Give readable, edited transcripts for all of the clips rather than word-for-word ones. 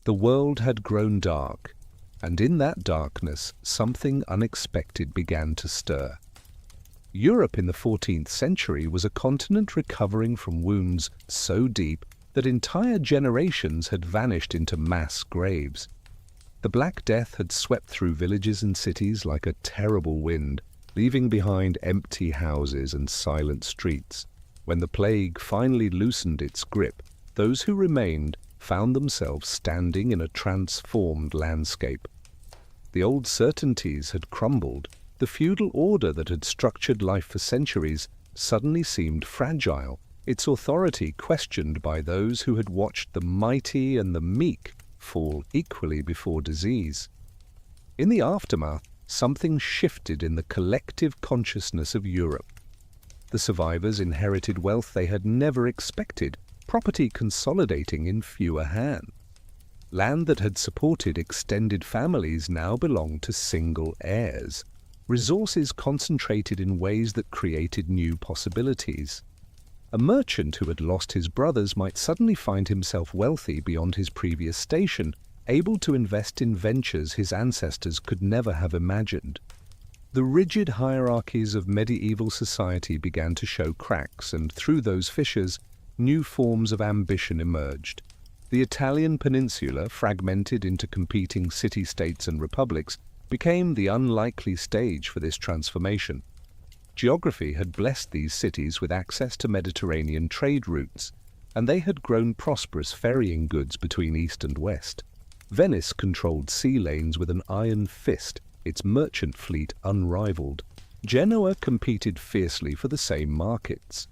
The world had grown dark, and in that darkness something unexpected began to stir. Europe in the 14th century was a continent recovering from wounds so deep that entire generations had vanished into mass graves. The Black Death had swept through villages and cities like a terrible wind, leaving behind empty houses and silent streets. When the plague finally loosened its grip, those who remained found themselves standing in a transformed landscape. The old certainties had crumbled. The feudal order that had structured life for centuries suddenly seemed fragile, its authority questioned by those who had watched the mighty and the meek fall equally before disease. In the aftermath, something shifted in the collective consciousness of Europe. The survivors inherited wealth they had never expected, property consolidating in fewer hands. Land that had supported extended families now belonged to single heirs. Resources concentrated in ways that created new possibilities. A merchant who had lost his brothers might suddenly find himself wealthy beyond his previous station, able to invest in ventures his ancestors could never have imagined. The rigid hierarchies of medieval society began to show cracks, and through those fissures, new forms of ambition emerged. The Italian peninsula, fragmented into competing city-states and republics, became the unlikely stage for this transformation. Geography had blessed these cities with access to Mediterranean trade routes, and they had grown prosperous ferrying goods between east and west. Venice controlled sea lanes with an iron fist, its merchant fleet unrivaled. Genoa competed fiercely for the same markets.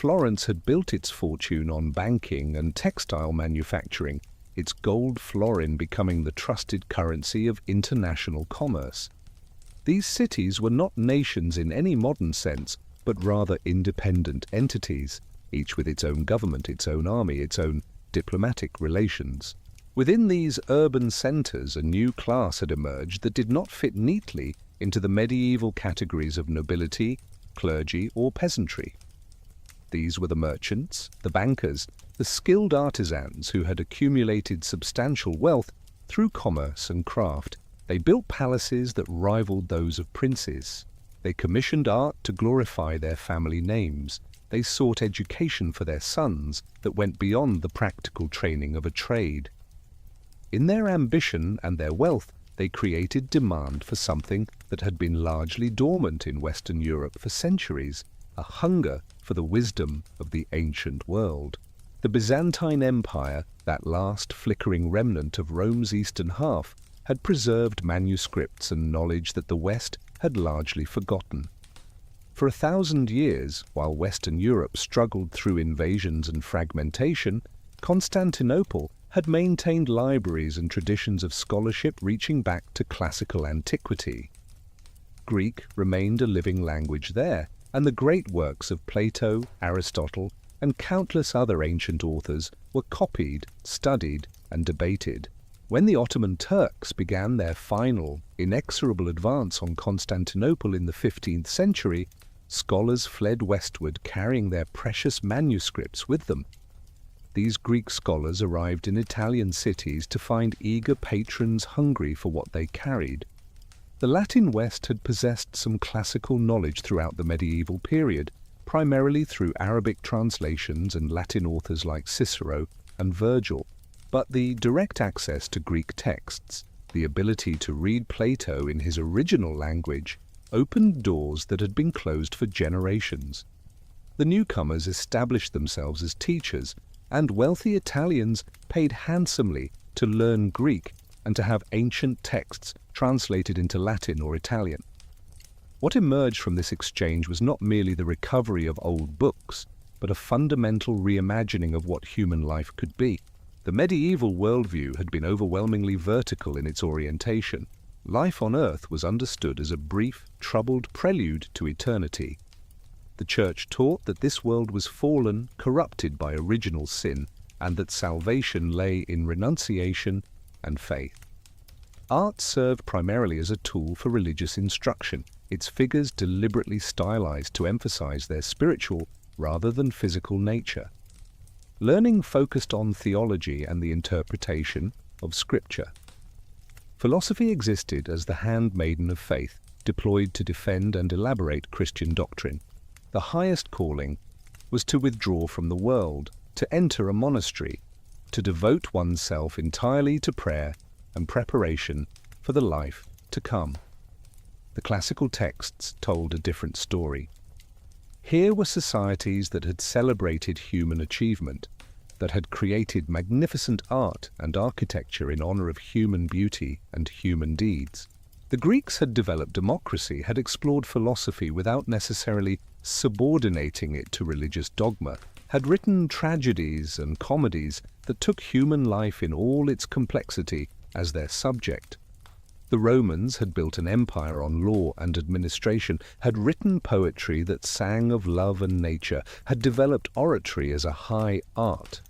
Florence had built its fortune on banking and textile manufacturing, its gold florin becoming the trusted currency of international commerce. These cities were not nations in any modern sense, but rather independent entities, each with its own government, its own army, its own diplomatic relations. Within these urban centers, a new class had emerged that did not fit neatly into the medieval categories of nobility, clergy, or peasantry. These were the merchants, the bankers, the skilled artisans who had accumulated substantial wealth through commerce and craft. They built palaces that rivaled those of princes. They commissioned art to glorify their family names. They sought education for their sons that went beyond the practical training of a trade. In their ambition and their wealth, they created demand for something that had been largely dormant in Western Europe for centuries, a hunger for the wisdom of the ancient world. The Byzantine Empire, that last flickering remnant of Rome's eastern half, had preserved manuscripts and knowledge that the West had largely forgotten. For 1,000 years, while Western Europe struggled through invasions and fragmentation, Constantinople had maintained libraries and traditions of scholarship reaching back to classical antiquity. Greek remained a living language there, and the great works of Plato, Aristotle, and countless other ancient authors were copied, studied, and debated. When the Ottoman Turks began their final, inexorable advance on Constantinople in the 15th century, scholars fled westward carrying their precious manuscripts with them. These Greek scholars arrived in Italian cities to find eager patrons hungry for what they carried. The Latin West had possessed some classical knowledge throughout the medieval period, primarily through Arabic translations and Latin authors like Cicero and Virgil. But the direct access to Greek texts, the ability to read Plato in his original language, opened doors that had been closed for generations. The newcomers established themselves as teachers, and wealthy Italians paid handsomely to learn Greek and to have ancient texts translated into Latin or Italian. What emerged from this exchange was not merely the recovery of old books, but a fundamental reimagining of what human life could be. The medieval worldview had been overwhelmingly vertical in its orientation. Life on earth was understood as a brief, troubled prelude to eternity. The Church taught that this world was fallen, corrupted by original sin, and that salvation lay in renunciation and faith. Art served primarily as a tool for religious instruction, its figures deliberately stylized to emphasize their spiritual rather than physical nature. Learning focused on theology and the interpretation, of Scripture. Philosophy existed as the handmaiden of faith, deployed to defend and elaborate Christian doctrine. The highest calling was to withdraw from the world, to enter a monastery, to devote oneself entirely to prayer and preparation for the life to come. The classical texts told a different story. Here were societies that had celebrated human achievement, that had created magnificent art and architecture in honor of human beauty and human deeds. The Greeks had developed democracy, had explored philosophy without necessarily subordinating it to religious dogma, had written tragedies and comedies that took human life in all its complexity as their subject. The Romans had built an empire on law and administration, had written poetry that sang of love and nature, had developed oratory as a high art.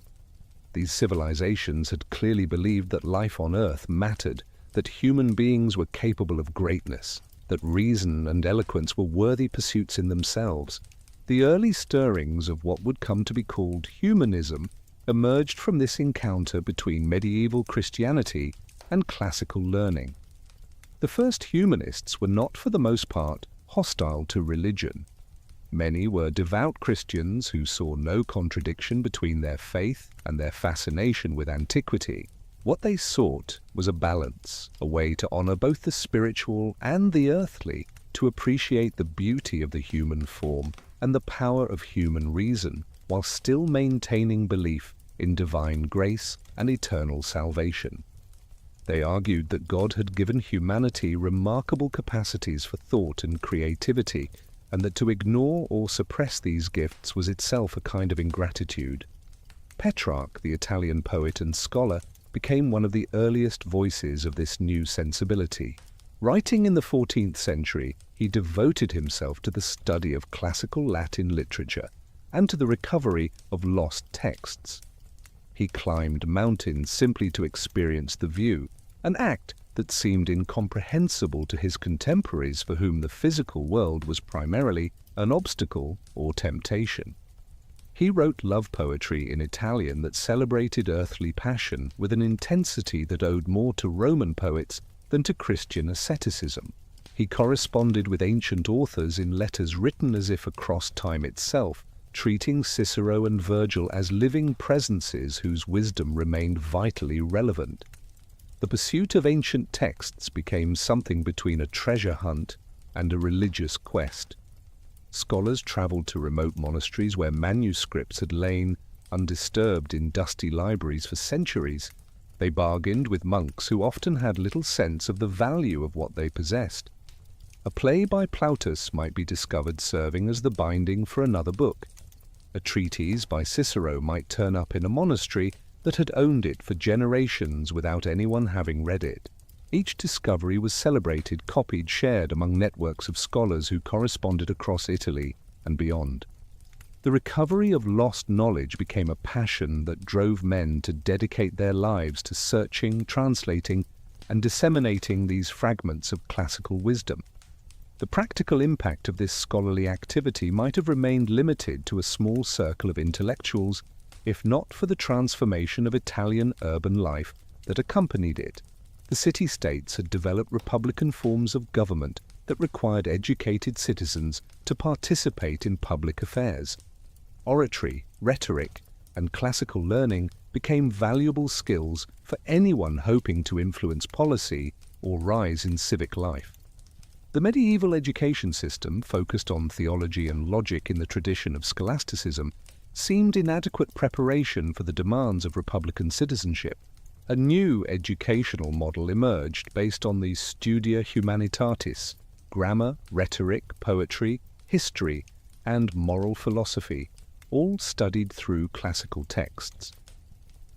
These civilizations had clearly believed that life on earth mattered, that human beings were capable of greatness, that reason and eloquence were worthy pursuits in themselves. The early stirrings of what would come to be called humanism emerged from this encounter between medieval Christianity and classical learning. The first humanists were not, for the most part, hostile to religion. Many were devout Christians who saw no contradiction between their faith and their fascination with antiquity. What they sought was a balance, a way to honor both the spiritual and the earthly, to appreciate the beauty of the human form and the power of human reason, while still maintaining belief in divine grace and eternal salvation. They argued that God had given humanity remarkable capacities for thought and creativity, and that to ignore or suppress these gifts was itself a kind of ingratitude. Petrarch, the Italian poet and scholar, became one of the earliest voices of this new sensibility. Writing in the 14th century, he devoted himself to the study of classical Latin literature and to the recovery of lost texts. He climbed mountains simply to experience the view, an act that seemed incomprehensible to his contemporaries for whom the physical world was primarily an obstacle or temptation. He wrote love poetry in Italian that celebrated earthly passion with an intensity that owed more to Roman poets than to Christian asceticism. He corresponded with ancient authors in letters written as if across time itself, treating Cicero and Virgil as living presences whose wisdom remained vitally relevant. The pursuit of ancient texts became something between a treasure hunt and a religious quest. Scholars traveled to remote monasteries where manuscripts had lain undisturbed in dusty libraries for centuries. They bargained with monks who often had little sense of the value of what they possessed. A play by Plautus might be discovered serving as the binding for another book. A treatise by Cicero might turn up in a monastery that had owned it for generations without anyone having read it. Each discovery was celebrated, copied, shared among networks of scholars who corresponded across Italy and beyond. The recovery of lost knowledge became a passion that drove men to dedicate their lives to searching, translating, and disseminating these fragments of classical wisdom. The practical impact of this scholarly activity might have remained limited to a small circle of intellectuals, if not for the transformation of Italian urban life that accompanied it. The city-states had developed republican forms of government that required educated citizens to participate in public affairs. Oratory, rhetoric, and classical learning became valuable skills for anyone hoping to influence policy or rise in civic life. The medieval education system, focused on theology and logic in the tradition of scholasticism, seemed inadequate preparation for the demands of republican citizenship. A new educational model emerged based on the Studia Humanitatis, grammar, rhetoric, poetry, history, and moral philosophy, all studied through classical texts.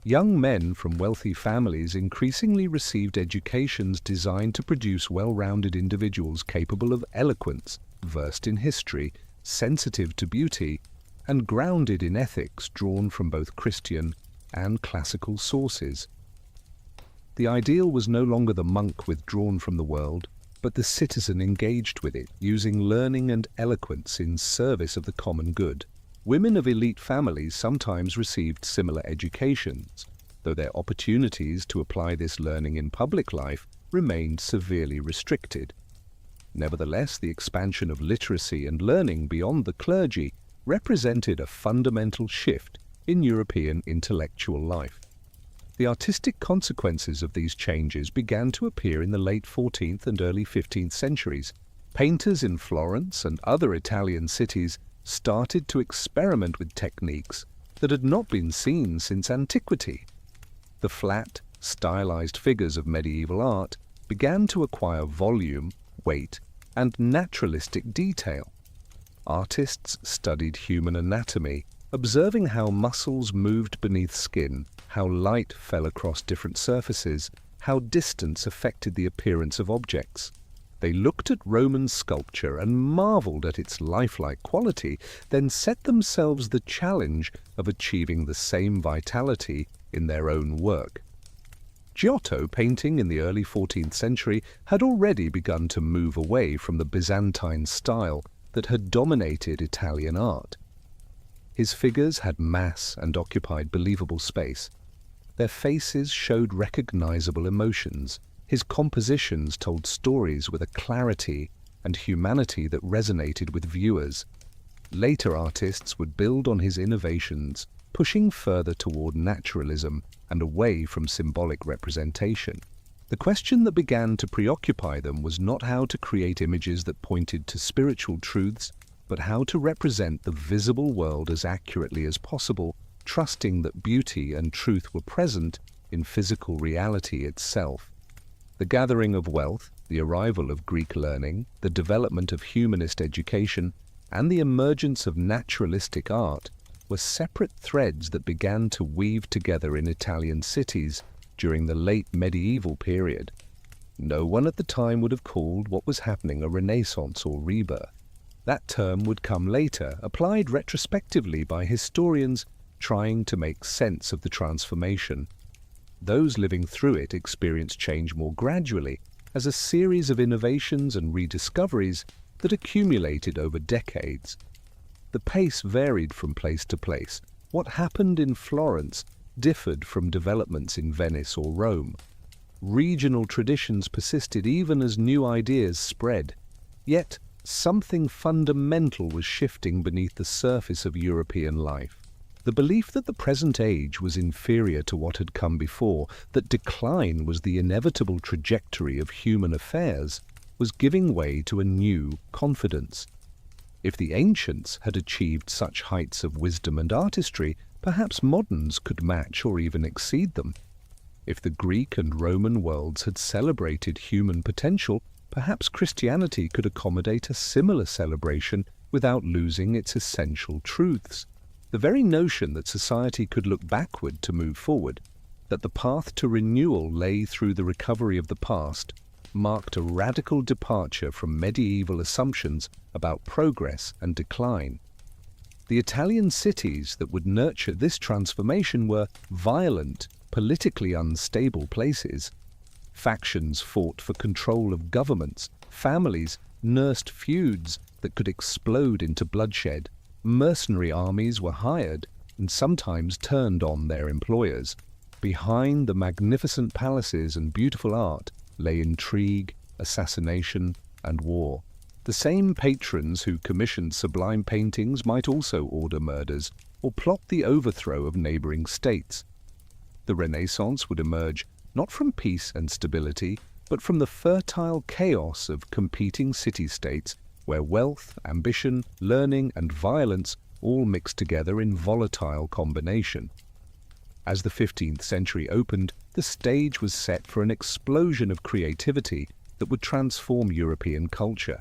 Young men from wealthy families increasingly received educations designed to produce well-rounded individuals capable of eloquence, versed in history, sensitive to beauty, and grounded in ethics drawn from both Christian and classical sources. The ideal was no longer the monk withdrawn from the world, but the citizen engaged with it, using learning and eloquence in service of the common good. Women of elite families sometimes received similar educations. though their opportunities to apply this learning in public life remained severely restricted. Nevertheless, the expansion of literacy and learning beyond the clergy represented a fundamental shift in European intellectual life. The artistic consequences of these changes began to appear in the late 14th and early 15th centuries. Painters in Florence and other Italian cities started to experiment with techniques that had not been seen since antiquity. The flat, stylized figures of medieval art began to acquire volume, weight, and naturalistic detail. Artists studied human anatomy, observing how muscles moved beneath skin, how light fell across different surfaces, how distance affected the appearance of objects. They looked at Roman sculpture and marveled at its lifelike quality, then set themselves the challenge of achieving the same vitality in their own work. Giotto painting in the early 14th century had already begun to move away from the Byzantine style that had dominated Italian art. His figures had mass and occupied believable space. Their faces showed recognizable emotions. His compositions told stories with a clarity and humanity that resonated with viewers. Later artists would build on his innovations, pushing further toward naturalism and away from symbolic representation. The question that began to preoccupy them was not how to create images that pointed to spiritual truths, but how to represent the visible world as accurately as possible, trusting that beauty and truth were present in physical reality itself. The gathering of wealth, the arrival of Greek learning, the development of humanist education, and the emergence of naturalistic art were separate threads that began to weave together in Italian cities during the late medieval period. No one at the time would have called what was happening a Renaissance or rebirth. That term would come later, applied retrospectively by historians trying to make sense of the transformation. Those living through it experienced change more gradually, as a series of innovations and rediscoveries that accumulated over decades. The pace varied from place to place. What happened in Florence differed from developments in Venice or Rome. Regional traditions persisted even as new ideas spread. Yet, something fundamental was shifting beneath the surface of European life. The belief that the present age was inferior to what had come before, that decline was the inevitable trajectory of human affairs, was giving way to a new confidence. If the ancients had achieved such heights of wisdom and artistry, perhaps moderns could match or even exceed them. If the Greek and Roman worlds had celebrated human potential, perhaps Christianity could accommodate a similar celebration without losing its essential truths. The very notion that society could look backward to move forward, that the path to renewal lay through the recovery of the past, marked a radical departure from medieval assumptions about progress and decline. The Italian cities that would nurture this transformation were violent, politically unstable places. Factions fought for control of governments, families nursed feuds that could explode into bloodshed. Mercenary armies were hired and sometimes turned on their employers. Behind the magnificent palaces and beautiful art lay intrigue, assassination, and war. The same patrons who commissioned sublime paintings might also order murders or plot the overthrow of neighboring states. The Renaissance would emerge not from peace and stability, but from the fertile chaos of competing city-states where wealth, ambition, learning, and violence all mixed together in volatile combination. As the 15th century opened, the stage was set for an explosion of creativity that would transform European culture.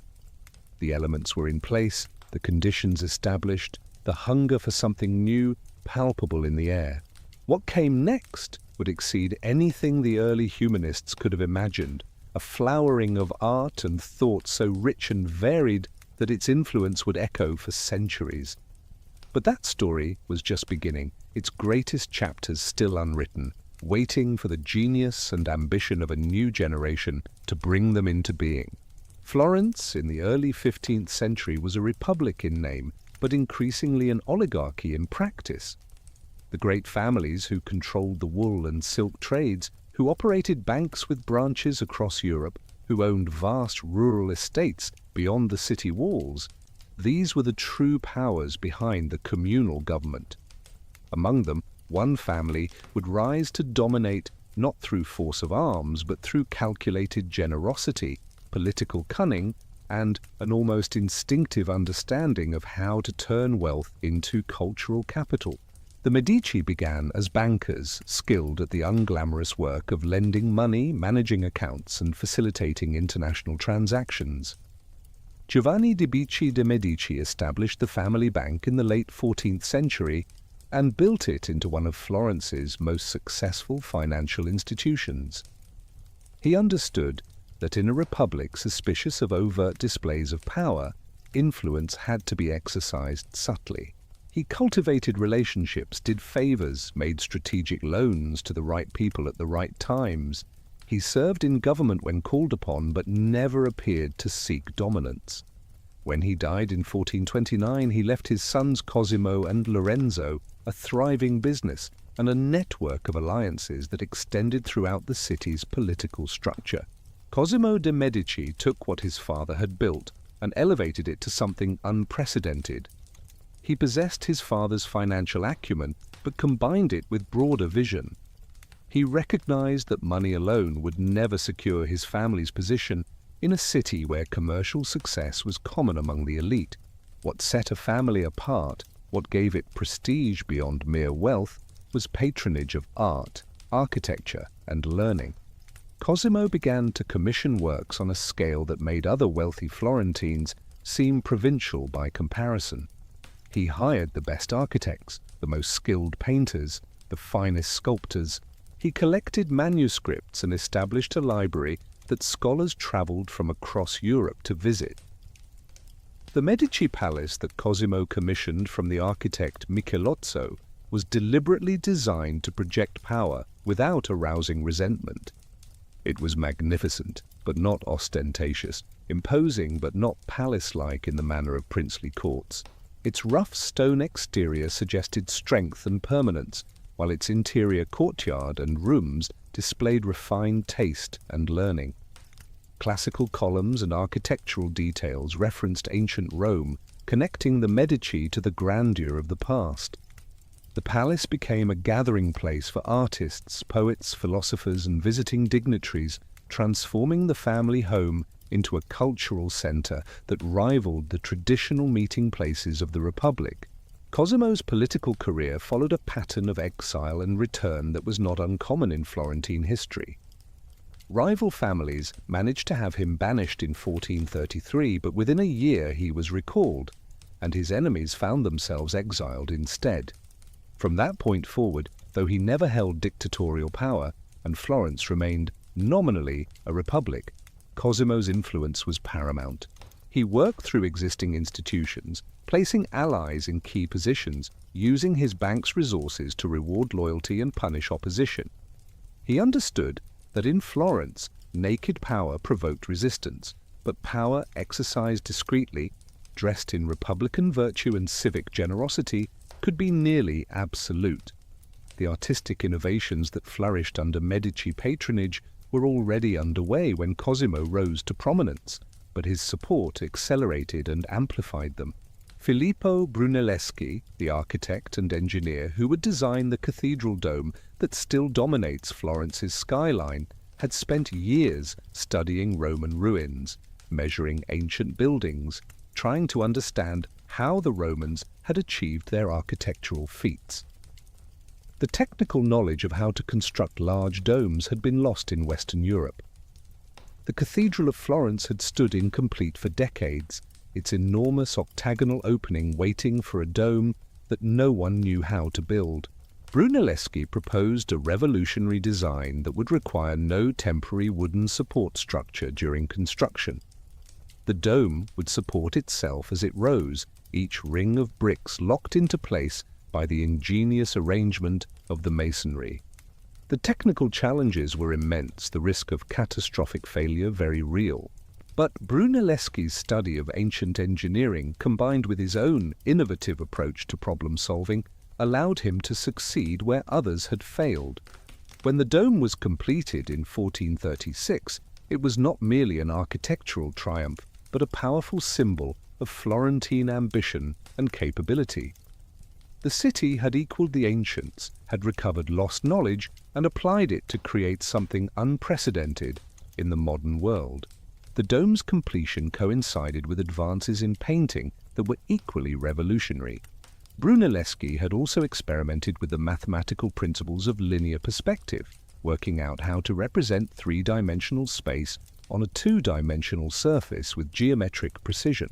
The elements were in place, the conditions established, the hunger for something new palpable in the air. What came next would exceed anything the early humanists could have imagined, a flowering of art and thought so rich and varied that its influence would echo for centuries. But that story was just beginning, its greatest chapters still unwritten, waiting for the genius and ambition of a new generation to bring them into being. Florence in the early 15th century was a republic in name, but increasingly an oligarchy in practice. The great families who controlled the wool and silk trades, who operated banks with branches across Europe, who owned vast rural estates beyond the city walls, these were the true powers behind the communal government. Among them, one family would rise to dominate not through force of arms, but through calculated generosity, political cunning, and an almost instinctive understanding of how to turn wealth into cultural capital. The Medici began as bankers, skilled at the unglamorous work of lending money, managing accounts, and facilitating international transactions. Giovanni di Bicci de' Medici established the family bank in the late 14th century and built it into one of Florence's most successful financial institutions. He understood that in a republic suspicious of overt displays of power, influence had to be exercised subtly. He cultivated relationships, did favors, made strategic loans to the right people at the right times. He served in government when called upon, but never appeared to seek dominance. When he died in 1429, he left his sons Cosimo and Lorenzo a thriving business and a network of alliances that extended throughout the city's political structure. Cosimo de' Medici took what his father had built and elevated it to something unprecedented. He possessed his father's financial acumen, but combined it with broader vision. He recognized that money alone would never secure his family's position in a city where commercial success was common among the elite. What set a family apart, what gave it prestige beyond mere wealth, was patronage of art, architecture, and learning. Cosimo began to commission works on a scale that made other wealthy Florentines seem provincial by comparison. He hired the best architects, the most skilled painters, the finest sculptors. He collected manuscripts and established a library that scholars traveled from across Europe to visit. The Medici Palace that Cosimo commissioned from the architect Michelozzo was deliberately designed to project power without arousing resentment. It was magnificent, but not ostentatious, imposing but not palace-like in the manner of princely courts. Its rough stone exterior suggested strength and permanence, while its interior courtyard and rooms displayed refined taste and learning. Classical columns and architectural details referenced ancient Rome, connecting the Medici to the grandeur of the past. The palace became a gathering place for artists, poets, philosophers, and visiting dignitaries, transforming the family home into a cultural center that rivaled the traditional meeting places of the Republic. Cosimo's political career followed a pattern of exile and return that was not uncommon in Florentine history. Rival families managed to have him banished in 1433, but within a year he was recalled, and his enemies found themselves exiled instead. From that point forward, though he never held dictatorial power, and Florence remained nominally a republic, Cosimo's influence was paramount. He worked through existing institutions, placing allies in key positions, using his bank's resources to reward loyalty and punish opposition. He understood that in Florence, naked power provoked resistance, but power exercised discreetly, dressed in republican virtue and civic generosity, could be nearly absolute. The artistic innovations that flourished under Medici patronage were already underway when Cosimo rose to prominence, but his support accelerated and amplified them. Filippo Brunelleschi, the architect and engineer who would design the cathedral dome that still dominates Florence's skyline, had spent years studying Roman ruins, measuring ancient buildings, trying to understand how the Romans had achieved their architectural feats. The technical knowledge of how to construct large domes had been lost in Western Europe. The Cathedral of Florence had stood incomplete for decades, its enormous octagonal opening waiting for a dome that no one knew how to build. Brunelleschi proposed a revolutionary design that would require no temporary wooden support structure during construction. The dome would support itself as it rose, each ring of bricks locked into place by the ingenious arrangement of the masonry. The technical challenges were immense, the risk of catastrophic failure very real. But Brunelleschi's study of ancient engineering, combined with his own innovative approach to problem-solving, allowed him to succeed where others had failed. When the dome was completed in 1436, it was not merely an architectural triumph, but a powerful symbol of Florentine ambition and capability. The city had equaled the ancients, had recovered lost knowledge, and applied it to create something unprecedented in the modern world. The dome's completion coincided with advances in painting that were equally revolutionary. Brunelleschi had also experimented with the mathematical principles of linear perspective, working out how to represent three-dimensional space on a two-dimensional surface with geometric precision.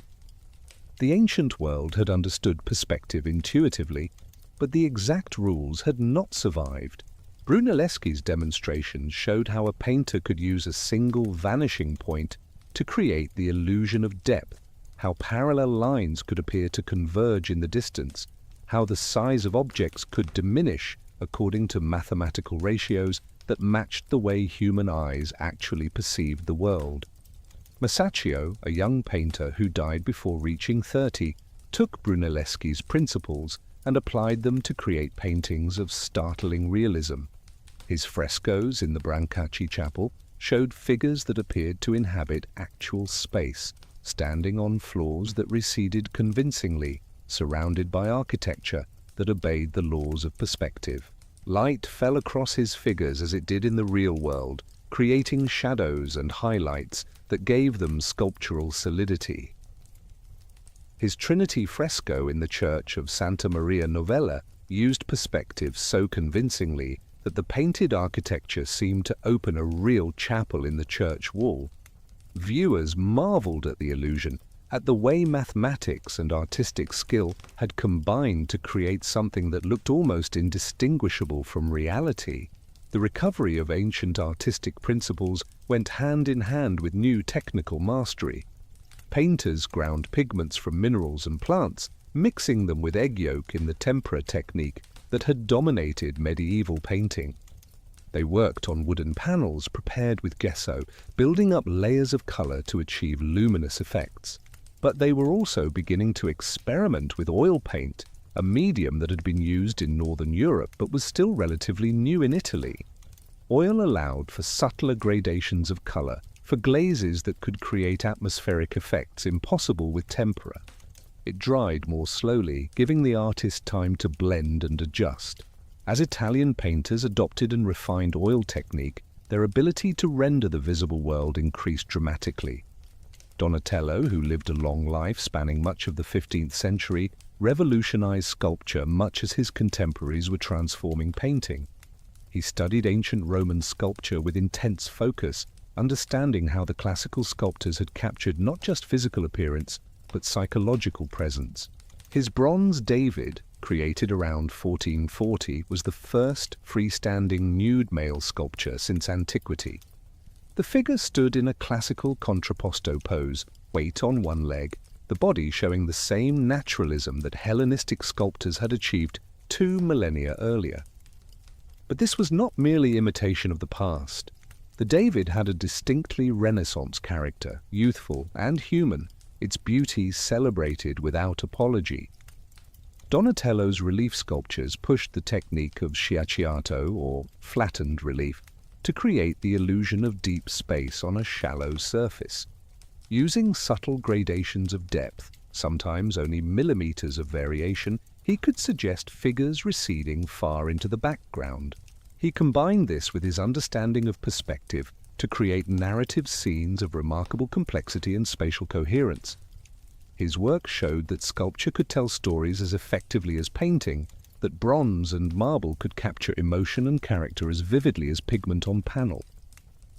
The ancient world had understood perspective intuitively, but the exact rules had not survived. Brunelleschi's demonstrations showed how a painter could use a single vanishing point to create the illusion of depth, how parallel lines could appear to converge in the distance, how the size of objects could diminish according to mathematical ratios that matched the way human eyes actually perceived the world. Masaccio, a young painter who died before reaching 30, took Brunelleschi's principles and applied them to create paintings of startling realism. His frescoes in the Brancacci chapel showed figures that appeared to inhabit actual space, standing on floors that receded convincingly, surrounded by architecture that obeyed the laws of perspective. Light fell across his figures as it did in the real world, creating shadows and highlights that gave them sculptural solidity. His Trinity fresco in the church of Santa Maria Novella used perspective so convincingly that the painted architecture seemed to open a real chapel in the church wall. Viewers marveled at the illusion, at the way mathematics and artistic skill had combined to create something that looked almost indistinguishable from reality. The recovery of ancient artistic principles went hand in hand with new technical mastery. Painters ground pigments from minerals and plants, mixing them with egg yolk in the tempera technique that had dominated medieval painting. They worked on wooden panels prepared with gesso, building up layers of color to achieve luminous effects. But they were also beginning to experiment with oil paint, a medium that had been used in Northern Europe but was still relatively new in Italy. Oil allowed for subtler gradations of color, for glazes that could create atmospheric effects impossible with tempera. It dried more slowly, giving the artist time to blend and adjust. As Italian painters adopted and refined oil technique, their ability to render the visible world increased dramatically. Donatello, who lived a long life spanning much of the 15th century, revolutionized sculpture much as his contemporaries were transforming painting. He studied ancient Roman sculpture with intense focus, understanding how the classical sculptors had captured not just physical appearance, but psychological presence. His bronze David, created around 1440, was the first freestanding nude male sculpture since antiquity. The figure stood in a classical contrapposto pose, weight on one leg, the body showing the same naturalism that Hellenistic sculptors had achieved 2 millennia earlier. But this was not merely imitation of the past. The David had a distinctly Renaissance character, youthful and human, its beauty celebrated without apology. Donatello's relief sculptures pushed the technique of schiacciato, or flattened relief, to create the illusion of deep space on a shallow surface. Using subtle gradations of depth, sometimes only millimeters of variation, he could suggest figures receding far into the background. He combined this with his understanding of perspective to create narrative scenes of remarkable complexity and spatial coherence. His work showed that sculpture could tell stories as effectively as painting, that bronze and marble could capture emotion and character as vividly as pigment on panel.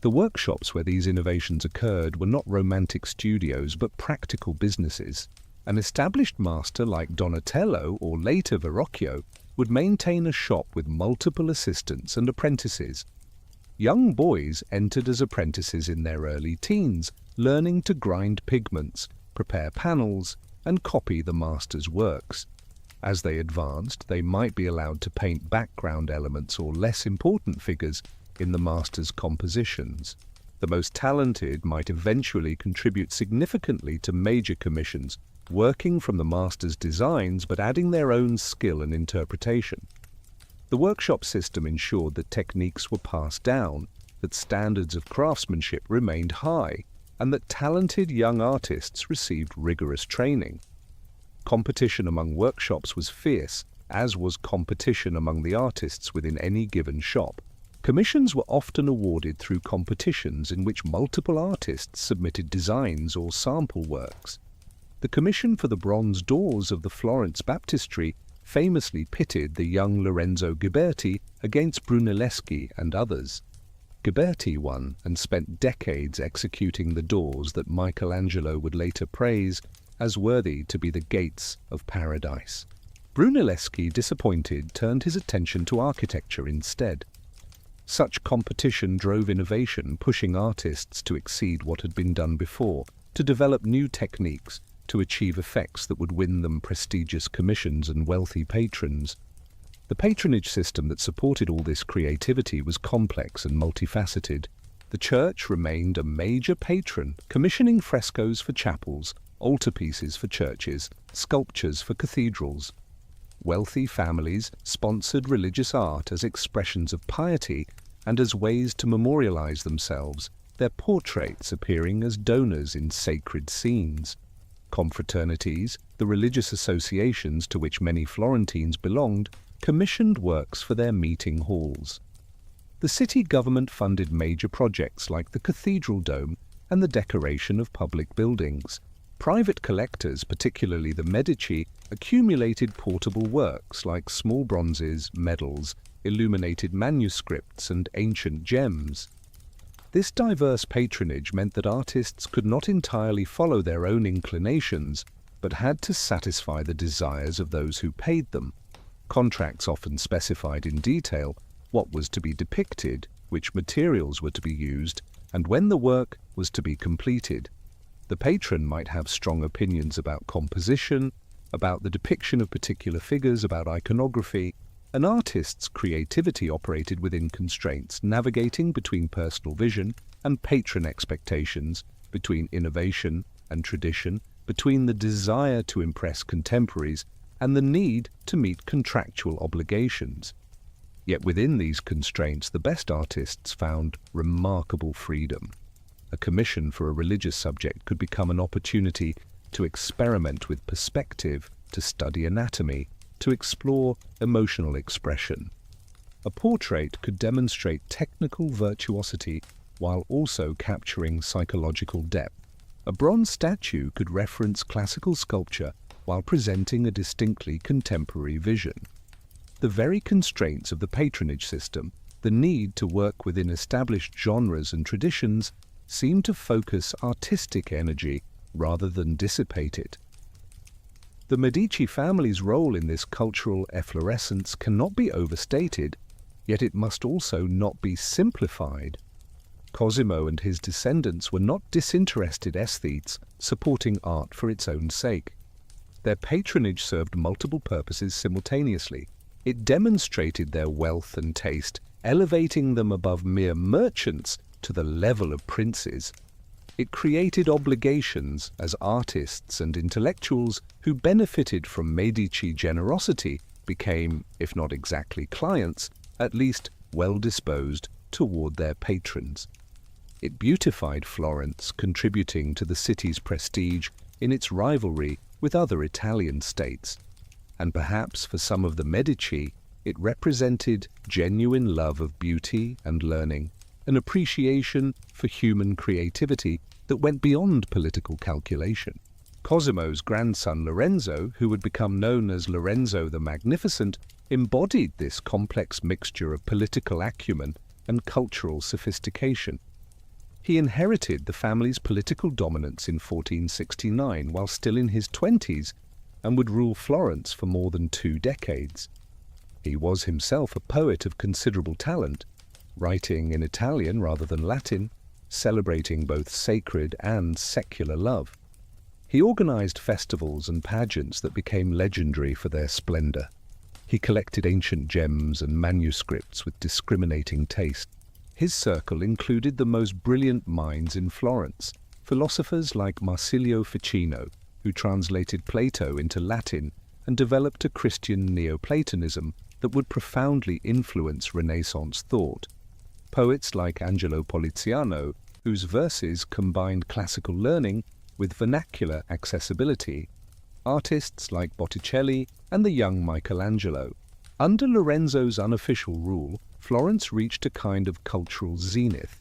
The workshops where these innovations occurred were not romantic studios but practical businesses. An established master like Donatello or later Verrocchio would maintain a shop with multiple assistants and apprentices. Young boys entered as apprentices in their early teens, learning to grind pigments, prepare panels, and copy the master's works. As they advanced, they might be allowed to paint background elements or less important figures in the master's compositions. The most talented might eventually contribute significantly to major commissions, working from the master's designs but adding their own skill and interpretation. The workshop system ensured that techniques were passed down, that standards of craftsmanship remained high, and that talented young artists received rigorous training. Competition among workshops was fierce, as was competition among the artists within any given shop. Commissions were often awarded through competitions in which multiple artists submitted designs or sample works. The commission for the bronze doors of the Florence Baptistery famously pitted the young Lorenzo Ghiberti against Brunelleschi and others. Ghiberti won and spent decades executing the doors that Michelangelo would later praise as worthy to be the gates of paradise. Brunelleschi, disappointed, turned his attention to architecture instead. Such competition drove innovation, pushing artists to exceed what had been done before, to develop new techniques, to achieve effects that would win them prestigious commissions and wealthy patrons. The patronage system that supported all this creativity was complex and multifaceted. The church remained a major patron, commissioning frescoes for chapels, altarpieces for churches, sculptures for cathedrals. Wealthy families sponsored religious art as expressions of piety and as ways to memorialize themselves, their portraits appearing as donors in sacred scenes. Confraternities, the religious associations to which many Florentines belonged, commissioned works for their meeting halls. The city government funded major projects like the cathedral dome and the decoration of public buildings. Private collectors, particularly the Medici, accumulated portable works like small bronzes, medals, illuminated manuscripts, and ancient gems. This diverse patronage meant that artists could not entirely follow their own inclinations, but had to satisfy the desires of those who paid them. Contracts often specified in detail what was to be depicted, which materials were to be used, and when the work was to be completed. The patron might have strong opinions about composition, about the depiction of particular figures, about iconography. An artist's creativity operated within constraints, navigating between personal vision and patron expectations, between innovation and tradition, between the desire to impress contemporaries and the need to meet contractual obligations. Yet within these constraints, the best artists found remarkable freedom. A commission for a religious subject could become an opportunity to experiment with perspective, to study anatomy, to explore emotional expression. A portrait could demonstrate technical virtuosity while also capturing psychological depth. A bronze statue could reference classical sculpture while presenting a distinctly contemporary vision. The very constraints of the patronage system, the need to work within established genres and traditions, seemed to focus artistic energy rather than dissipate it. The Medici family's role in this cultural efflorescence cannot be overstated, yet it must also not be simplified. Cosimo and his descendants were not disinterested aesthetes supporting art for its own sake. Their patronage served multiple purposes simultaneously. It demonstrated their wealth and taste, elevating them above mere merchants to the level of princes. It created obligations as artists and intellectuals who benefited from Medici generosity became, if not exactly clients, at least well-disposed toward their patrons. It beautified Florence, contributing to the city's prestige in its rivalry with other Italian states. And perhaps for some of the Medici, it represented genuine love of beauty and learning, an appreciation for human creativity that went beyond political calculation. Cosimo's grandson Lorenzo, who would become known as Lorenzo the Magnificent, embodied this complex mixture of political acumen and cultural sophistication. He inherited the family's political dominance in 1469 while still in his 20s and would rule Florence for more than 2 decades. He was himself a poet of considerable talent, writing in Italian rather than Latin, celebrating both sacred and secular love. He organized festivals and pageants that became legendary for their splendor. He collected ancient gems and manuscripts with discriminating taste. His circle included the most brilliant minds in Florence, philosophers like Marsilio Ficino, who translated Plato into Latin and developed a Christian Neoplatonism that would profoundly influence Renaissance thought. Poets like Angelo Poliziano, whose verses combined classical learning with vernacular accessibility. Artists like Botticelli and the young Michelangelo. Under Lorenzo's unofficial rule, Florence reached a kind of cultural zenith.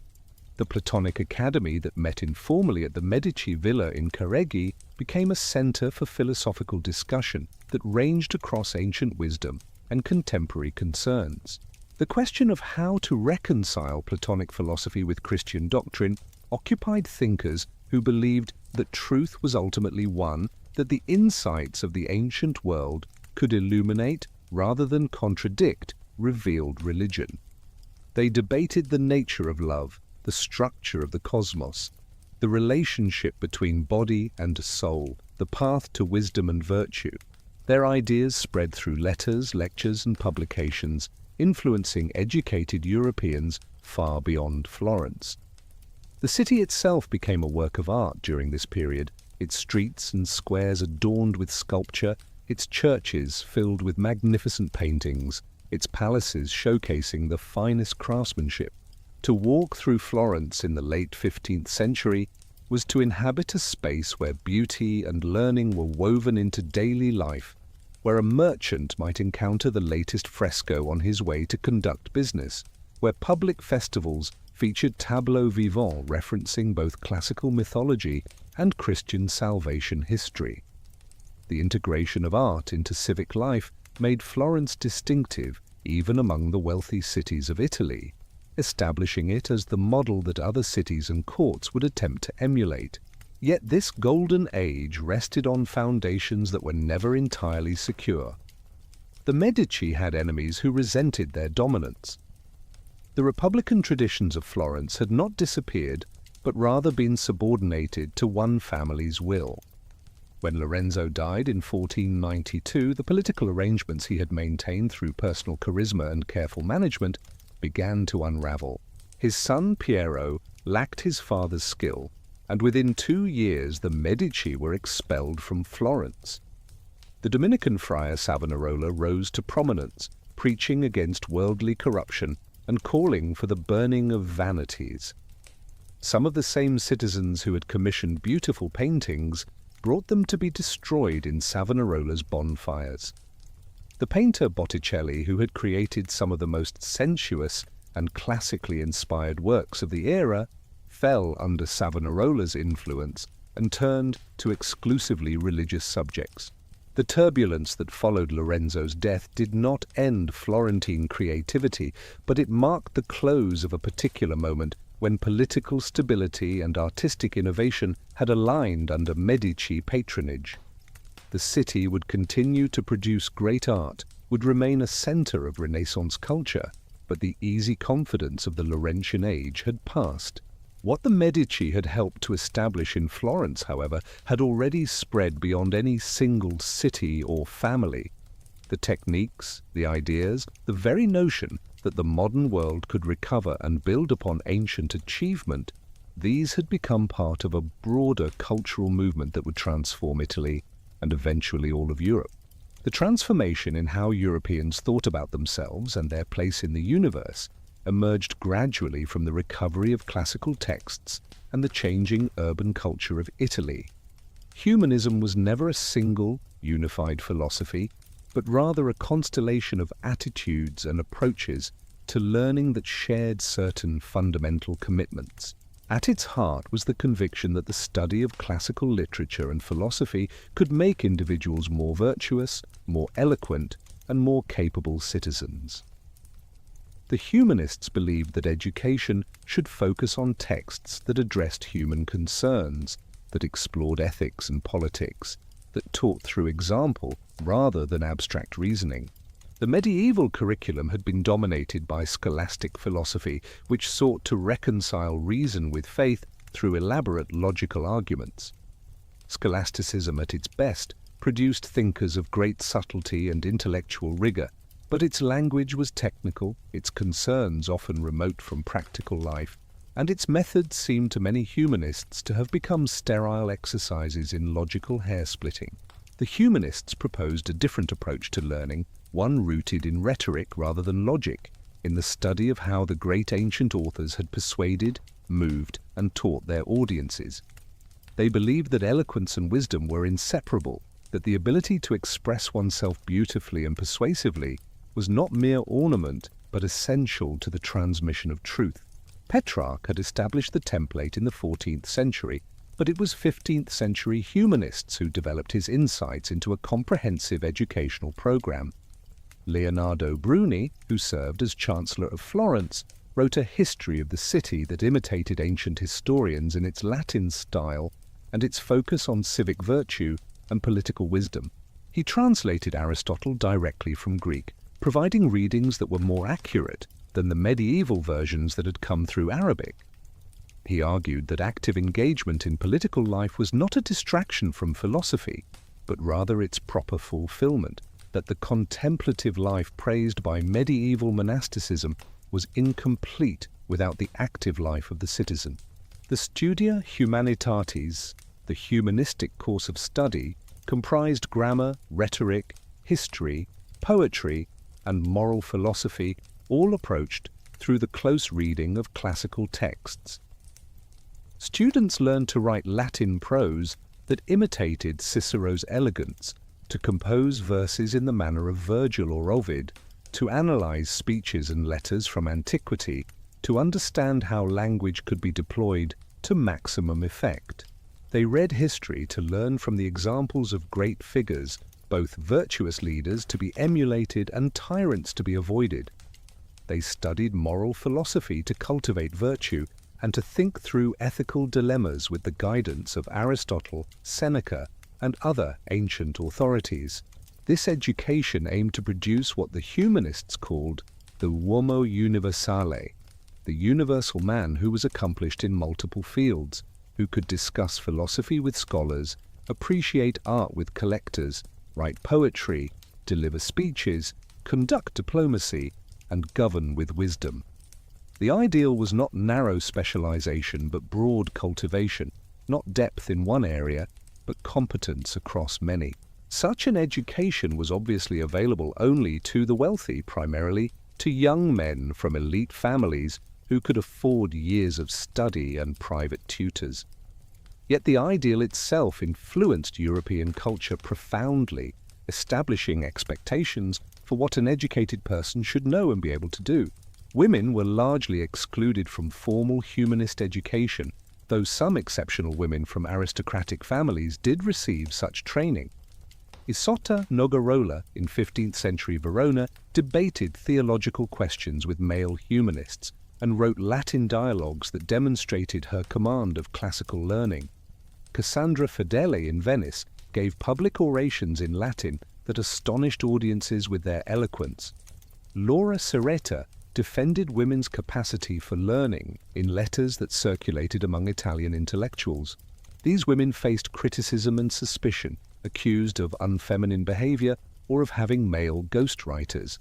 The Platonic Academy that met informally at the Medici Villa in Careggi became a center for philosophical discussion that ranged across ancient wisdom and contemporary concerns. The question of how to reconcile Platonic philosophy with Christian doctrine occupied thinkers who believed that truth was ultimately one, that the insights of the ancient world could illuminate rather than contradict revealed religion. They debated the nature of love, the structure of the cosmos, the relationship between body and soul, the path to wisdom and virtue. Their ideas spread through letters, lectures, and publications, influencing educated Europeans far beyond Florence. The city itself became a work of art during this period, its streets and squares adorned with sculpture, its churches filled with magnificent paintings, its palaces showcasing the finest craftsmanship. To walk through Florence in the late 15th century was to inhabit a space where beauty and learning were woven into daily life, where a merchant might encounter the latest fresco on his way to conduct business, where public festivals featured tableaux vivants referencing both classical mythology and Christian salvation history. The integration of art into civic life made Florence distinctive even among the wealthy cities of Italy, establishing it as the model that other cities and courts would attempt to emulate. Yet this golden age rested on foundations that were never entirely secure. The Medici had enemies who resented their dominance. The republican traditions of Florence had not disappeared, but rather been subordinated to one family's will. When Lorenzo died in 1492, the political arrangements he had maintained through personal charisma and careful management began to unravel. His son Piero lacked his father's skill, and within 2 years the Medici were expelled from Florence. The Dominican friar Savonarola rose to prominence, preaching against worldly corruption and calling for the burning of vanities. Some of the same citizens who had commissioned beautiful paintings brought them to be destroyed in Savonarola's bonfires. The painter Botticelli, who had created some of the most sensuous and classically inspired works of the era, fell under Savonarola's influence and turned to exclusively religious subjects. The turbulence that followed Lorenzo's death did not end Florentine creativity, but it marked the close of a particular moment when political stability and artistic innovation had aligned under Medici patronage. The city would continue to produce great art, would remain a center of Renaissance culture, but the easy confidence of the Laurentian age had passed. What the Medici had helped to establish in Florence, however, had already spread beyond any single city or family. The techniques, the ideas, the very notion that the modern world could recover and build upon ancient achievement, these had become part of a broader cultural movement that would transform Italy and eventually all of Europe. The transformation in how Europeans thought about themselves and their place in the universe emerged gradually from the recovery of classical texts and the changing urban culture of Italy. Humanism was never a single, unified philosophy, but rather a constellation of attitudes and approaches to learning that shared certain fundamental commitments. At its heart was the conviction that the study of classical literature and philosophy could make individuals more virtuous, more eloquent, and more capable citizens. The humanists believed that education should focus on texts that addressed human concerns, that explored ethics and politics, that taught through example rather than abstract reasoning. The medieval curriculum had been dominated by scholastic philosophy, which sought to reconcile reason with faith through elaborate logical arguments. Scholasticism at its best produced thinkers of great subtlety and intellectual rigor, but its language was technical, its concerns often remote from practical life, and its methods seemed to many humanists to have become sterile exercises in logical hair-splitting. The humanists proposed a different approach to learning, one rooted in rhetoric rather than logic, in the study of how the great ancient authors had persuaded, moved, and taught their audiences. They believed that eloquence and wisdom were inseparable, that the ability to express oneself beautifully and persuasively was not mere ornament, but essential to the transmission of truth. Petrarch had established the template in the 14th century, but it was 15th century humanists who developed his insights into a comprehensive educational program. Leonardo Bruni, who served as Chancellor of Florence, wrote a history of the city that imitated ancient historians in its Latin style and its focus on civic virtue and political wisdom. He translated Aristotle directly from Greek, providing readings that were more accurate than the medieval versions that had come through Arabic. He argued that active engagement in political life was not a distraction from philosophy, but rather its proper fulfillment, that the contemplative life praised by medieval monasticism was incomplete without the active life of the citizen. The Studia Humanitatis, the humanistic course of study, comprised grammar, rhetoric, history, poetry, and moral philosophy, all approached through the close reading of classical texts. Students learned to write Latin prose that imitated Cicero's elegance, to compose verses in the manner of Virgil or Ovid, to analyze speeches and letters from antiquity, to understand how language could be deployed to maximum effect. They read history to learn from the examples of great figures, both virtuous leaders to be emulated and tyrants to be avoided. They studied moral philosophy to cultivate virtue and to think through ethical dilemmas with the guidance of Aristotle, Seneca, and other ancient authorities. This education aimed to produce what the humanists called the uomo universale, the universal man who was accomplished in multiple fields, who could discuss philosophy with scholars, appreciate art with collectors, write poetry, deliver speeches, conduct diplomacy, and govern with wisdom. The ideal was not narrow specialization but broad cultivation, not depth in one area, but competence across many. Such an education was obviously available only to the wealthy, primarily to young men from elite families who could afford years of study and private tutors. Yet the ideal itself influenced European culture profoundly, establishing expectations for what an educated person should know and be able to do. Women were largely excluded from formal humanist education, though some exceptional women from aristocratic families did receive such training. Isotta Nogarola in 15th century Verona debated theological questions with male humanists and wrote Latin dialogues that demonstrated her command of classical learning. Cassandra Fedele in Venice gave public orations in Latin that astonished audiences with their eloquence. Laura Serreta defended women's capacity for learning in letters that circulated among Italian intellectuals. These women faced criticism and suspicion, accused of unfeminine behavior or of having male ghostwriters.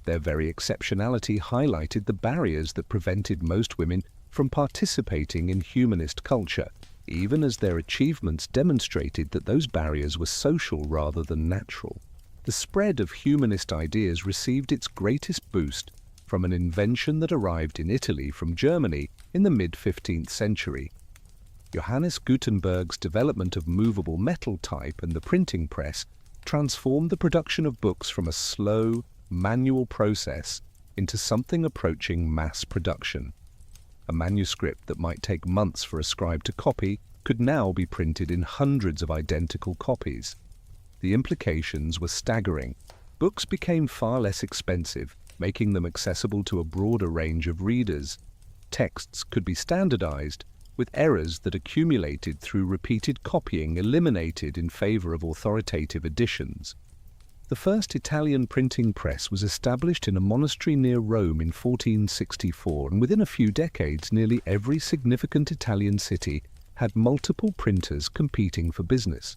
Their very exceptionality highlighted the barriers that prevented most women from participating in humanist culture, even as their achievements demonstrated that those barriers were social rather than natural. The spread of humanist ideas received its greatest boost from an invention that arrived in Italy from Germany in the mid-15th century. Johannes Gutenberg's development of movable metal type and the printing press transformed the production of books from a slow, manual process into something approaching mass production. A manuscript that might take months for a scribe to copy could now be printed in hundreds of identical copies. The implications were staggering. Books became far less expensive, making them accessible to a broader range of readers. Texts could be standardized, with errors that accumulated through repeated copying eliminated in favor of authoritative editions. The first Italian printing press was established in a monastery near Rome in 1464, and within a few decades nearly every significant Italian city had multiple printers competing for business.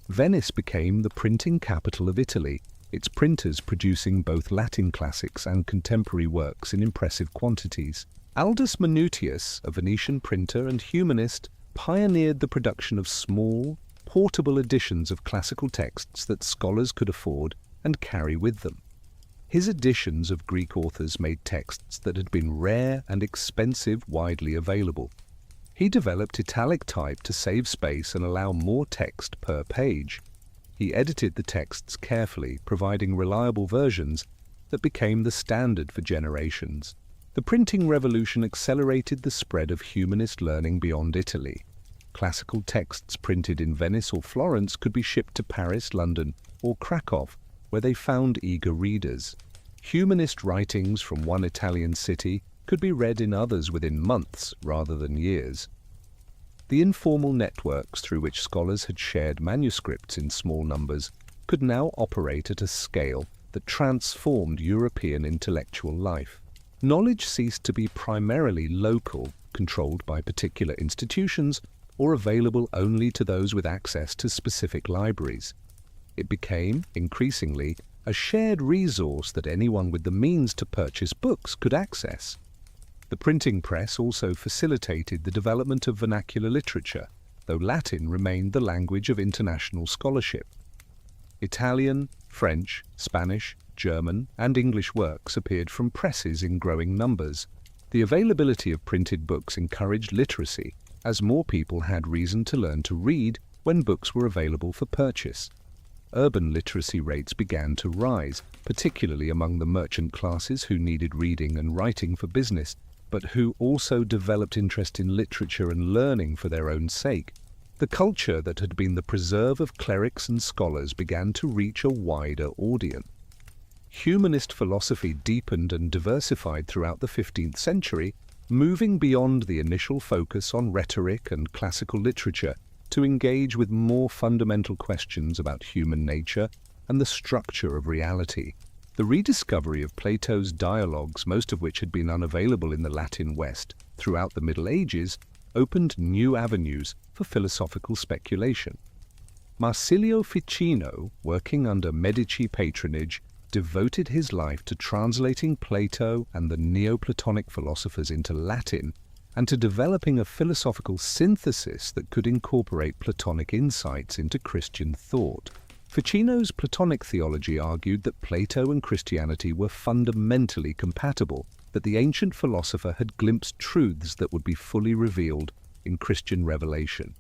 Venice became the printing capital of Italy, its printers producing both Latin classics and contemporary works in impressive quantities. Aldus Manutius, a Venetian printer and humanist, pioneered the production of small, portable editions of classical texts that scholars could afford and carry with them. His editions of Greek authors made texts that had been rare and expensive widely available. He developed italic type to save space and allow more text per page. He edited the texts carefully, providing reliable versions that became the standard for generations. The printing revolution accelerated the spread of humanist learning beyond Italy. Classical texts printed in Venice or Florence could be shipped to Paris, London, or Krakow, where they found eager readers. Humanist writings from one Italian city could be read in others within months rather than years. The informal networks through which scholars had shared manuscripts in small numbers could now operate at a scale that transformed European intellectual life. Knowledge ceased to be primarily local, controlled by particular institutions, or available only to those with access to specific libraries. It became, increasingly, a shared resource that anyone with the means to purchase books could access. The printing press also facilitated the development of vernacular literature, though Latin remained the language of international scholarship. Italian, French, Spanish, German, and English works appeared from presses in growing numbers. The availability of printed books encouraged literacy, as more people had reason to learn to read when books were available for purchase. Urban literacy rates began to rise, particularly among the merchant classes who needed reading and writing for business, but who also developed interest in literature and learning for their own sake. The culture that had been the preserve of clerics and scholars began to reach a wider audience. Humanist philosophy deepened and diversified throughout the 15th century, moving beyond the initial focus on rhetoric and classical literature to engage with more fundamental questions about human nature and the structure of reality. The rediscovery of Plato's dialogues, most of which had been unavailable in the Latin West throughout the Middle Ages, opened new avenues for philosophical speculation. Marsilio Ficino, working under Medici patronage, devoted his life to translating Plato and the Neoplatonic philosophers into Latin and to developing a philosophical synthesis that could incorporate Platonic insights into Christian thought. Ficino's Platonic theology argued that Plato and Christianity were fundamentally compatible, that the ancient philosopher had glimpsed truths that would be fully revealed in Christian revelation.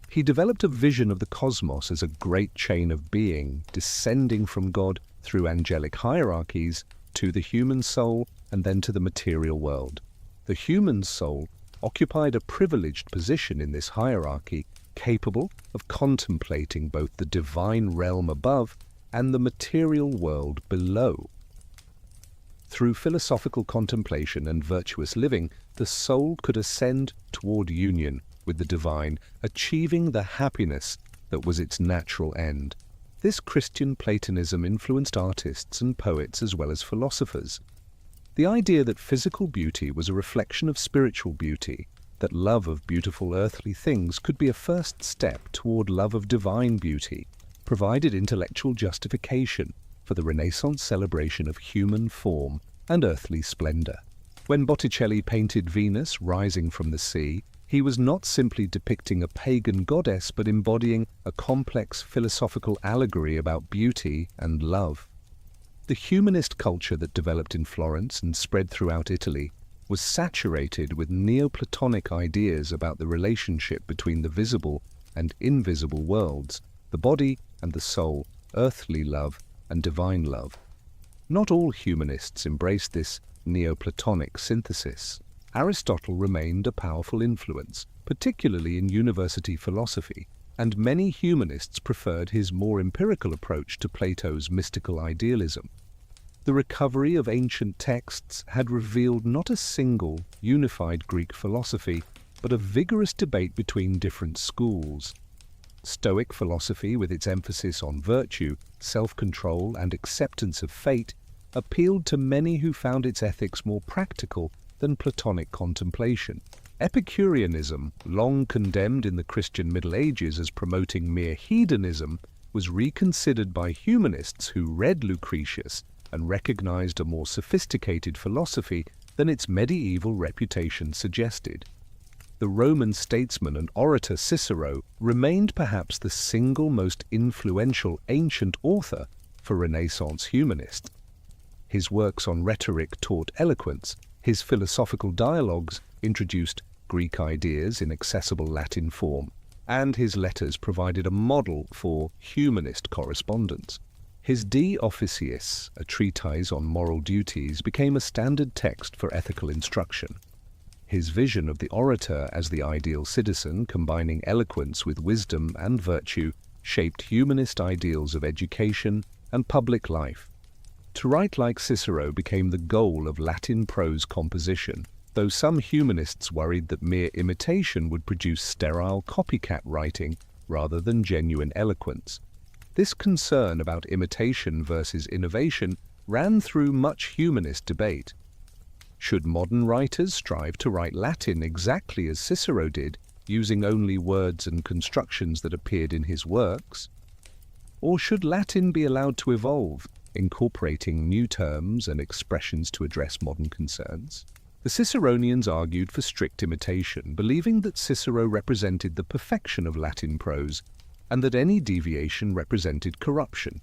He developed a vision of the cosmos as a great chain of being, descending from God through angelic hierarchies to the human soul and then to the material world. The human soul occupied a privileged position in this hierarchy, capable of contemplating both the divine realm above and the material world below. Through philosophical contemplation and virtuous living, the soul could ascend toward union with the divine, achieving the happiness that was its natural end. This Christian Platonism influenced artists and poets as well as philosophers. The idea that physical beauty was a reflection of spiritual beauty, that love of beautiful earthly things could be a first step toward love of divine beauty, provided intellectual justification for the Renaissance celebration of human form and earthly splendor. When Botticelli painted Venus rising from the sea, he was not simply depicting a pagan goddess but embodying a complex philosophical allegory about beauty and love. The humanist culture that developed in Florence and spread throughout Italy was saturated with Neoplatonic ideas about the relationship between the visible and invisible worlds, the body and the soul, earthly love and divine love. Not all humanists embraced this Neoplatonic synthesis. Aristotle remained a powerful influence, particularly in university philosophy, and many humanists preferred his more empirical approach to Plato's mystical idealism. The recovery of ancient texts had revealed not a single, unified Greek philosophy, but a vigorous debate between different schools. Stoic philosophy, with its emphasis on virtue, self-control, and acceptance of fate, appealed to many who found its ethics more practical than Platonic contemplation. Epicureanism, long condemned in the Christian Middle Ages as promoting mere hedonism, was reconsidered by humanists who read Lucretius and recognized a more sophisticated philosophy than its medieval reputation suggested. The Roman statesman and orator Cicero remained perhaps the single most influential ancient author for Renaissance humanists. His works on rhetoric taught eloquence, his philosophical dialogues introduced Greek ideas in accessible Latin form, and his letters provided a model for humanist correspondence. His De Officiis, a treatise on moral duties, became a standard text for ethical instruction. His vision of the orator as the ideal citizen, combining eloquence with wisdom and virtue, shaped humanist ideals of education and public life. To write like Cicero became the goal of Latin prose composition, though some humanists worried that mere imitation would produce sterile copycat writing rather than genuine eloquence. This concern about imitation versus innovation ran through much humanist debate. Should modern writers strive to write Latin exactly as Cicero did, using only words and constructions that appeared in his works? Or should Latin be allowed to evolve, incorporating new terms and expressions to address modern concerns? The Ciceronians argued for strict imitation, believing that Cicero represented the perfection of Latin prose, and that any deviation represented corruption.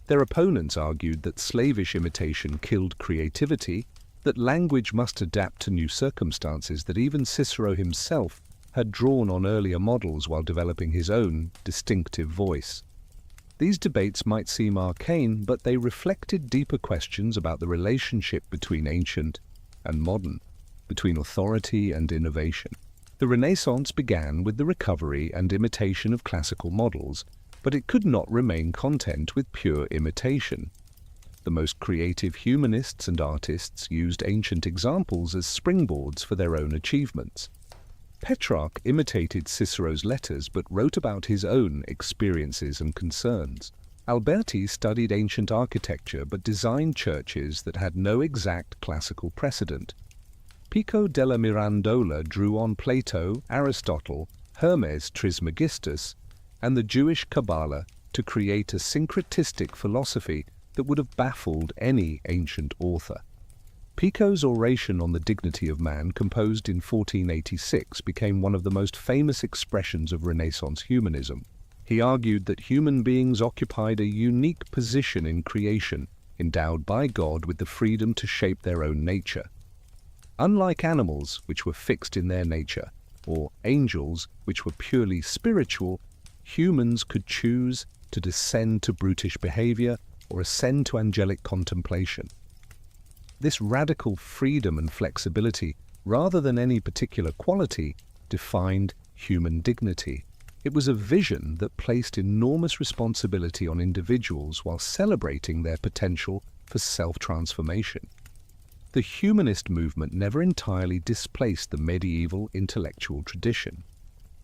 Their opponents argued that slavish imitation killed creativity, that language must adapt to new circumstances, that even Cicero himself had drawn on earlier models while developing his own distinctive voice. These debates might seem arcane, but they reflected deeper questions about the relationship between ancient and modern, between authority and innovation. The Renaissance began with the recovery and imitation of classical models, but it could not remain content with pure imitation. The most creative humanists and artists used ancient examples as springboards for their own achievements. Petrarch imitated Cicero's letters but wrote about his own experiences and concerns. Alberti studied ancient architecture but designed churches that had no exact classical precedent. Pico della Mirandola drew on Plato, Aristotle, Hermes Trismegistus, and the Jewish Kabbalah to create a syncretistic philosophy that would have baffled any ancient author. Pico's oration on the dignity of man, composed in 1486, became one of the most famous expressions of Renaissance humanism. He argued that human beings occupied a unique position in creation, endowed by God with the freedom to shape their own nature. Unlike animals, which were fixed in their nature, or angels, which were purely spiritual, humans could choose to descend to brutish behavior or ascend to angelic contemplation. This radical freedom and flexibility, rather than any particular quality, defined human dignity. It was a vision that placed enormous responsibility on individuals while celebrating their potential for self-transformation. The humanist movement never entirely displaced the medieval intellectual tradition.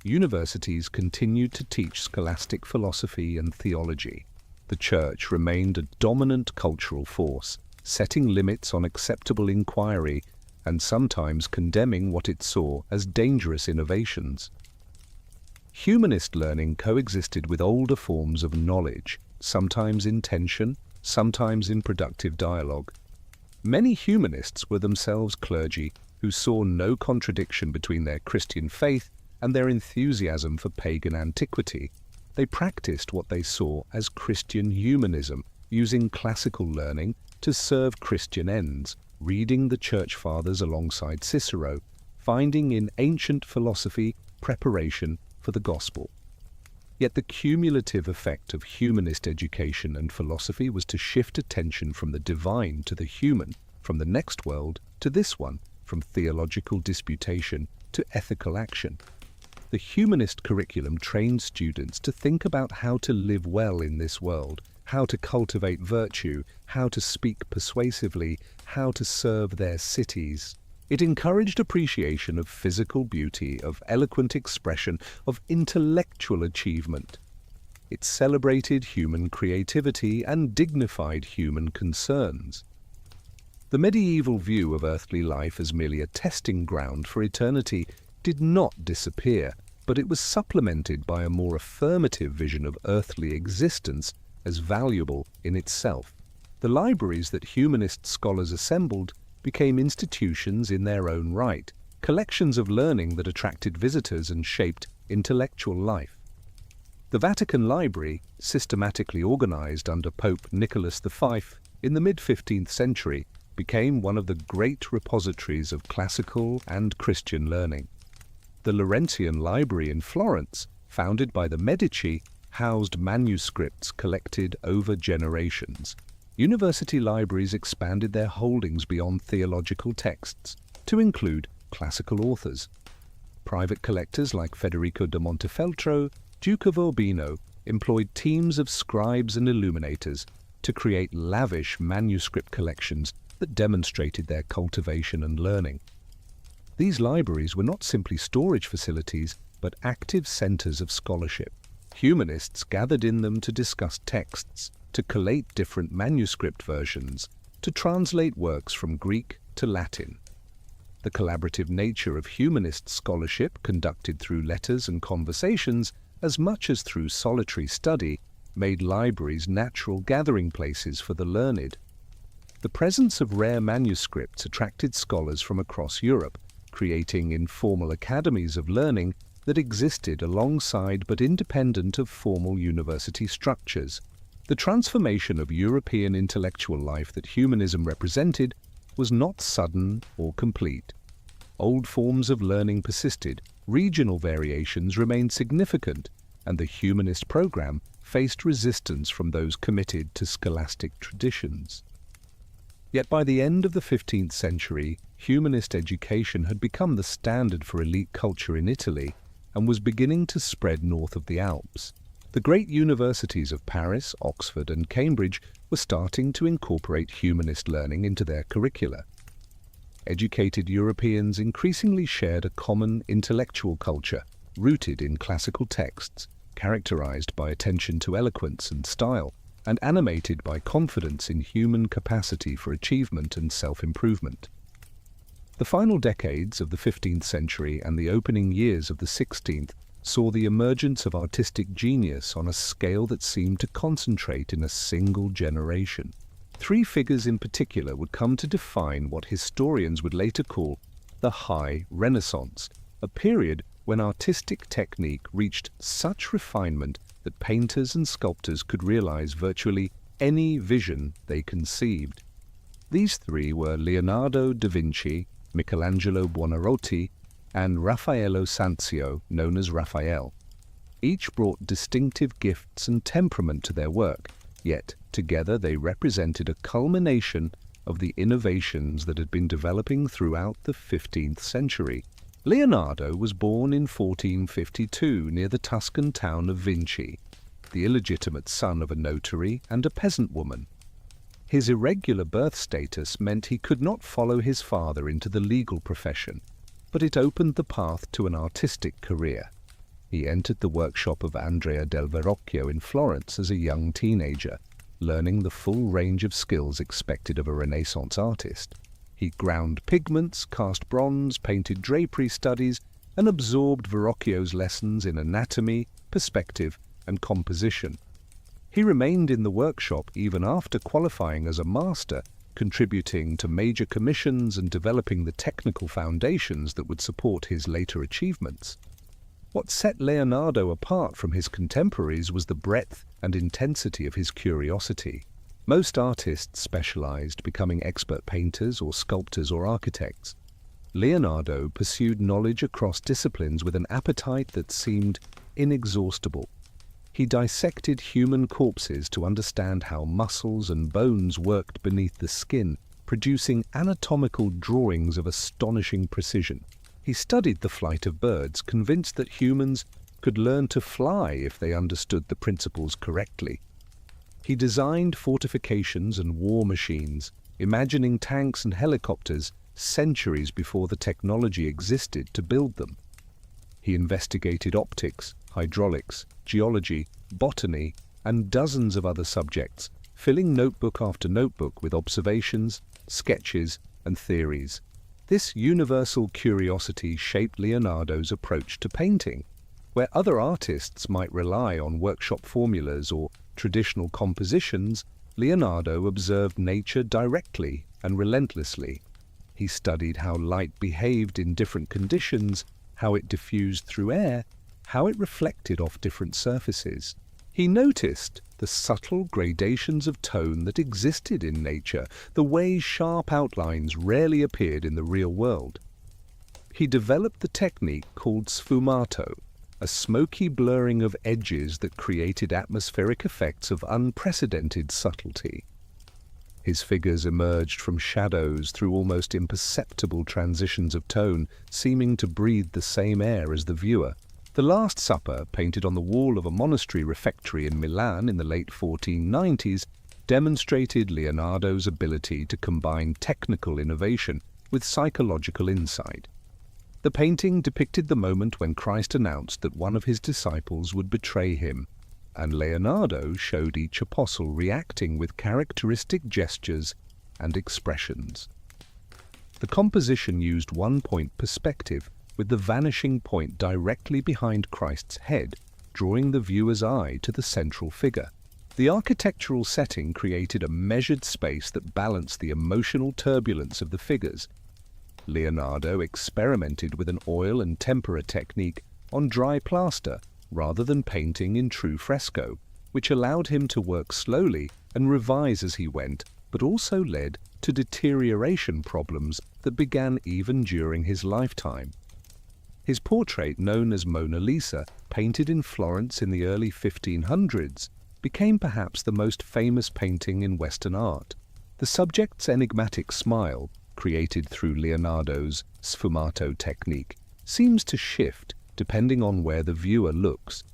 Universities continued to teach scholastic philosophy and theology. The Church remained a dominant cultural force, setting limits on acceptable inquiry and sometimes condemning what it saw as dangerous innovations. Humanist learning coexisted with older forms of knowledge, sometimes in tension, sometimes in productive dialogue. Many humanists were themselves clergy who saw no contradiction between their Christian faith and their enthusiasm for pagan antiquity. They practiced what they saw as Christian humanism, using classical learning to serve Christian ends, reading the Church Fathers alongside Cicero, finding in ancient philosophy preparation for the gospel. Yet the cumulative effect of humanist education and philosophy was to shift attention from the divine to the human, from the next world to this one, from theological disputation to ethical action. The humanist curriculum trained students to think about how to live well in this world, how to cultivate virtue, how to speak persuasively, how to serve their cities. It encouraged appreciation of physical beauty, of eloquent expression, of intellectual achievement. It celebrated human creativity and dignified human concerns. The medieval view of earthly life as merely a testing ground for eternity did not disappear, but it was supplemented by a more affirmative vision of earthly existence as valuable in itself. The libraries that humanist scholars assembled became institutions in their own right, collections of learning that attracted visitors and shaped intellectual life. The Vatican Library, systematically organized under Pope Nicholas V in the mid-15th century, became one of the great repositories of classical and Christian learning. The Laurentian Library in Florence, founded by the Medici, housed manuscripts collected over generations. University libraries expanded their holdings beyond theological texts to include classical authors. Private collectors like Federico da Montefeltro, Duke of Urbino, employed teams of scribes and illuminators to create lavish manuscript collections that demonstrated their cultivation and learning. These libraries were not simply storage facilities, but active centers of scholarship. Humanists gathered in them to discuss texts, to collate different manuscript versions, to translate works from Greek to Latin. The collaborative nature of humanist scholarship, conducted through letters and conversations, as much as through solitary study, made libraries natural gathering places for the learned. The presence of rare manuscripts attracted scholars from across Europe, creating informal academies of learning that existed alongside but independent of formal university structures. The transformation of European intellectual life that humanism represented was not sudden or complete. Old forms of learning persisted, regional variations remained significant, and the humanist program faced resistance from those committed to scholastic traditions. Yet by the end of the 15th century, humanist education had become the standard for elite culture in Italy and was beginning to spread north of the Alps. The great universities of Paris, Oxford, and Cambridge were starting to incorporate humanist learning into their curricula. Educated Europeans increasingly shared a common intellectual culture, rooted in classical texts, characterized by attention to eloquence and style, and animated by confidence in human capacity for achievement and self-improvement. The final decades of the 15th century and the opening years of the 16th saw the emergence of artistic genius on a scale that seemed to concentrate in a single generation. Three figures in particular would come to define what historians would later call the High Renaissance, a period when artistic technique reached such refinement that painters and sculptors could realize virtually any vision they conceived. These three were Leonardo da Vinci, Michelangelo Buonarroti, and Raffaello Sanzio, known as Raphael. Each brought distinctive gifts and temperament to their work, yet together they represented a culmination of the innovations that had been developing throughout the 15th century. Leonardo was born in 1452 near the Tuscan town of Vinci, the illegitimate son of a notary and a peasant woman. His irregular birth status meant he could not follow his father into the legal profession, but it opened the path to an artistic career. He entered the workshop of Andrea del Verrocchio in Florence as a young teenager, learning the full range of skills expected of a Renaissance artist. He ground pigments, cast bronze, painted drapery studies, and absorbed Verrocchio's lessons in anatomy, perspective, and composition. He remained in the workshop even after qualifying as a master, contributing to major commissions and developing the technical foundations that would support his later achievements. What set Leonardo apart from his contemporaries was the breadth and intensity of his curiosity. Most artists specialized, becoming expert painters or sculptors or architects. Leonardo pursued knowledge across disciplines with an appetite that seemed inexhaustible. He dissected human corpses to understand how muscles and bones worked beneath the skin, producing anatomical drawings of astonishing precision. He studied the flight of birds, convinced that humans could learn to fly if they understood the principles correctly. He designed fortifications and war machines, imagining tanks and helicopters centuries before the technology existed to build them. He investigated optics, hydraulics, geology, botany, and dozens of other subjects, filling notebook after notebook with observations, sketches, and theories. This universal curiosity shaped Leonardo's approach to painting. Where other artists might rely on workshop formulas or traditional compositions, Leonardo observed nature directly and relentlessly. He studied how light behaved in different conditions, how it diffused through air, how it reflected off different surfaces. He noticed the subtle gradations of tone that existed in nature, the way sharp outlines rarely appeared in the real world. He developed the technique called sfumato, a smoky blurring of edges that created atmospheric effects of unprecedented subtlety. His figures emerged from shadows through almost imperceptible transitions of tone, seeming to breathe the same air as the viewer. The Last Supper, painted on the wall of a monastery refectory in Milan in the late 1490s, demonstrated Leonardo's ability to combine technical innovation with psychological insight. The painting depicted the moment when Christ announced that one of his disciples would betray him, and Leonardo showed each apostle reacting with characteristic gestures and expressions. The composition used one-point perspective, with the vanishing point directly behind Christ's head, drawing the viewer's eye to the central figure. The architectural setting created a measured space that balanced the emotional turbulence of the figures. Leonardo experimented with an oil and tempera technique on dry plaster rather than painting in true fresco, which allowed him to work slowly and revise as he went, but also led to deterioration problems that began even during his lifetime. His portrait, known as Mona Lisa, painted in Florence in the early 1500s, became perhaps the most famous painting in Western art. The subject's enigmatic smile, created through Leonardo's sfumato technique, seems to shift depending on where the viewer looks.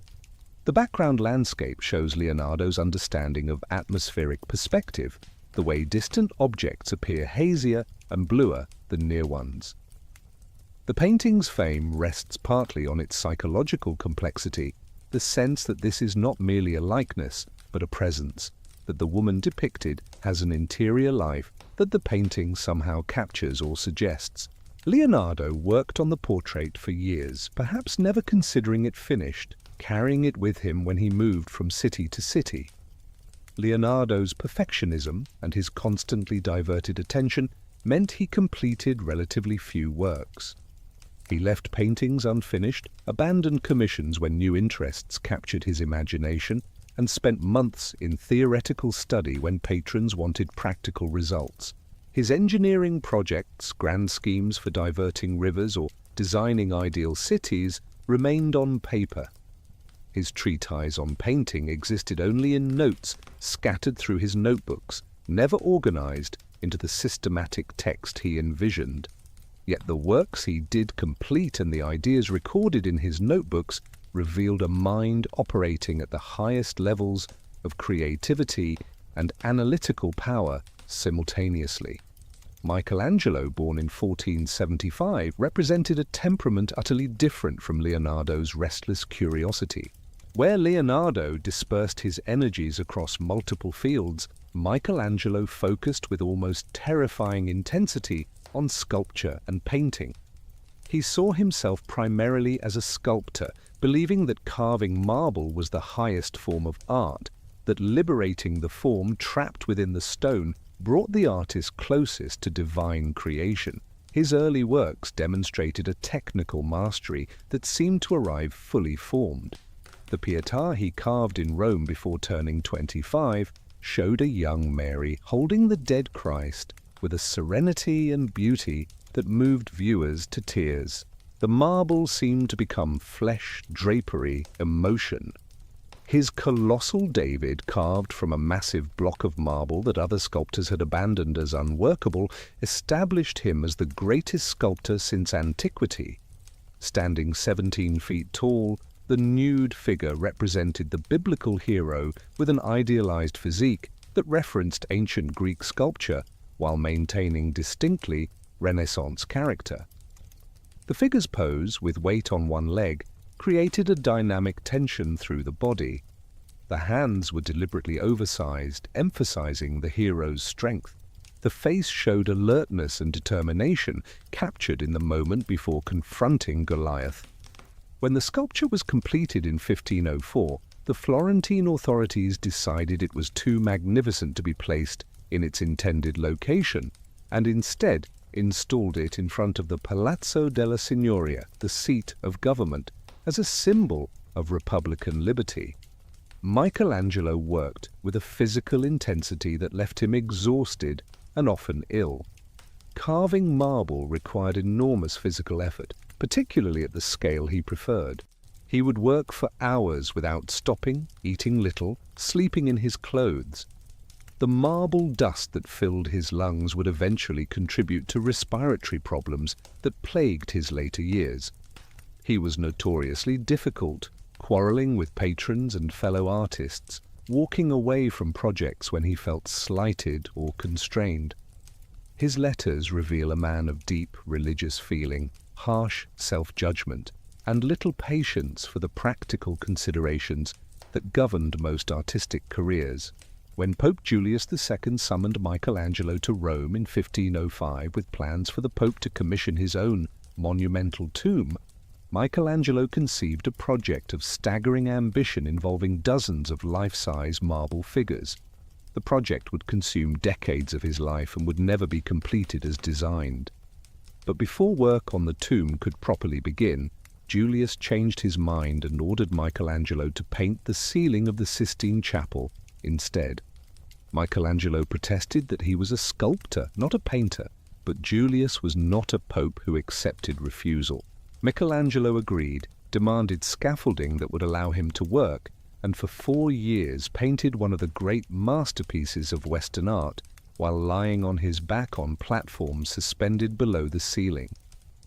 The background landscape shows Leonardo's understanding of atmospheric perspective, the way distant objects appear hazier and bluer than near ones. The painting's fame rests partly on its psychological complexity, the sense that this is not merely a likeness, but a presence, that the woman depicted has an interior life that the painting somehow captures or suggests. Leonardo worked on the portrait for years, perhaps never considering it finished, carrying it with him when he moved from city to city. Leonardo's perfectionism and his constantly diverted attention meant he completed relatively few works. He left paintings unfinished, abandoned commissions when new interests captured his imagination, and spent months in theoretical study when patrons wanted practical results. His engineering projects, grand schemes for diverting rivers or designing ideal cities, remained on paper. His treatise on painting existed only in notes scattered through his notebooks, never organized into the systematic text he envisioned. Yet the works he did complete and the ideas recorded in his notebooks revealed a mind operating at the highest levels of creativity and analytical power simultaneously. Michelangelo, born in 1475, represented a temperament utterly different from Leonardo's restless curiosity. Where Leonardo dispersed his energies across multiple fields, Michelangelo focused with almost terrifying intensity on sculpture and painting. He saw himself primarily as a sculptor, believing that carving marble was the highest form of art, that liberating the form trapped within the stone brought the artist closest to divine creation. His early works demonstrated a technical mastery that seemed to arrive fully formed. The Pietà he carved in Rome before turning 25 showed a young Mary holding the dead Christ with a serenity and beauty that moved viewers to tears. The marble seemed to become flesh, drapery, emotion. His colossal David, carved from a massive block of marble that other sculptors had abandoned as unworkable, established him as the greatest sculptor since antiquity. Standing 17 feet tall, the nude figure represented the biblical hero with an idealized physique that referenced ancient Greek sculpture while maintaining distinctly Renaissance character. The figure's pose, with weight on one leg, created a dynamic tension through the body. The hands were deliberately oversized, emphasizing the hero's strength. The face showed alertness and determination, captured in the moment before confronting Goliath. When the sculpture was completed in 1504, the Florentine authorities decided it was too magnificent to be placed in its intended location, and instead installed it in front of the Palazzo della Signoria, the seat of government, as a symbol of Republican liberty. Michelangelo worked with a physical intensity that left him exhausted and often ill. Carving marble required enormous physical effort, particularly at the scale he preferred. He would work for hours without stopping, eating little, sleeping in his clothes. The marble dust that filled his lungs would eventually contribute to respiratory problems that plagued his later years. He was notoriously difficult, quarreling with patrons and fellow artists, walking away from projects when he felt slighted or constrained. His letters reveal a man of deep religious feeling, harsh self-judgment, and little patience for the practical considerations that governed most artistic careers. When Pope Julius II summoned Michelangelo to Rome in 1505 with plans for the Pope to commission his own monumental tomb, Michelangelo conceived a project of staggering ambition involving dozens of life-size marble figures. The project would consume decades of his life and would never be completed as designed. But before work on the tomb could properly begin, Julius changed his mind and ordered Michelangelo to paint the ceiling of the Sistine Chapel instead. Michelangelo protested that he was a sculptor, not a painter, but Julius was not a pope who accepted refusal. Michelangelo agreed, demanded scaffolding that would allow him to work, and for 4 years painted one of the great masterpieces of Western art while lying on his back on platforms suspended below the ceiling.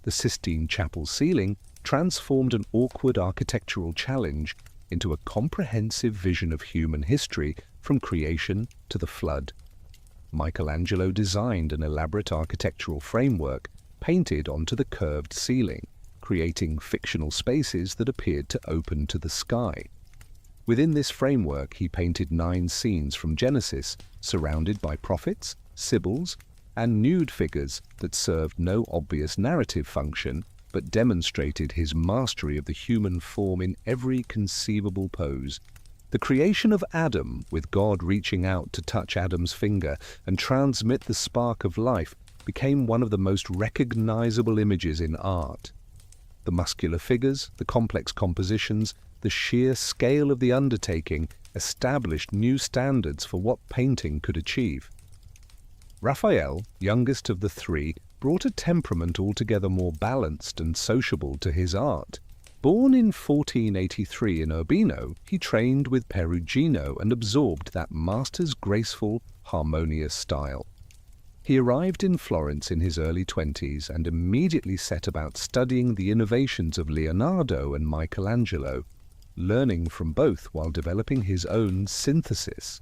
The Sistine Chapel ceiling transformed an awkward architectural challenge into a comprehensive vision of human history from creation to the flood. Michelangelo designed an elaborate architectural framework painted onto the curved ceiling, creating fictional spaces that appeared to open to the sky. Within this framework, he painted 9 scenes from Genesis, surrounded by prophets, sibyls, and nude figures that served no obvious narrative function, but demonstrated his mastery of the human form in every conceivable pose. The creation of Adam, with God reaching out to touch Adam's finger and transmit the spark of life, became one of the most recognizable images in art. The muscular figures, the complex compositions, the sheer scale of the undertaking established new standards for what painting could achieve. Raphael, youngest of the 3, brought a temperament altogether more balanced and sociable to his art. Born in 1483 in Urbino, he trained with Perugino and absorbed that master's graceful, harmonious style. He arrived in Florence in his early 20s and immediately set about studying the innovations of Leonardo and Michelangelo, learning from both while developing his own synthesis.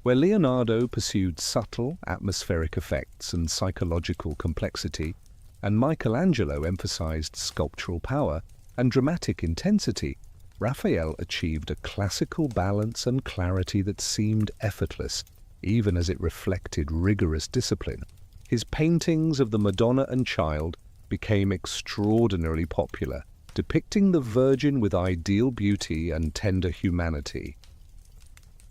Where Leonardo pursued subtle atmospheric effects and psychological complexity, and Michelangelo emphasized sculptural power and dramatic intensity, Raphael achieved a classical balance and clarity that seemed effortless, even as it reflected rigorous discipline. His paintings of the Madonna and Child became extraordinarily popular, depicting the Virgin with ideal beauty and tender humanity.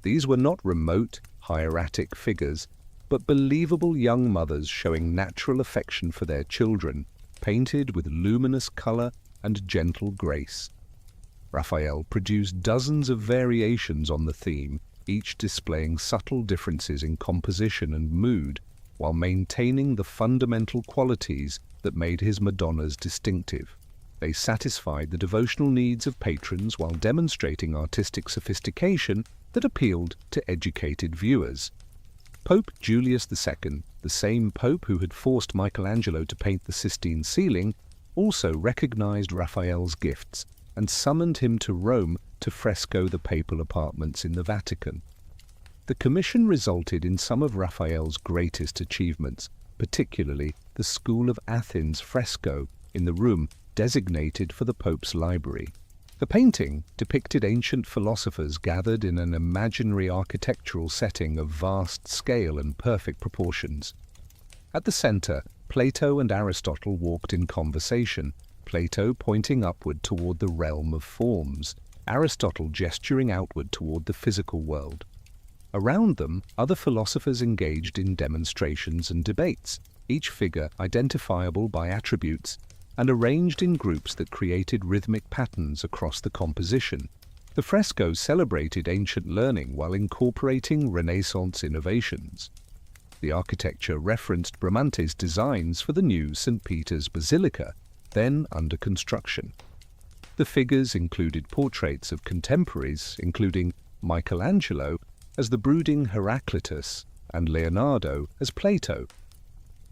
These were not remote, hieratic figures, but believable young mothers showing natural affection for their children, painted with luminous color and gentle grace. Raphael produced dozens of variations on the theme, each displaying subtle differences in composition and mood, while maintaining the fundamental qualities that made his Madonnas distinctive. They satisfied the devotional needs of patrons while demonstrating artistic sophistication that appealed to educated viewers. Pope Julius II, the same pope who had forced Michelangelo to paint the Sistine ceiling, also recognized Raphael's gifts and summoned him to Rome to fresco the papal apartments in the Vatican. The commission resulted in some of Raphael's greatest achievements, particularly the School of Athens fresco in the room designated for the Pope's library. The painting depicted ancient philosophers gathered in an imaginary architectural setting of vast scale and perfect proportions. At the center, Plato and Aristotle walked in conversation, Plato pointing upward toward the realm of forms, Aristotle gesturing outward toward the physical world. Around them, other philosophers engaged in demonstrations and debates, each figure identifiable by attributes and arranged in groups that created rhythmic patterns across the composition. The frescoes celebrated ancient learning while incorporating Renaissance innovations. The architecture referenced Bramante's designs for the new St. Peter's Basilica, then under construction. The figures included portraits of contemporaries, including Michelangelo as the brooding Heraclitus and Leonardo as Plato.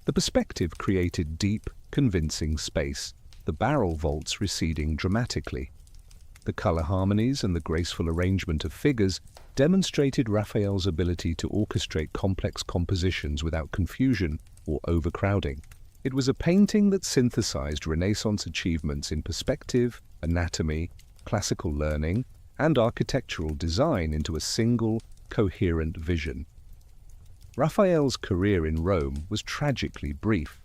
The perspective created deep, convincing space, the barrel vaults receding dramatically. The color harmonies and the graceful arrangement of figures demonstrated Raphael's ability to orchestrate complex compositions without confusion or overcrowding. It was a painting that synthesized Renaissance achievements in perspective, anatomy, classical learning, and architectural design into a single, coherent vision. Raphael's career in Rome was tragically brief.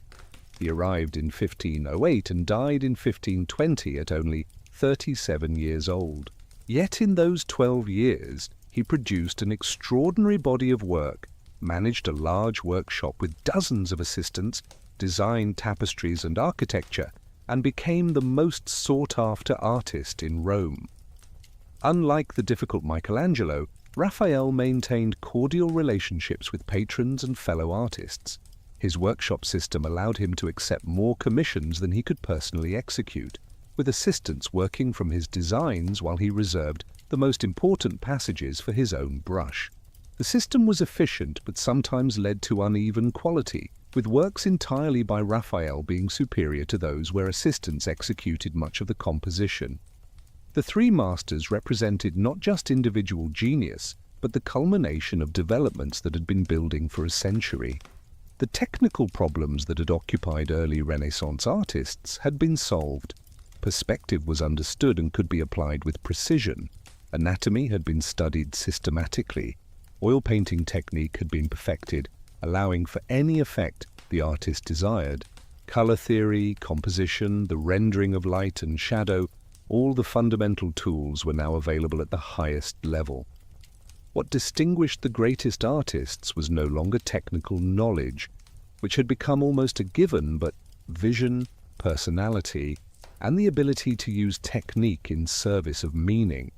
He arrived in 1508 and died in 1520 at only 37 years old. Yet in those 12 years, he produced an extraordinary body of work, managed a large workshop with dozens of assistants, designed tapestries and architecture, and became the most sought-after artist in Rome. Unlike the difficult Michelangelo, Raphael maintained cordial relationships with patrons and fellow artists. His workshop system allowed him to accept more commissions than he could personally execute, with assistants working from his designs while he reserved the most important passages for his own brush. The system was efficient but sometimes led to uneven quality, with works entirely by Raphael being superior to those where assistants executed much of the composition. The three masters represented not just individual genius, but the culmination of developments that had been building for a century. The technical problems that had occupied early Renaissance artists had been solved. Perspective was understood and could be applied with precision. Anatomy had been studied systematically. Oil painting technique had been perfected, allowing for any effect the artist desired. Color theory, composition, the rendering of light and shadow, all the fundamental tools were now available at the highest level. What distinguished the greatest artists was no longer technical knowledge, which had become almost a given, but vision, personality, and the ability to use technique in service of meaning.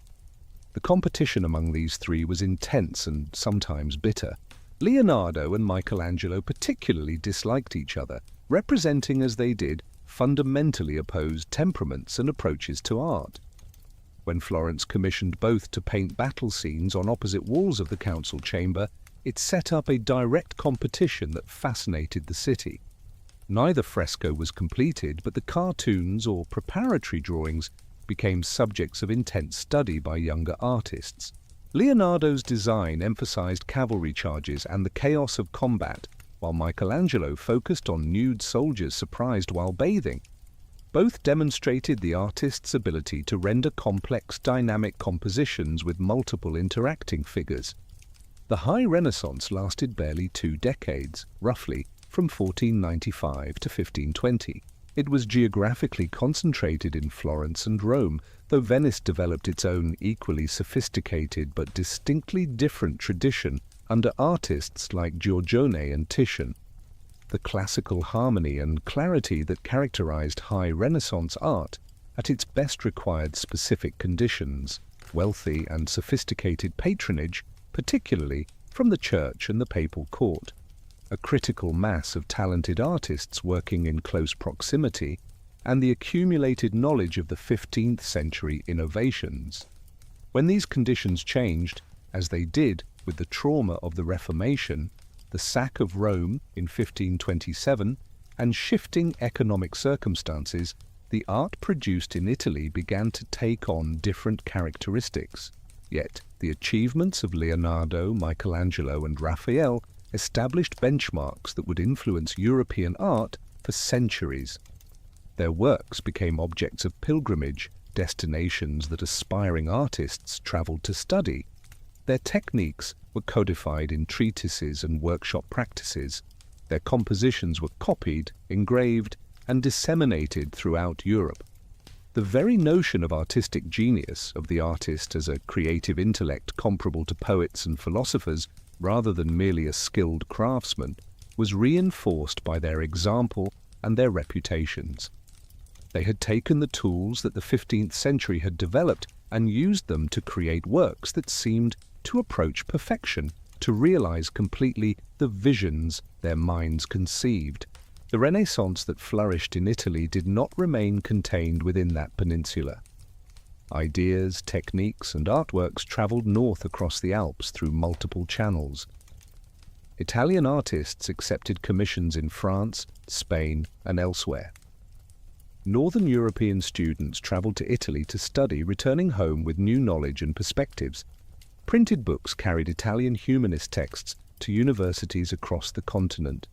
The competition among these three was intense and sometimes bitter. Leonardo and Michelangelo particularly disliked each other, representing as they did fundamentally opposed temperaments and approaches to art. When Florence commissioned both to paint battle scenes on opposite walls of the council chamber, it set up a direct competition that fascinated the city. Neither fresco was completed, but the cartoons or preparatory drawings became subjects of intense study by younger artists. Leonardo's design emphasized cavalry charges and the chaos of combat, while Michelangelo focused on nude soldiers surprised while bathing. Both demonstrated the artist's ability to render complex, dynamic compositions with multiple interacting figures. The High Renaissance lasted barely 2 decades, roughly from 1495 to 1520. It was geographically concentrated in Florence and Rome, though Venice developed its own equally sophisticated but distinctly different tradition under artists like Giorgione and Titian. The classical harmony and clarity that characterized High Renaissance art at its best required specific conditions, wealthy and sophisticated patronage, particularly from the church and the papal court, a critical mass of talented artists working in close proximity, and the accumulated knowledge of the 15th century innovations. When these conditions changed, as they did with the trauma of the Reformation, the sack of Rome in 1527, and shifting economic circumstances, the art produced in Italy began to take on different characteristics. Yet, the achievements of Leonardo, Michelangelo, and Raphael established benchmarks that would influence European art for centuries. Their works became objects of pilgrimage, destinations that aspiring artists traveled to study. Their techniques were codified in treatises and workshop practices. Their compositions were copied, engraved, and disseminated throughout Europe. The very notion of artistic genius, of the artist as a creative intellect comparable to poets and philosophers, rather than merely a skilled craftsman, was reinforced by their example and their reputations. They had taken the tools that the 15th century had developed and used them to create works that seemed to approach perfection, to realize completely the visions their minds conceived. The Renaissance that flourished in Italy did not remain contained within that peninsula. Ideas, techniques, and artworks traveled north across the Alps through multiple channels. Italian artists accepted commissions in France, Spain, and elsewhere. Northern European students traveled to Italy to study, returning home with new knowledge and perspectives. Printed books carried Italian humanist texts to universities across the continent.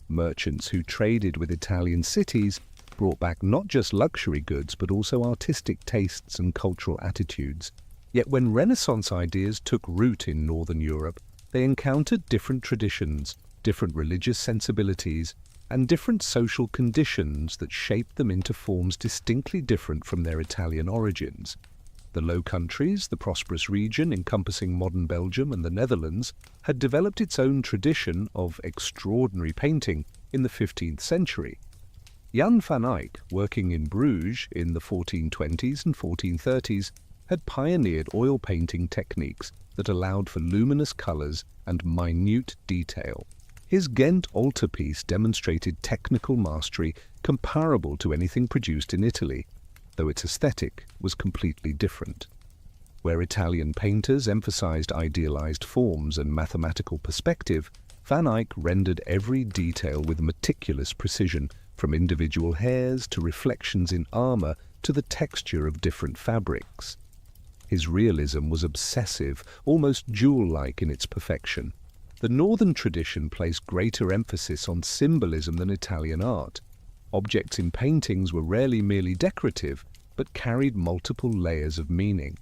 Merchants who traded with Italian cities brought back not just luxury goods but also artistic tastes and cultural attitudes. Yet when Renaissance ideas took root in Northern Europe, they encountered different traditions, different religious sensibilities, and different social conditions that shaped them into forms distinctly different from their Italian origins. The Low Countries, the prosperous region encompassing modern Belgium and the Netherlands, had developed its own tradition of extraordinary painting in the 15th century. Jan van Eyck, working in Bruges in the 1420s and 1430s, had pioneered oil painting techniques that allowed for luminous colors and minute detail. His Ghent altarpiece demonstrated technical mastery comparable to anything produced in Italy, though its aesthetic was completely different. Where Italian painters emphasized idealized forms and mathematical perspective, Van Eyck rendered every detail with meticulous precision, from individual hairs to reflections in armor to the texture of different fabrics. His realism was obsessive, almost jewel-like in its perfection. The northern tradition placed greater emphasis on symbolism than Italian art. Objects in paintings were rarely merely decorative, but carried multiple layers of meaning.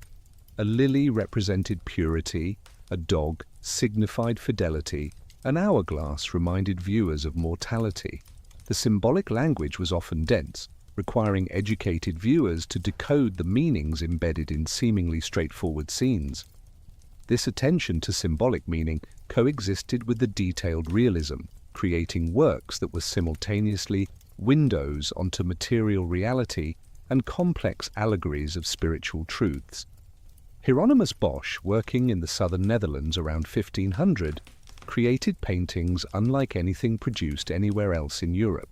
A lily represented purity, a dog signified fidelity, an hourglass reminded viewers of mortality. The symbolic language was often dense, requiring educated viewers to decode the meanings embedded in seemingly straightforward scenes. This attention to symbolic meaning coexisted with the detailed realism, creating works that were simultaneously windows onto material reality and complex allegories of spiritual truths. Hieronymus Bosch, working in the southern Netherlands around 1500, created paintings unlike anything produced anywhere else in Europe.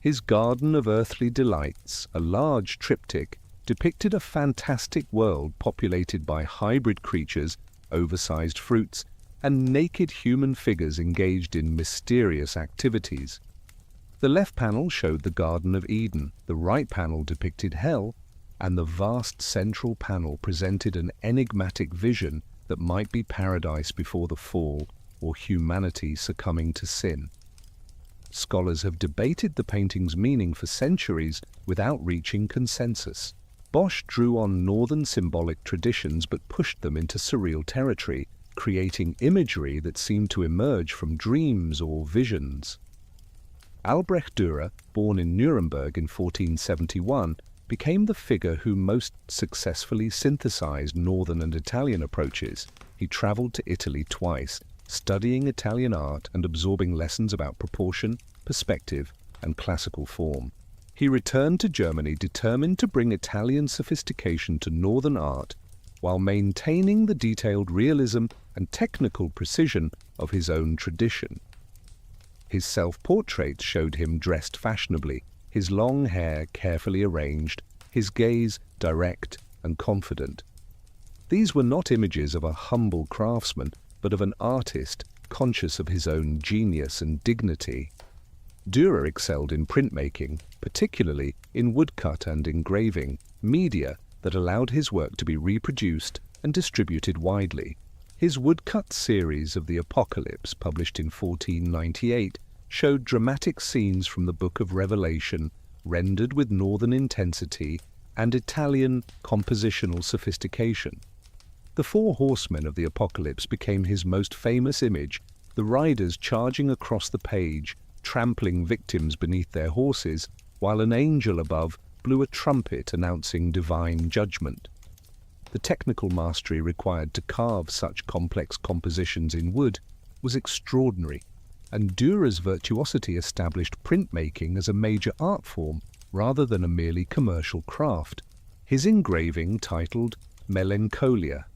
His Garden of Earthly Delights, a large triptych, depicted a fantastic world populated by hybrid creatures, oversized fruits, and naked human figures engaged in mysterious activities. The left panel showed the Garden of Eden, the right panel depicted hell, and the vast central panel presented an enigmatic vision that might be paradise before the fall or humanity succumbing to sin. Scholars have debated the painting's meaning for centuries without reaching consensus. Bosch drew on northern symbolic traditions but pushed them into surreal territory, creating imagery that seemed to emerge from dreams or visions. Albrecht Dürer, born in Nuremberg in 1471, became the figure who most successfully synthesized northern and Italian approaches. He traveled to Italy twice, studying Italian art and absorbing lessons about proportion, perspective, and classical form. He returned to Germany determined to bring Italian sophistication to northern art while maintaining the detailed realism and technical precision of his own tradition. His self-portraits showed him dressed fashionably, his long hair carefully arranged, his gaze direct and confident. These were not images of a humble craftsman, but of an artist conscious of his own genius and dignity. Dürer excelled in printmaking, particularly in woodcut and engraving, media that allowed his work to be reproduced and distributed widely. His woodcut series of the Apocalypse, published in 1498, showed dramatic scenes from the Book of Revelation, rendered with northern intensity and Italian compositional sophistication. The four horsemen of the Apocalypse became his most famous image, the riders charging across the page, trampling victims beneath their horses, while an angel above blew a trumpet announcing divine judgment. The technical mastery required to carve such complex compositions in wood was extraordinary. and Dürer's virtuosity established printmaking as a major art form rather than a merely commercial craft. His engraving, titled Melancholia.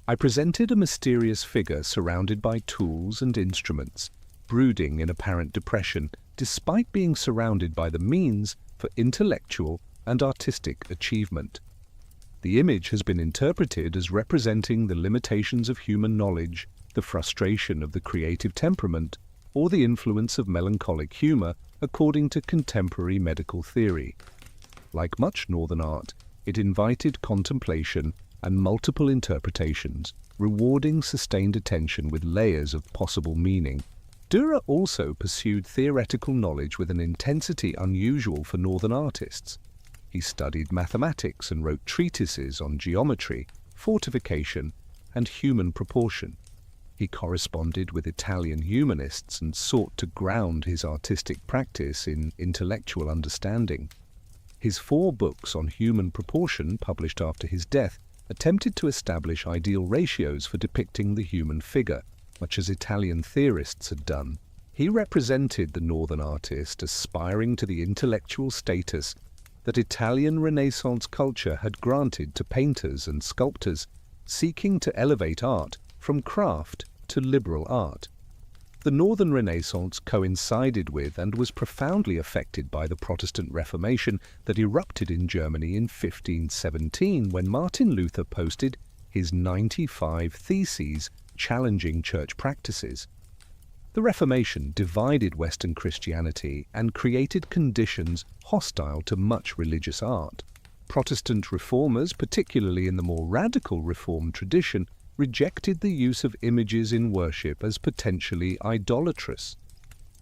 I presented a mysterious figure surrounded by tools and instruments, brooding in apparent depression, despite being surrounded by the means for intellectual and artistic achievement. The image has been interpreted as representing the limitations of human knowledge, the frustration of the creative temperament, or the influence of melancholic humor, according to contemporary medical theory. Like much Northern art, it invited contemplation and multiple interpretations, rewarding sustained attention with layers of possible meaning. Dürer also pursued theoretical knowledge with an intensity unusual for Northern artists. He studied mathematics and wrote treatises on geometry, fortification, and human proportion. He corresponded with Italian humanists and sought to ground his artistic practice in intellectual understanding. His 4 books on human proportion, published after his death, attempted to establish ideal ratios for depicting the human figure, much as Italian theorists had done. He represented the Northern artist aspiring to the intellectual status that Italian Renaissance culture had granted to painters and sculptors, seeking to elevate art from craft to liberal art. The Northern Renaissance coincided with and was profoundly affected by the Protestant Reformation that erupted in Germany in 1517 when Martin Luther posted his 95 Theses challenging church practices. The Reformation divided Western Christianity and created conditions hostile to much religious art. Protestant reformers, particularly in the more radical Reformed tradition, rejected the use of images in worship as potentially idolatrous.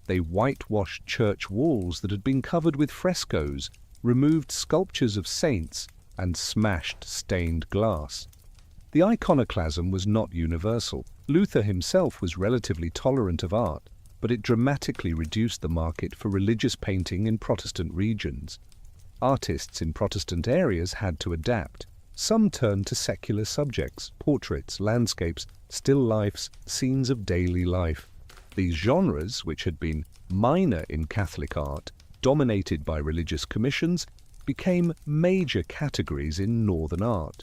They whitewashed church walls that had been covered with frescoes, removed sculptures of saints, and smashed stained glass. The iconoclasm was not universal. Luther himself was relatively tolerant of art, but it dramatically reduced the market for religious painting in Protestant regions. Artists in Protestant areas had to adapt. Some turned to secular subjects, portraits, landscapes, still lifes, scenes of daily life. These genres, which had been minor in Catholic art, dominated by religious commissions, became major categories in Northern art.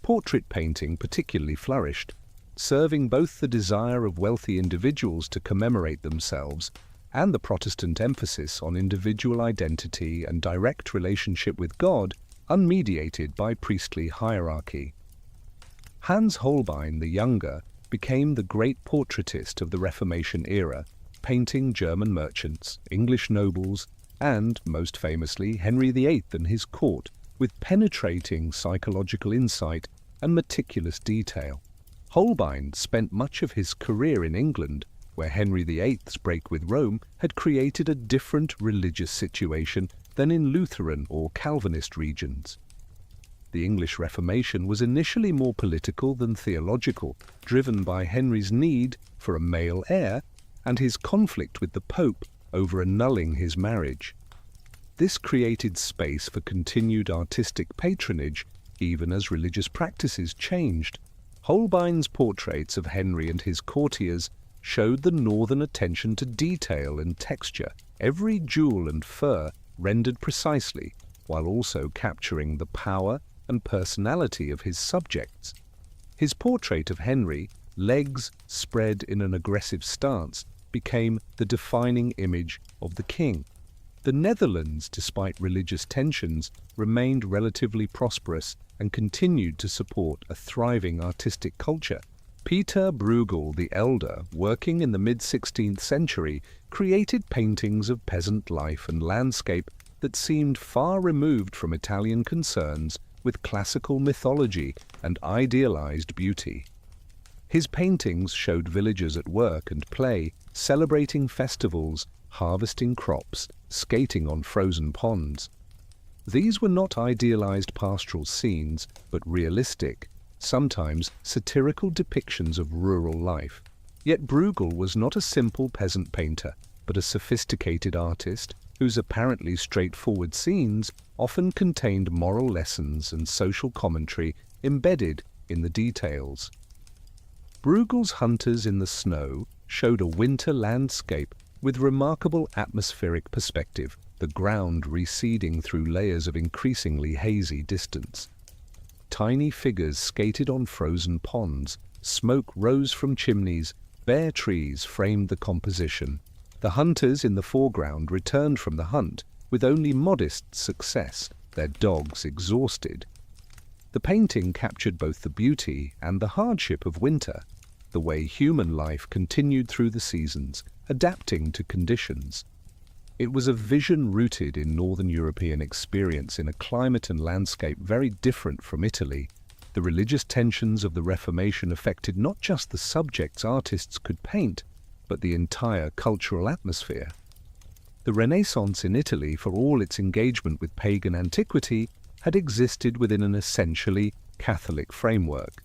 Portrait painting particularly flourished, serving both the desire of wealthy individuals to commemorate themselves and the Protestant emphasis on individual identity and direct relationship with God, unmediated by priestly hierarchy. Hans Holbein the Younger became the great portraitist of the Reformation era, painting German merchants, English nobles, and, most famously, Henry VIII and his court, with penetrating psychological insight and meticulous detail. Holbein spent much of his career in England, where Henry VIII's break with Rome had created a different religious situation than in Lutheran or Calvinist regions. The English Reformation was initially more political than theological, driven by Henry's need for a male heir and his conflict with the Pope over annulling his marriage. This created space for continued artistic patronage, even as religious practices changed. Holbein's portraits of Henry and his courtiers showed the northern attention to detail and texture, every jewel and fur rendered precisely, while also capturing the power and personality of his subjects. His portrait of Henry, legs spread in an aggressive stance, became the defining image of the king. The Netherlands, despite religious tensions, remained relatively prosperous and continued to support a thriving artistic culture. Peter Bruegel the Elder, working in the mid-16th century, created paintings of peasant life and landscape that seemed far removed from Italian concerns with classical mythology and idealized beauty. His paintings showed villagers at work and play, celebrating festivals, harvesting crops, skating on frozen ponds. These were not idealized pastoral scenes, but realistic, sometimes satirical depictions of rural life. Yet Bruegel was not a simple peasant painter, but a sophisticated artist whose apparently straightforward scenes often contained moral lessons and social commentary embedded in the details. Bruegel's Hunters in the Snow showed a winter landscape with remarkable atmospheric perspective, the ground receding through layers of increasingly hazy distance. Tiny figures skated on frozen ponds, smoke rose from chimneys, bare trees framed the composition. The hunters in the foreground returned from the hunt with only modest success, their dogs exhausted. The painting captured both the beauty and the hardship of winter, the way human life continued through the seasons, adapting to conditions. It was a vision rooted in Northern European experience in a climate and landscape very different from Italy. The religious tensions of the Reformation affected not just the subjects artists could paint, but the entire cultural atmosphere. The Renaissance in Italy, for all its engagement with pagan antiquity, had existed within an essentially Catholic framework.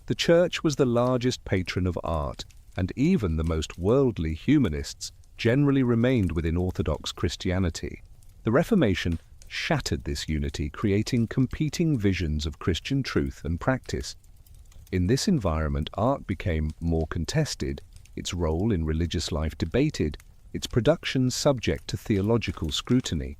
The Church was the largest patron of art, and even the most worldly humanists generally remained within Orthodox Christianity. The Reformation shattered this unity, creating competing visions of Christian truth and practice. In this environment, art became more contested, its role in religious life debated, its production subject to theological scrutiny.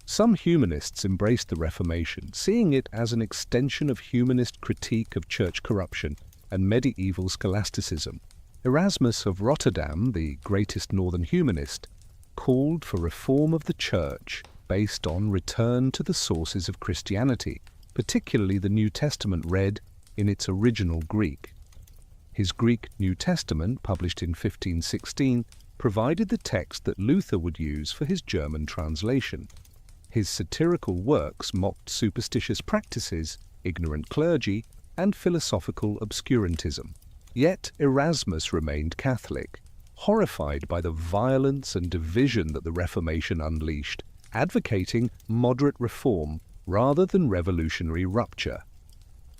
Some humanists embraced the Reformation, seeing it as an extension of humanist critique of church corruption and medieval scholasticism. Erasmus of Rotterdam, the greatest northern humanist, called for reform of the church based on return to the sources of Christianity, particularly the New Testament read in its original Greek. His Greek New Testament, published in 1516, provided the text that Luther would use for his German translation. His satirical works mocked superstitious practices, ignorant clergy, and philosophical obscurantism. Yet Erasmus remained Catholic, horrified by the violence and division that the Reformation unleashed, advocating moderate reform rather than revolutionary rupture.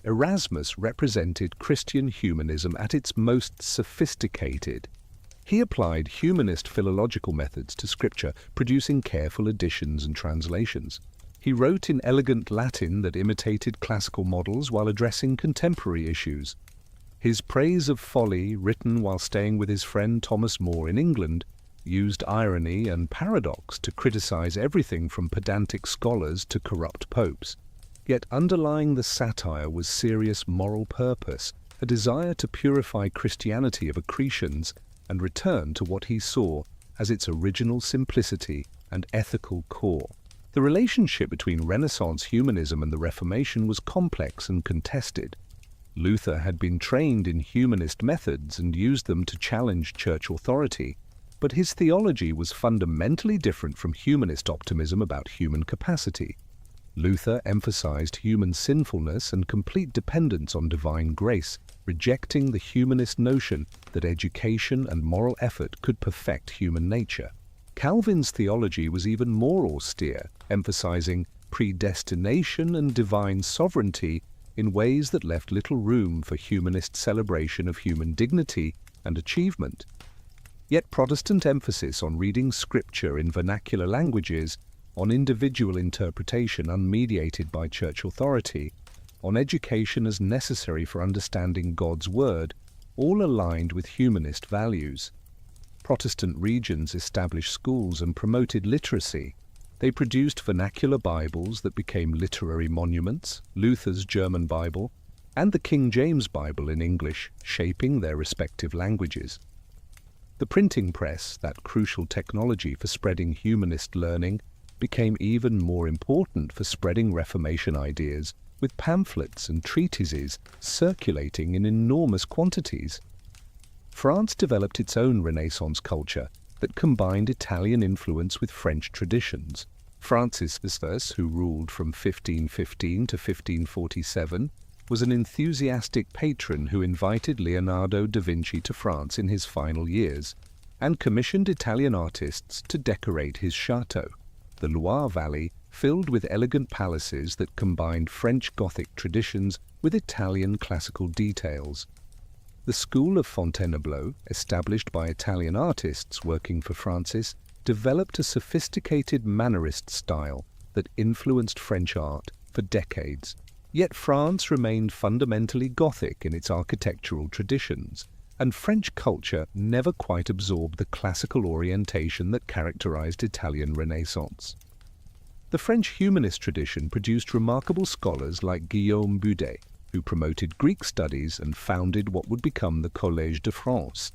Erasmus represented Christian humanism at its most sophisticated. He applied humanist philological methods to Scripture, producing careful additions and translations. He wrote in elegant Latin that imitated classical models while addressing contemporary issues. His praise of folly, written while staying with his friend Thomas More in England, used irony and paradox to criticize everything from pedantic scholars to corrupt popes. Yet underlying the satire was serious moral purpose, a desire to purify Christianity of accretions and return to what he saw as its original simplicity and ethical core. The relationship between Renaissance humanism and the Reformation was complex and contested. Luther had been trained in humanist methods and used them to challenge church authority, but his theology was fundamentally different from humanist optimism about human capacity. Luther emphasized human sinfulness and complete dependence on divine grace, rejecting the humanist notion that education and moral effort could perfect human nature. Calvin's theology was even more austere, emphasizing predestination and divine sovereignty in ways that left little room for humanist celebration of human dignity and achievement. Yet Protestant emphasis on reading Scripture in vernacular languages, on individual interpretation unmediated by church authority, on education as necessary for understanding God's Word, all aligned with humanist values. Protestant regions established schools and promoted literacy. They produced vernacular Bibles that became literary monuments, Luther's German Bible, and the King James Bible in English, shaping their respective languages. The printing press, that crucial technology for spreading humanist learning, became even more important for spreading Reformation ideas, with pamphlets and treatises circulating in enormous quantities. France developed its own Renaissance culture that combined Italian influence with French traditions. Francis I, who ruled from 1515 to 1547, was an enthusiastic patron who invited Leonardo da Vinci to France in his final years and commissioned Italian artists to decorate his chateau, the Loire Valley, filled with elegant palaces that combined French Gothic traditions with Italian classical details. The school of Fontainebleau, established by Italian artists working for Francis, developed a sophisticated Mannerist style that influenced French art for decades. Yet France remained fundamentally Gothic in its architectural traditions. and French culture never quite absorbed the classical orientation that characterized Italian Renaissance. The French humanist tradition produced remarkable scholars like Guillaume Boudet, who promoted Greek studies and founded what would become the Collège de France.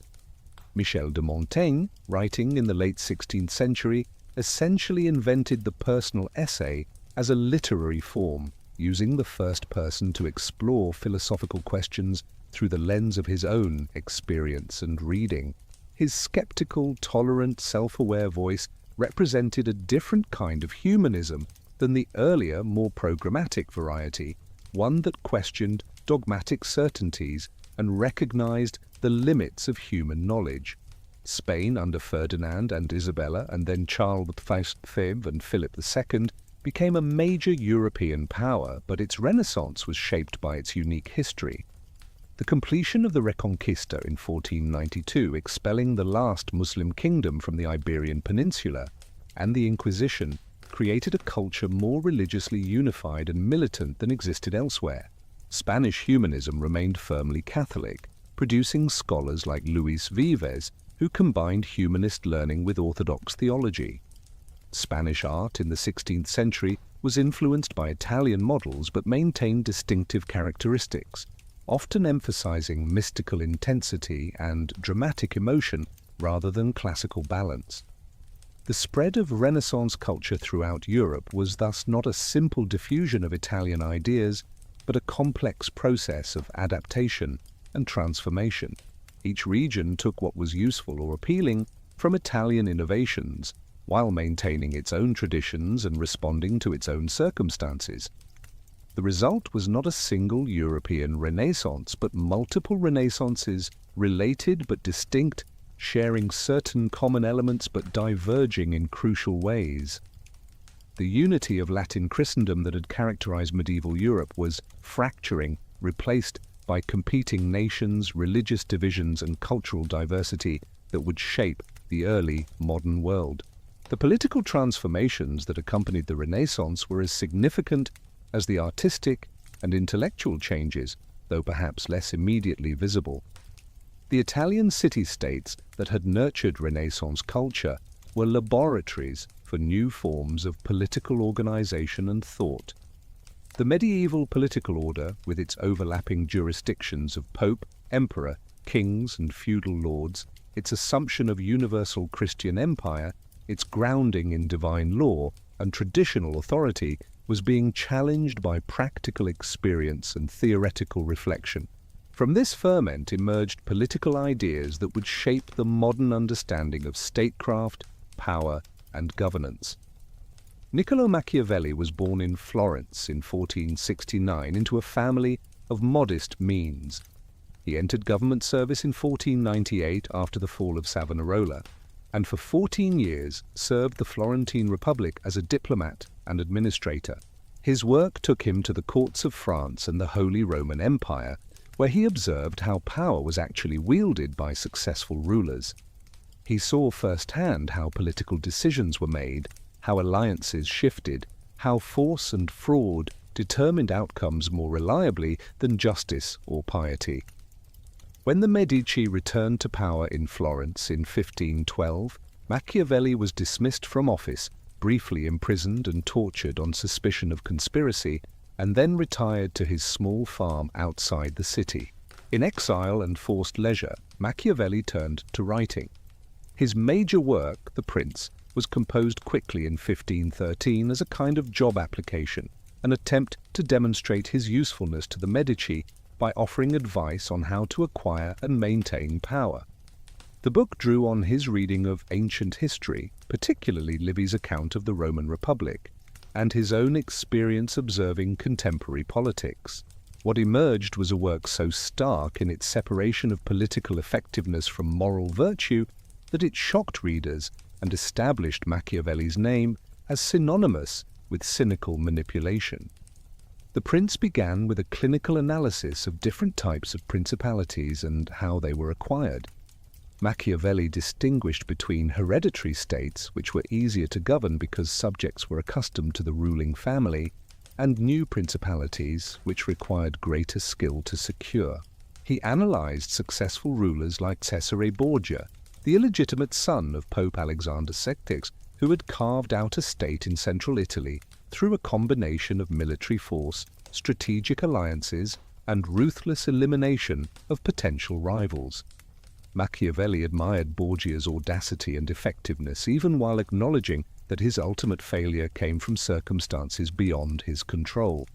Michel de Montaigne, writing in the late 16th century, essentially invented the personal essay as a literary form, using the first person to explore philosophical questions through the lens of his own experience and reading. His skeptical, tolerant, self-aware voice represented a different kind of humanism than the earlier, more programmatic variety, one that questioned dogmatic certainties and recognized the limits of human knowledge. Spain under Ferdinand and Isabella, and then Charles V and Philip II, became a major European power, but its renaissance was shaped by its unique history. The completion of the Reconquista in 1492, expelling the last Muslim kingdom from the Iberian Peninsula, and the Inquisition, created a culture more religiously unified and militant than existed elsewhere. Spanish humanism remained firmly Catholic, producing scholars like Luis Vives, who combined humanist learning with orthodox theology. Spanish art in the 16th century was influenced by Italian models but maintained distinctive characteristics, often emphasizing mystical intensity and dramatic emotion rather than classical balance. The spread of Renaissance culture throughout Europe was thus not a simple diffusion of Italian ideas, but a complex process of adaptation and transformation. Each region took what was useful or appealing from Italian innovations, while maintaining its own traditions and responding to its own circumstances. The result was not a single European Renaissance, but multiple Renaissances, related but distinct, sharing certain common elements but diverging in crucial ways. The unity of Latin Christendom that had characterized medieval Europe was fracturing, replaced by competing nations, religious divisions, and cultural diversity that would shape the early modern world. The political transformations that accompanied the Renaissance were as significant as the artistic and intellectual changes, though perhaps less immediately visible. The Italian city-states that had nurtured Renaissance culture were laboratories for new forms of political organization and thought. The medieval political order, with its overlapping jurisdictions of pope, emperor, kings, and feudal lords, its assumption of universal Christian empire, its grounding in divine law and traditional authority, was being challenged by practical experience and theoretical reflection. From this ferment emerged political ideas that would shape the modern understanding of statecraft, power, and governance. Niccolò Machiavelli was born in Florence in 1469 into a family of modest means. He entered government service in 1498 after the fall of Savonarola, and for 14 years served the Florentine Republic as a diplomat and administrator. His work took him to the courts of France and the Holy Roman Empire, where he observed how power was actually wielded by successful rulers. He saw firsthand how political decisions were made, how alliances shifted, how force and fraud determined outcomes more reliably than justice or piety. When the Medici returned to power in Florence in 1512, Machiavelli was dismissed from office, briefly imprisoned and tortured on suspicion of conspiracy, and then retired to his small farm outside the city. In exile and forced leisure, Machiavelli turned to writing. His major work, The Prince, was composed quickly in 1513 as a kind of job application, an attempt to demonstrate his usefulness to the Medici by offering advice on how to acquire and maintain power. The book drew on his reading of ancient history, particularly Livy's account of the Roman Republic, and his own experience observing contemporary politics. What emerged was a work so stark in its separation of political effectiveness from moral virtue that it shocked readers and established Machiavelli's name as synonymous with cynical manipulation. The Prince began with a clinical analysis of different types of principalities and how they were acquired. Machiavelli distinguished between hereditary states, which were easier to govern because subjects were accustomed to the ruling family, and new principalities, which required greater skill to secure. He analyzed successful rulers like Cesare Borgia, the illegitimate son of Pope Alexander VI, who had carved out a state in central Italy through a combination of military force, strategic alliances, and ruthless elimination of potential rivals. Machiavelli admired Borgia's audacity and effectiveness, even while acknowledging that his ultimate failure came from circumstances beyond his control.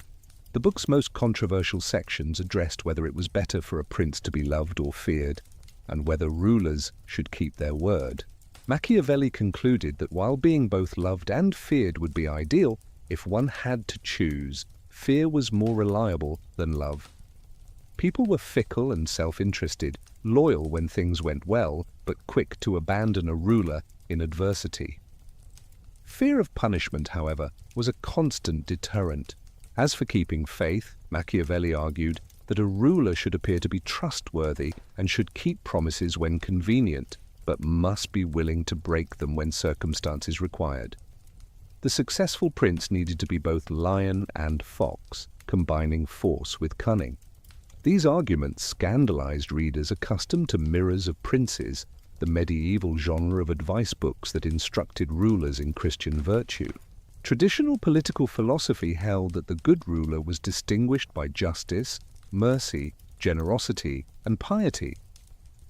The book's most controversial sections addressed whether it was better for a prince to be loved or feared, and whether rulers should keep their word. Machiavelli concluded that while being both loved and feared would be ideal, if one had to choose, fear was more reliable than love. People were fickle and self-interested, loyal when things went well, but quick to abandon a ruler in adversity. Fear of punishment, however, was a constant deterrent. As for keeping faith, Machiavelli argued that a ruler should appear to be trustworthy and should keep promises when convenient, but must be willing to break them when circumstances required. The successful prince needed to be both lion and fox, combining force with cunning. These arguments scandalized readers accustomed to mirrors of princes, the medieval genre of advice books that instructed rulers in Christian virtue. Traditional political philosophy held that the good ruler was distinguished by justice, mercy, generosity, and piety.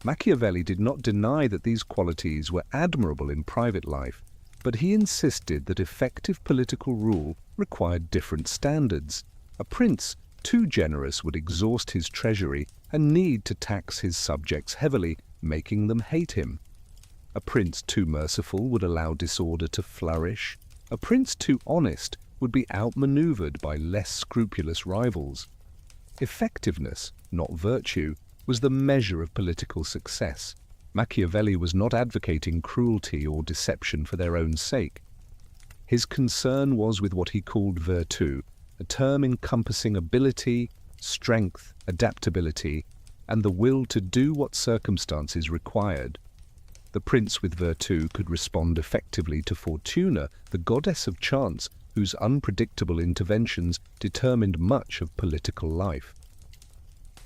Machiavelli did not deny that these qualities were admirable in private life, but he insisted that effective political rule required different standards. A prince too generous would exhaust his treasury and need to tax his subjects heavily, making them hate him. A prince too merciful would allow disorder to flourish. A prince too honest would be outmaneuvered by less scrupulous rivals. Effectiveness, not virtue, was the measure of political success. Machiavelli was not advocating cruelty or deception for their own sake. His concern was with what he called virtù, a term encompassing ability, strength, adaptability, and the will to do what circumstances required. The prince with virtù could respond effectively to Fortuna, the goddess of chance, whose unpredictable interventions determined much of political life.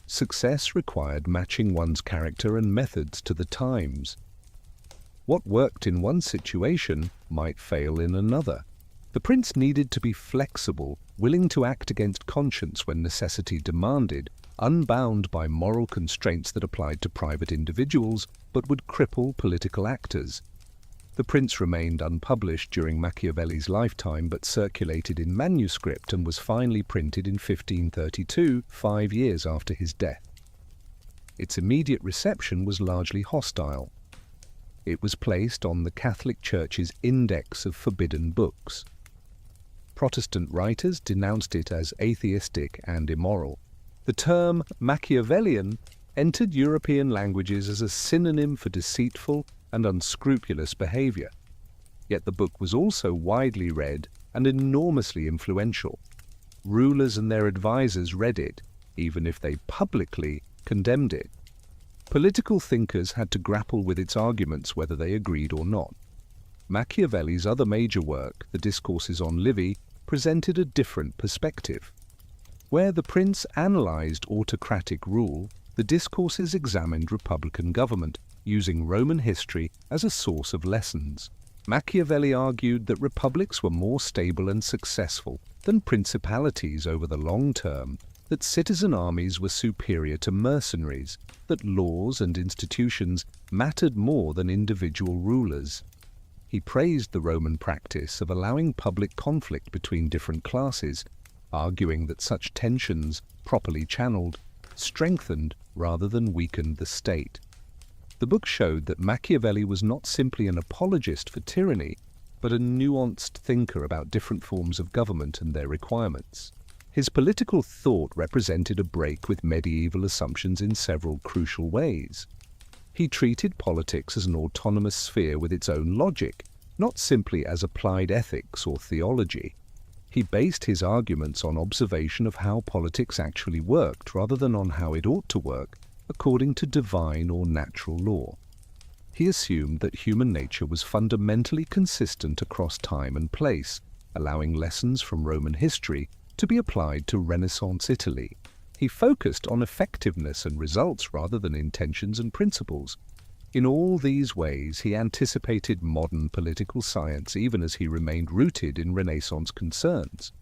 Success required matching one's character and methods to the times. What worked in one situation might fail in another. The prince needed to be flexible, willing to act against conscience when necessity demanded, unbound by moral constraints that applied to private individuals but would cripple political actors. The Prince remained unpublished during Machiavelli's lifetime but circulated in manuscript and was finally printed in 1532, 5 years after his death. Its immediate reception was largely hostile. It was placed on the Catholic Church's Index of Forbidden Books. Protestant writers denounced it as atheistic and immoral. The term Machiavellian entered European languages as a synonym for deceitful and unscrupulous behavior. Yet the book was also widely read and enormously influential. Rulers and their advisors read it, even if they publicly condemned it. Political thinkers had to grapple with its arguments whether they agreed or not. Machiavelli's other major work, The Discourses on Livy, presented a different perspective. Where the prince analyzed autocratic rule, the Discourses examined republican government, using Roman history as a source of lessons. Machiavelli argued that republics were more stable and successful than principalities over the long term, that citizen armies were superior to mercenaries, that laws and institutions mattered more than individual rulers. He praised the Roman practice of allowing public conflict between different classes, arguing that such tensions, properly channeled, strengthened rather than weakened the state. The book showed that Machiavelli was not simply an apologist for tyranny, but a nuanced thinker about different forms of government and their requirements. His political thought represented a break with medieval assumptions in several crucial ways. He treated politics as an autonomous sphere with its own logic, not simply as applied ethics or theology. He based his arguments on observation of how politics actually worked rather than on how it ought to work according to divine or natural law. He assumed that human nature was fundamentally consistent across time and place, allowing lessons from Roman history to be applied to Renaissance Italy. He focused on effectiveness and results rather than intentions and principles. In all these ways, he anticipated modern political science even as he remained rooted in Renaissance concerns.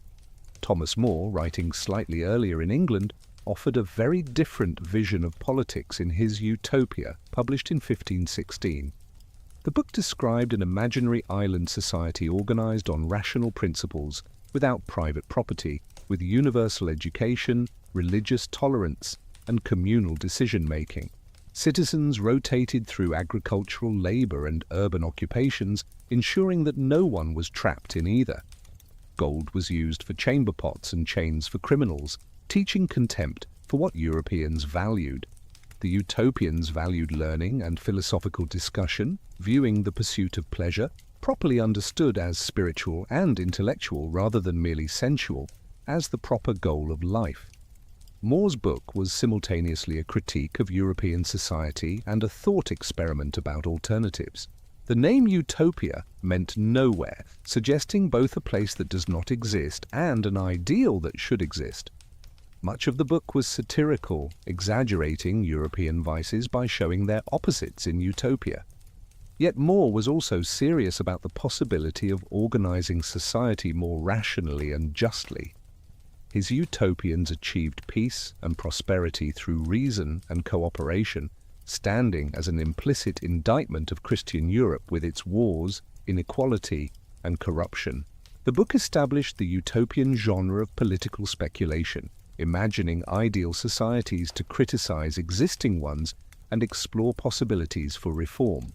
Thomas More, writing slightly earlier in England, offered a very different vision of politics in his Utopia, published in 1516. The book described an imaginary island society organized on rational principles, without private property, with universal education, religious tolerance, and communal decision-making. Citizens rotated through agricultural labor and urban occupations, ensuring that no one was trapped in either. Gold was used for chamber pots and chains for criminals, teaching contempt for what Europeans valued. The Utopians valued learning and philosophical discussion, viewing the pursuit of pleasure, properly understood as spiritual and intellectual rather than merely sensual, as the proper goal of life. More's book was simultaneously a critique of European society and a thought experiment about alternatives. The name Utopia meant nowhere, suggesting both a place that does not exist and an ideal that should exist. Much of the book was satirical, exaggerating European vices by showing their opposites in Utopia. Yet More was also serious about the possibility of organizing society more rationally and justly. His utopians achieved peace and prosperity through reason and cooperation, standing as an implicit indictment of Christian Europe with its wars, inequality, and corruption. The book established the utopian genre of political speculation, imagining ideal societies to criticize existing ones and explore possibilities for reform.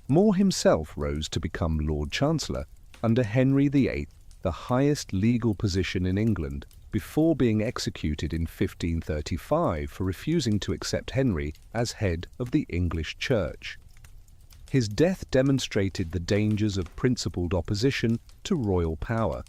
More himself rose to become Lord Chancellor under Henry VIII, the highest legal position in England, before being executed in 1535 for refusing to accept Henry as head of the English Church. His death demonstrated the dangers of principled opposition to royal power.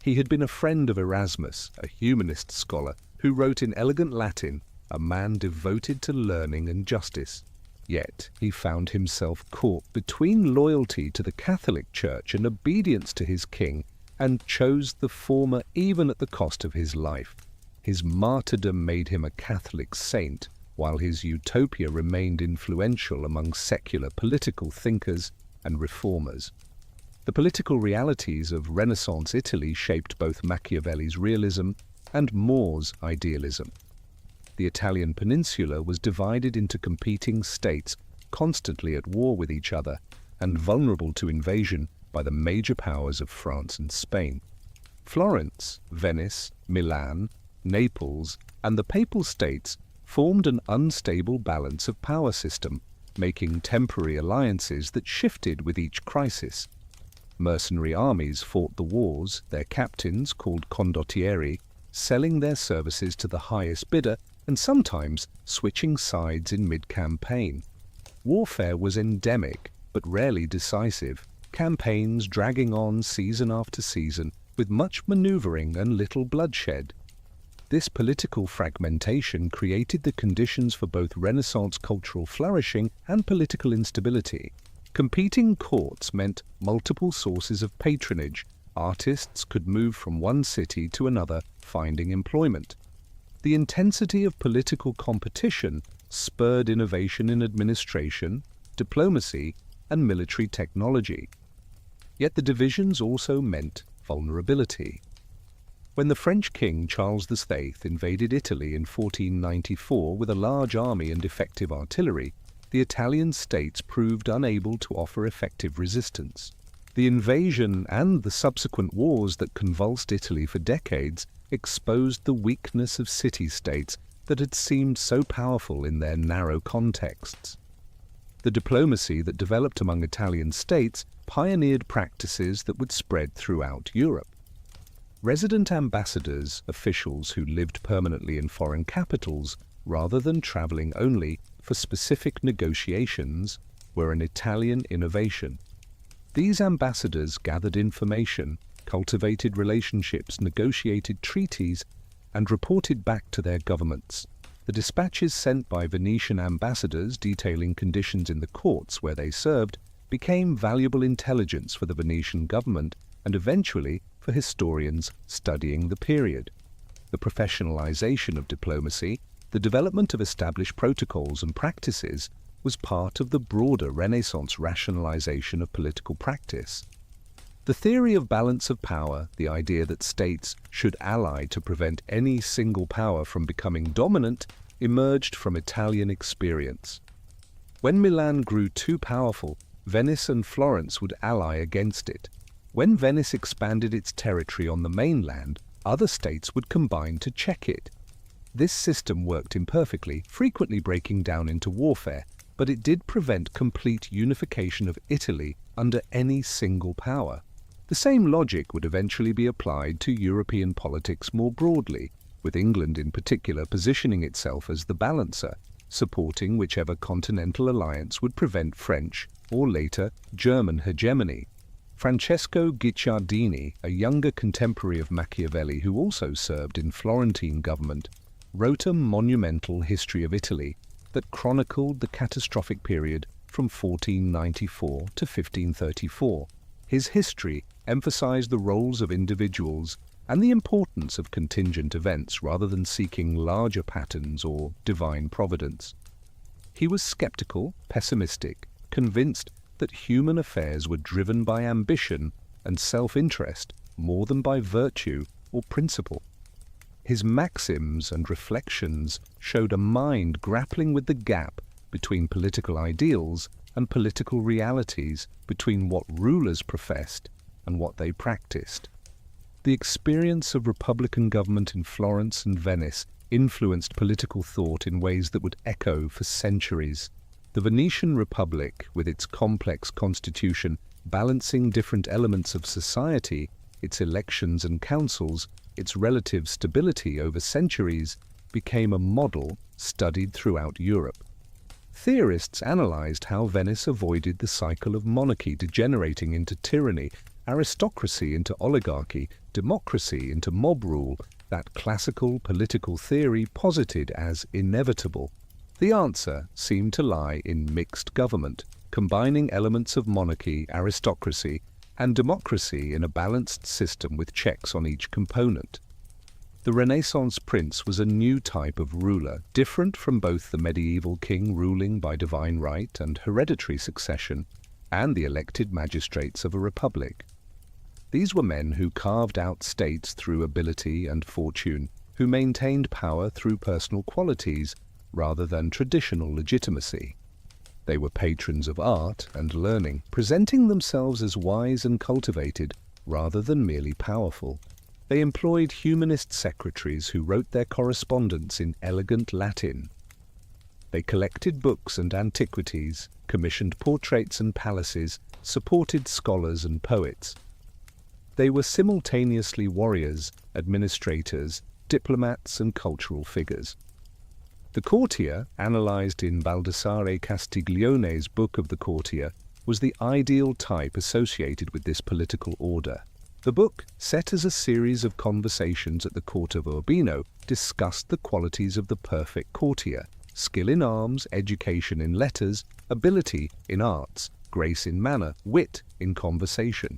He had been a friend of Erasmus, a humanist scholar, who wrote in elegant Latin, a man devoted to learning and justice. Yet he found himself caught between loyalty to the Catholic Church and obedience to his king, and chose the former even at the cost of his life. His martyrdom made him a Catholic saint, while his utopia remained influential among secular political thinkers and reformers. The political realities of Renaissance Italy shaped both Machiavelli's realism and More's idealism. The Italian peninsula was divided into competing states, constantly at war with each other, and vulnerable to invasion by the major powers of France and Spain. Florence, Venice, Milan, Naples, and the Papal States formed an unstable balance of power system, making temporary alliances that shifted with each crisis. Mercenary armies fought the wars, their captains, called condottieri, selling their services to the highest bidder and sometimes switching sides in mid-campaign. Warfare was endemic, but rarely decisive, campaigns dragging on season after season with much maneuvering and little bloodshed. This political fragmentation created the conditions for both Renaissance cultural flourishing and political instability. Competing courts meant multiple sources of patronage. Artists could move from one city to another, finding employment. The intensity of political competition spurred innovation in administration, diplomacy, and military technology. Yet the divisions also meant vulnerability. When the French king Charles VIII invaded Italy in 1494 with a large army and effective artillery, the Italian states proved unable to offer effective resistance. The invasion and the subsequent wars that convulsed Italy for decades exposed the weakness of city-states that had seemed so powerful in their narrow contexts. The diplomacy that developed among Italian states pioneered practices that would spread throughout Europe. Resident ambassadors, officials who lived permanently in foreign capitals rather than traveling only for specific negotiations, were an Italian innovation. These ambassadors gathered information, cultivated relationships, negotiated treaties, and reported back to their governments. The dispatches sent by Venetian ambassadors detailing conditions in the courts where they served became valuable intelligence for the Venetian government and eventually for historians studying the period. the professionalization of diplomacy, the development of established protocols and practices was part of the broader Renaissance rationalization of political practice. The theory of balance of power, the idea that states should ally to prevent any single power from becoming dominant, emerged from Italian experience. When Milan grew too powerful, Venice and Florence would ally against it. When Venice expanded its territory on the mainland, other states would combine to check it. This system worked imperfectly, frequently breaking down into warfare, but it did prevent complete unification of Italy under any single power. The same logic would eventually be applied to European politics more broadly, with England in particular positioning itself as the balancer, supporting whichever continental alliance would prevent French, or later German hegemony. Francesco Guicciardini, a younger contemporary of Machiavelli who also served in Florentine government, wrote a monumental history of Italy that chronicled the catastrophic period from 1494 to 1534. His history emphasized the roles of individuals and the importance of contingent events rather than seeking larger patterns or divine providence. He was skeptical, pessimistic, convinced that human affairs were driven by ambition and self-interest more than by virtue or principle. His maxims and reflections showed a mind grappling with the gap between political ideals and political realities, between what rulers professed and what they practiced. The experience of republican government in Florence and Venice influenced political thought in ways that would echo for centuries. The Venetian Republic, with its complex constitution balancing different elements of society, its elections and councils, its relative stability over centuries, became a model studied throughout Europe. Theorists analyzed how Venice avoided the cycle of monarchy degenerating into tyranny, aristocracy into oligarchy, democracy into mob rule, that classical political theory posited as inevitable. The answer seemed to lie in mixed government, combining elements of monarchy, aristocracy, and democracy in a balanced system with checks on each component. The Renaissance prince was a new type of ruler, different from both the medieval king ruling by divine right and hereditary succession, and the elected magistrates of a republic. These were men who carved out states through ability and fortune, who maintained power through personal qualities rather than traditional legitimacy. They were patrons of art and learning, presenting themselves as wise and cultivated rather than merely powerful. They employed humanist secretaries who wrote their correspondence in elegant Latin. They collected books and antiquities, commissioned portraits and palaces, supported scholars and poets. They were simultaneously warriors, administrators, diplomats, and cultural figures. The courtier, analyzed in Baldassare Castiglione's Book of the Courtier, was the ideal type associated with this political order. The book, set as a series of conversations at the court of Urbino, discussed the qualities of the perfect courtier: skill in arms, education in letters, ability in arts, grace in manner, wit in conversation.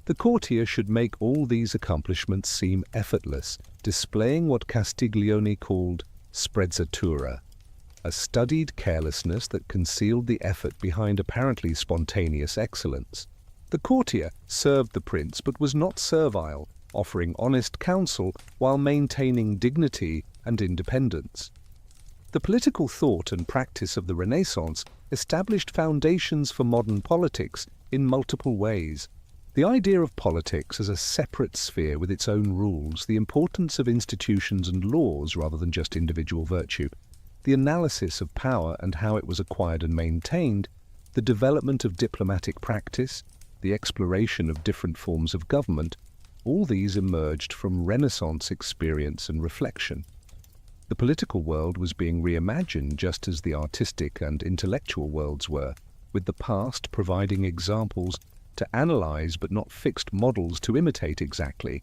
The courtier should make all these accomplishments seem effortless, displaying what Castiglione called sprezzatura, a studied carelessness that concealed the effort behind apparently spontaneous excellence. The courtier served the prince but was not servile, offering honest counsel while maintaining dignity and independence. The political thought and practice of the Renaissance established foundations for modern politics in multiple ways. The idea of politics as a separate sphere with its own rules, the importance of institutions and laws rather than just individual virtue, the analysis of power and how it was acquired and maintained, the development of diplomatic practice, the exploration of different forms of government, all these emerged from Renaissance experience and reflection. The political world was being reimagined just as the artistic and intellectual worlds were, with the past providing examples to analyze but not fixed models to imitate exactly,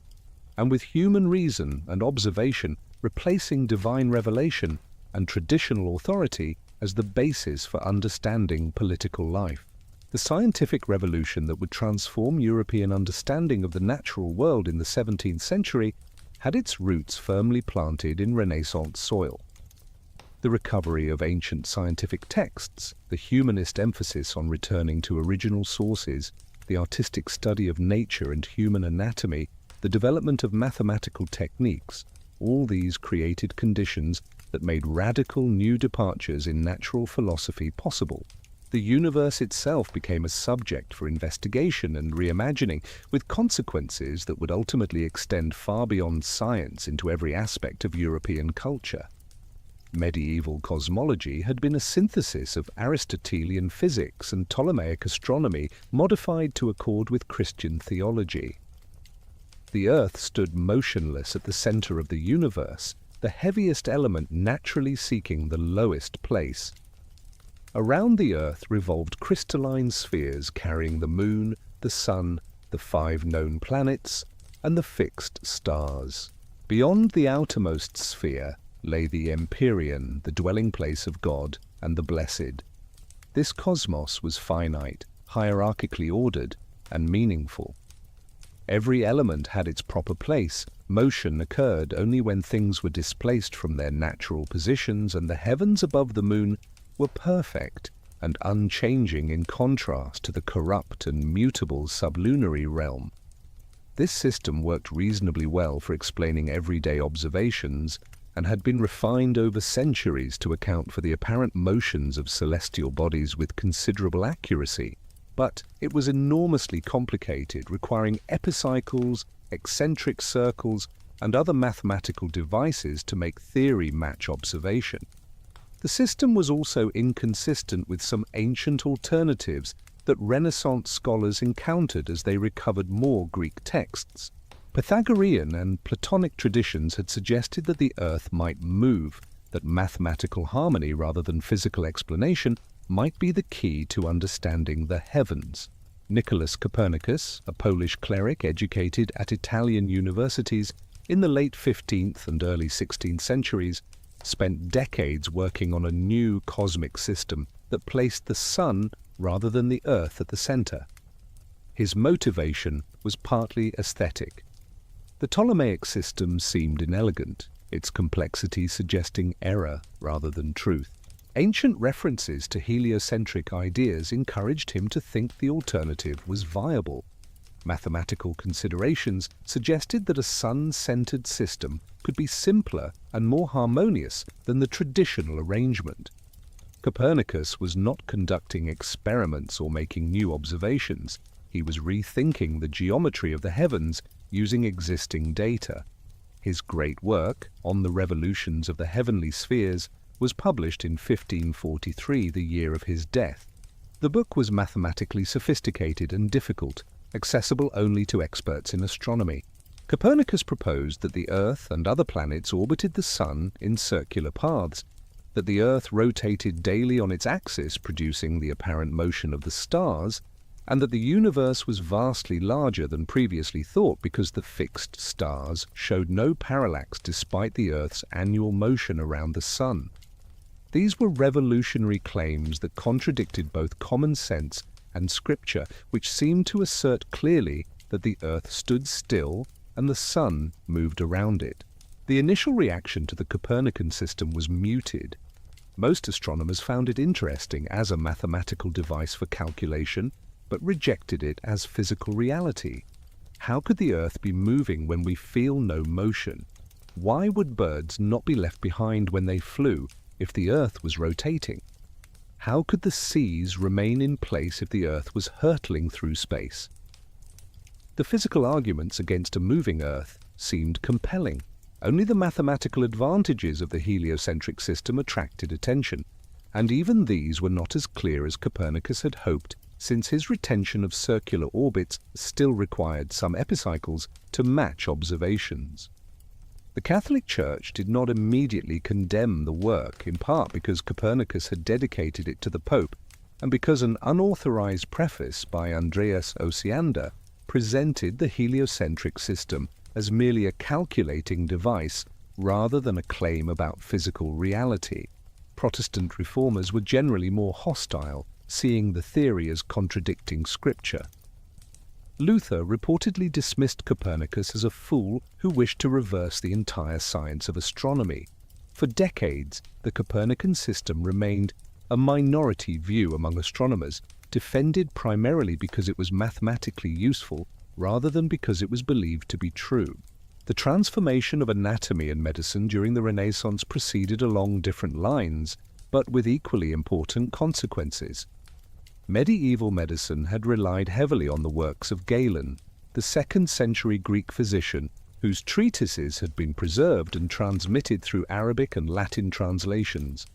and with human reason and observation replacing divine revelation and traditional authority as the basis for understanding political life. The scientific revolution that would transform European understanding of the natural world in the 17th century had its roots firmly planted in Renaissance soil. The recovery of ancient scientific texts, the humanist emphasis on returning to original sources, the artistic study of nature and human anatomy, the development of mathematical techniques, all these created conditions that made radical new departures in natural philosophy possible. The universe itself became a subject for investigation and reimagining, with consequences that would ultimately extend far beyond science into every aspect of European culture. Medieval cosmology had been a synthesis of Aristotelian physics and Ptolemaic astronomy modified to accord with Christian theology. The Earth stood motionless at the center of the universe, the heaviest element naturally seeking the lowest place. Around the Earth revolved crystalline spheres carrying the Moon, the Sun, the 5 known planets, and the fixed stars. Beyond the outermost sphere lay the Empyrean, the dwelling place of God and the blessed. This cosmos was finite, hierarchically ordered, and meaningful. Every element had its proper place. Motion occurred only when things were displaced from their natural positions, and the heavens above the Moon were perfect and unchanging in contrast to the corrupt and mutable sublunary realm. This system worked reasonably well for explaining everyday observations and had been refined over centuries to account for the apparent motions of celestial bodies with considerable accuracy. But it was enormously complicated, requiring epicycles, eccentric circles, and other mathematical devices to make theory match observation. The system was also inconsistent with some ancient alternatives that Renaissance scholars encountered as they recovered more Greek texts. Pythagorean and Platonic traditions had suggested that the Earth might move, that mathematical harmony rather than physical explanation might be the key to understanding the heavens. Nicholas Copernicus, a Polish cleric educated at Italian universities in the late 15th and early 16th centuries, spent decades working on a new cosmic system that placed the Sun rather than the Earth at the center. His motivation was partly aesthetic. The Ptolemaic system seemed inelegant, its complexity suggesting error rather than truth. Ancient references to heliocentric ideas encouraged him to think the alternative was viable. Mathematical considerations suggested that a sun-centered system could be simpler and more harmonious than the traditional arrangement. Copernicus was not conducting experiments or making new observations. He was rethinking the geometry of the heavens using existing data. His great work, On the Revolutions of the Heavenly Spheres, was published in 1543, the year of his death. The book was mathematically sophisticated and difficult, accessible only to experts in astronomy. Copernicus proposed that the Earth and other planets orbited the Sun in circular paths, that the Earth rotated daily on its axis, producing the apparent motion of the stars, and that the universe was vastly larger than previously thought because the fixed stars showed no parallax despite the Earth's annual motion around the Sun. These were revolutionary claims that contradicted both common sense and scripture, which seemed to assert clearly that the Earth stood still and the Sun moved around it. The initial reaction to the Copernican system was muted. Most astronomers found it interesting as a mathematical device for calculation, but rejected it as physical reality. How could the Earth be moving when we feel no motion? Why would birds not be left behind when they flew if the Earth was rotating? How could the seas remain in place if the Earth was hurtling through space? The physical arguments against a moving Earth seemed compelling. Only the mathematical advantages of the heliocentric system attracted attention, and even these were not as clear as Copernicus had hoped, since his retention of circular orbits still required some epicycles to match observations. The Catholic Church did not immediately condemn the work, in part because Copernicus had dedicated it to the Pope, and because an unauthorized preface by Andreas Osiander presented the heliocentric system as merely a calculating device rather than a claim about physical reality. Protestant reformers were generally more hostile, seeing the theory as contradicting scripture. Luther reportedly dismissed Copernicus as a fool who wished to reverse the entire science of astronomy. For decades, the Copernican system remained a minority view among astronomers, defended primarily because it was mathematically useful rather than because it was believed to be true. The transformation of anatomy and medicine during the Renaissance proceeded along different lines, but with equally important consequences. Medieval medicine had relied heavily on the works of Galen, the 2nd century Greek physician whose treatises had been preserved and transmitted through Arabic and Latin translations.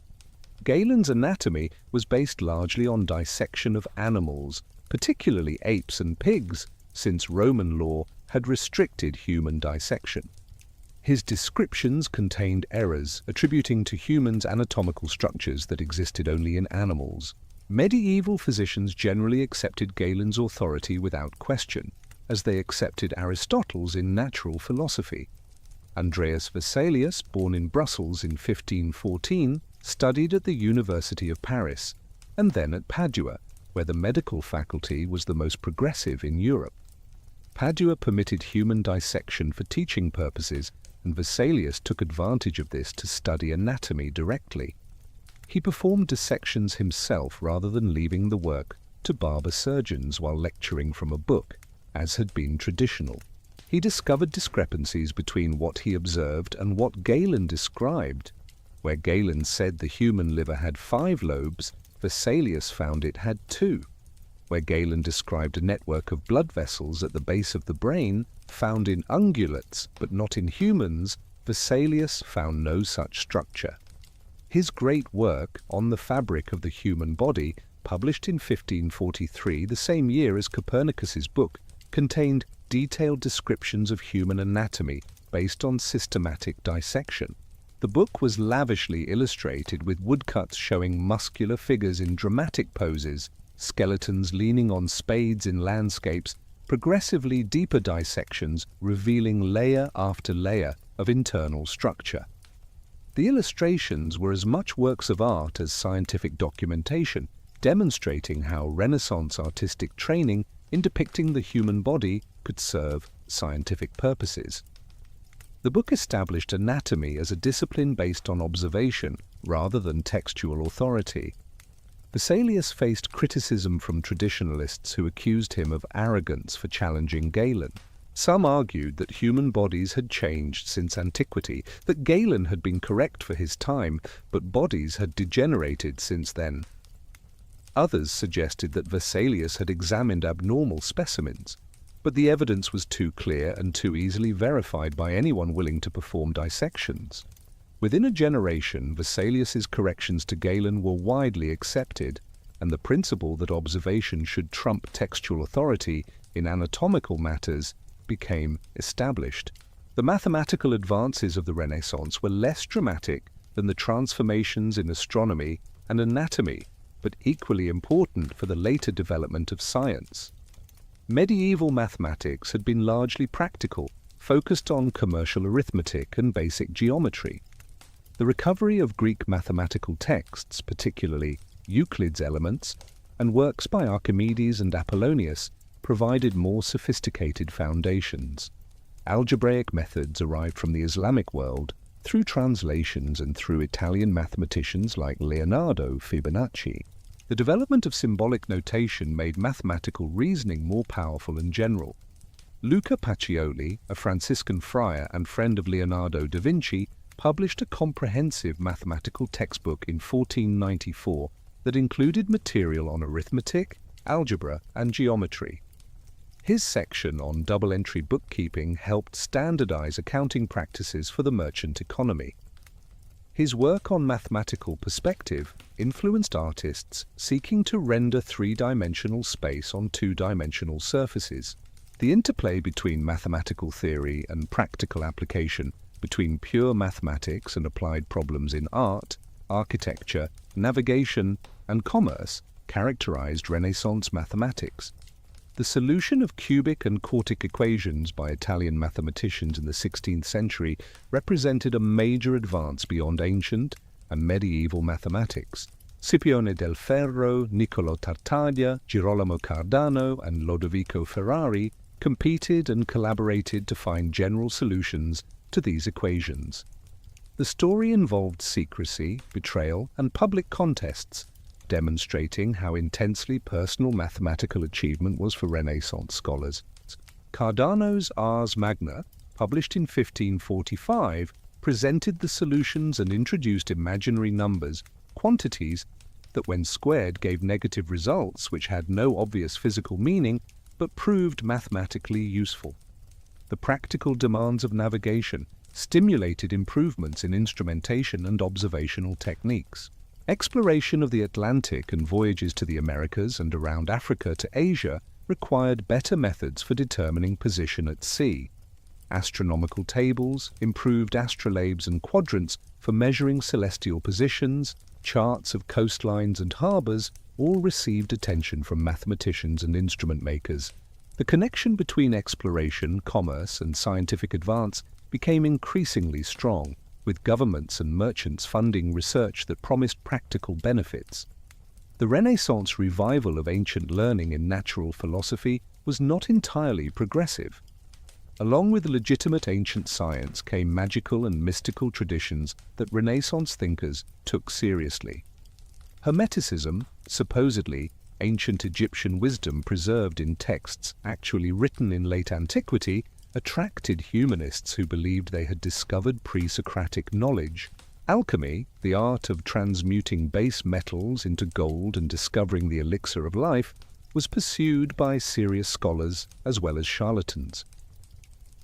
Galen's anatomy was based largely on dissection of animals, particularly apes and pigs, since Roman law had restricted human dissection. His descriptions contained errors attributing to humans anatomical structures that existed only in animals. Medieval physicians generally accepted Galen's authority without question, as they accepted Aristotle's in natural philosophy. Andreas Vesalius, born in Brussels in 1514, studied at the University of Paris, and then at Padua, where the medical faculty was the most progressive in Europe. Padua permitted human dissection for teaching purposes, and Vesalius took advantage of this to study anatomy directly. He performed dissections himself rather than leaving the work to barber surgeons while lecturing from a book, as had been traditional. He discovered discrepancies between what he observed and what Galen described. Where Galen said the human liver had 5 lobes, Vesalius found it had 2. Where Galen described a network of blood vessels at the base of the brain, found in ungulates but not in humans, Vesalius found no such structure. His great work on the fabric of the human body, published in 1543, the same year as Copernicus's book, contained detailed descriptions of human anatomy based on systematic dissection. The book was lavishly illustrated with woodcuts showing muscular figures in dramatic poses, skeletons leaning on spades in landscapes, progressively deeper dissections revealing layer after layer of internal structure. The illustrations were as much works of art as scientific documentation, demonstrating how Renaissance artistic training in depicting the human body could serve scientific purposes. The book established anatomy as a discipline based on observation rather than textual authority. Vesalius faced criticism from traditionalists who accused him of arrogance for challenging Galen. Some argued that human bodies had changed since antiquity, that Galen had been correct for his time, but bodies had degenerated since then. Others suggested that Vesalius had examined abnormal specimens, but the evidence was too clear and too easily verified by anyone willing to perform dissections. Within a generation, Vesalius's corrections to Galen were widely accepted, and the principle that observation should trump textual authority in anatomical matters became established. The mathematical advances of the Renaissance were less dramatic than the transformations in astronomy and anatomy, but equally important for the later development of science. Medieval mathematics had been largely practical, focused on commercial arithmetic and basic geometry. The recovery of Greek mathematical texts, particularly Euclid's Elements, and works by Archimedes and Apollonius, provided more sophisticated foundations. Algebraic methods arrived from the Islamic world through translations and through Italian mathematicians like Leonardo Fibonacci. The development of symbolic notation made mathematical reasoning more powerful and general. Luca Pacioli, a Franciscan friar and friend of Leonardo da Vinci, published a comprehensive mathematical textbook in 1494 that included material on arithmetic, algebra, and geometry. His section on double-entry bookkeeping helped standardize accounting practices for the merchant economy. His work on mathematical perspective influenced artists seeking to render three-dimensional space on two-dimensional surfaces. The interplay between mathematical theory and practical application, between pure mathematics and applied problems in art, architecture, navigation, and commerce, characterized Renaissance mathematics. The solution of cubic and quartic equations by Italian mathematicians in the 16th century represented a major advance beyond ancient and medieval mathematics. Scipione del Ferro, Niccolò Tartaglia, Girolamo Cardano, and Lodovico Ferrari competed and collaborated to find general solutions to these equations. The story involved secrecy, betrayal, and public contests, demonstrating how intensely personal mathematical achievement was for Renaissance scholars. Cardano's Ars Magna, published in 1545, presented the solutions and introduced imaginary numbers, quantities that when squared gave negative results which had no obvious physical meaning but proved mathematically useful. The practical demands of navigation stimulated improvements in instrumentation and observational techniques. Exploration of the Atlantic and voyages to the Americas and around Africa to Asia required better methods for determining position at sea. Astronomical tables, improved astrolabes and quadrants for measuring celestial positions, charts of coastlines and harbours all received attention from mathematicians and instrument makers. The connection between exploration, commerce, and scientific advance became increasingly strong, with governments and merchants funding research that promised practical benefits. The Renaissance revival of ancient learning in natural philosophy was not entirely progressive. Along with legitimate ancient science came magical and mystical traditions that Renaissance thinkers took seriously. Hermeticism, supposedly ancient Egyptian wisdom preserved in texts actually written in late antiquity, attracted humanists who believed they had discovered pre-Socratic knowledge. Alchemy, the art of transmuting base metals into gold and discovering the elixir of life, was pursued by serious scholars as well as charlatans.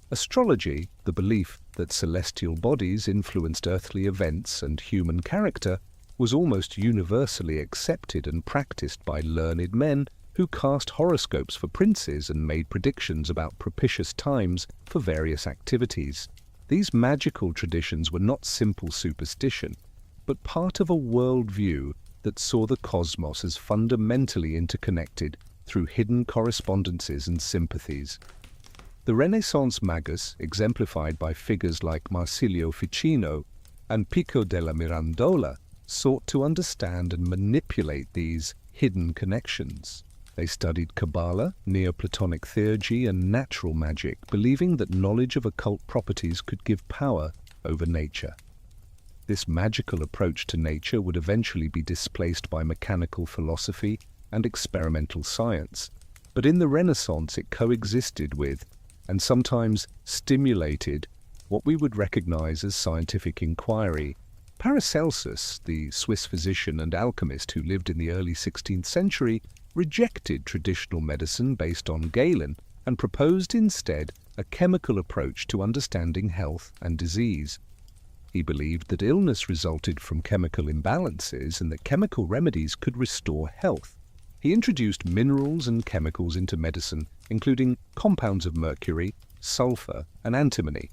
Astrology, the belief that celestial bodies influenced earthly events and human character, was almost universally accepted and practiced by learned men who cast horoscopes for princes and made predictions about propitious times for various activities. These magical traditions were not simple superstition, but part of a worldview that saw the cosmos as fundamentally interconnected through hidden correspondences and sympathies. The Renaissance magus, exemplified by figures like Marsilio Ficino and Pico della Mirandola, sought to understand and manipulate these hidden connections. They studied Kabbalah, Neoplatonic theurgy, and natural magic, believing that knowledge of occult properties could give power over nature. This magical approach to nature would eventually be displaced by mechanical philosophy and experimental science, but in the Renaissance it coexisted with, and sometimes stimulated, what we would recognize as scientific inquiry. Paracelsus, the Swiss physician and alchemist who lived in the early 16th century, rejected traditional medicine based on Galen and proposed instead a chemical approach to understanding health and disease. He believed that illness resulted from chemical imbalances and that chemical remedies could restore health. He introduced minerals and chemicals into medicine, including compounds of mercury, sulfur, and antimony.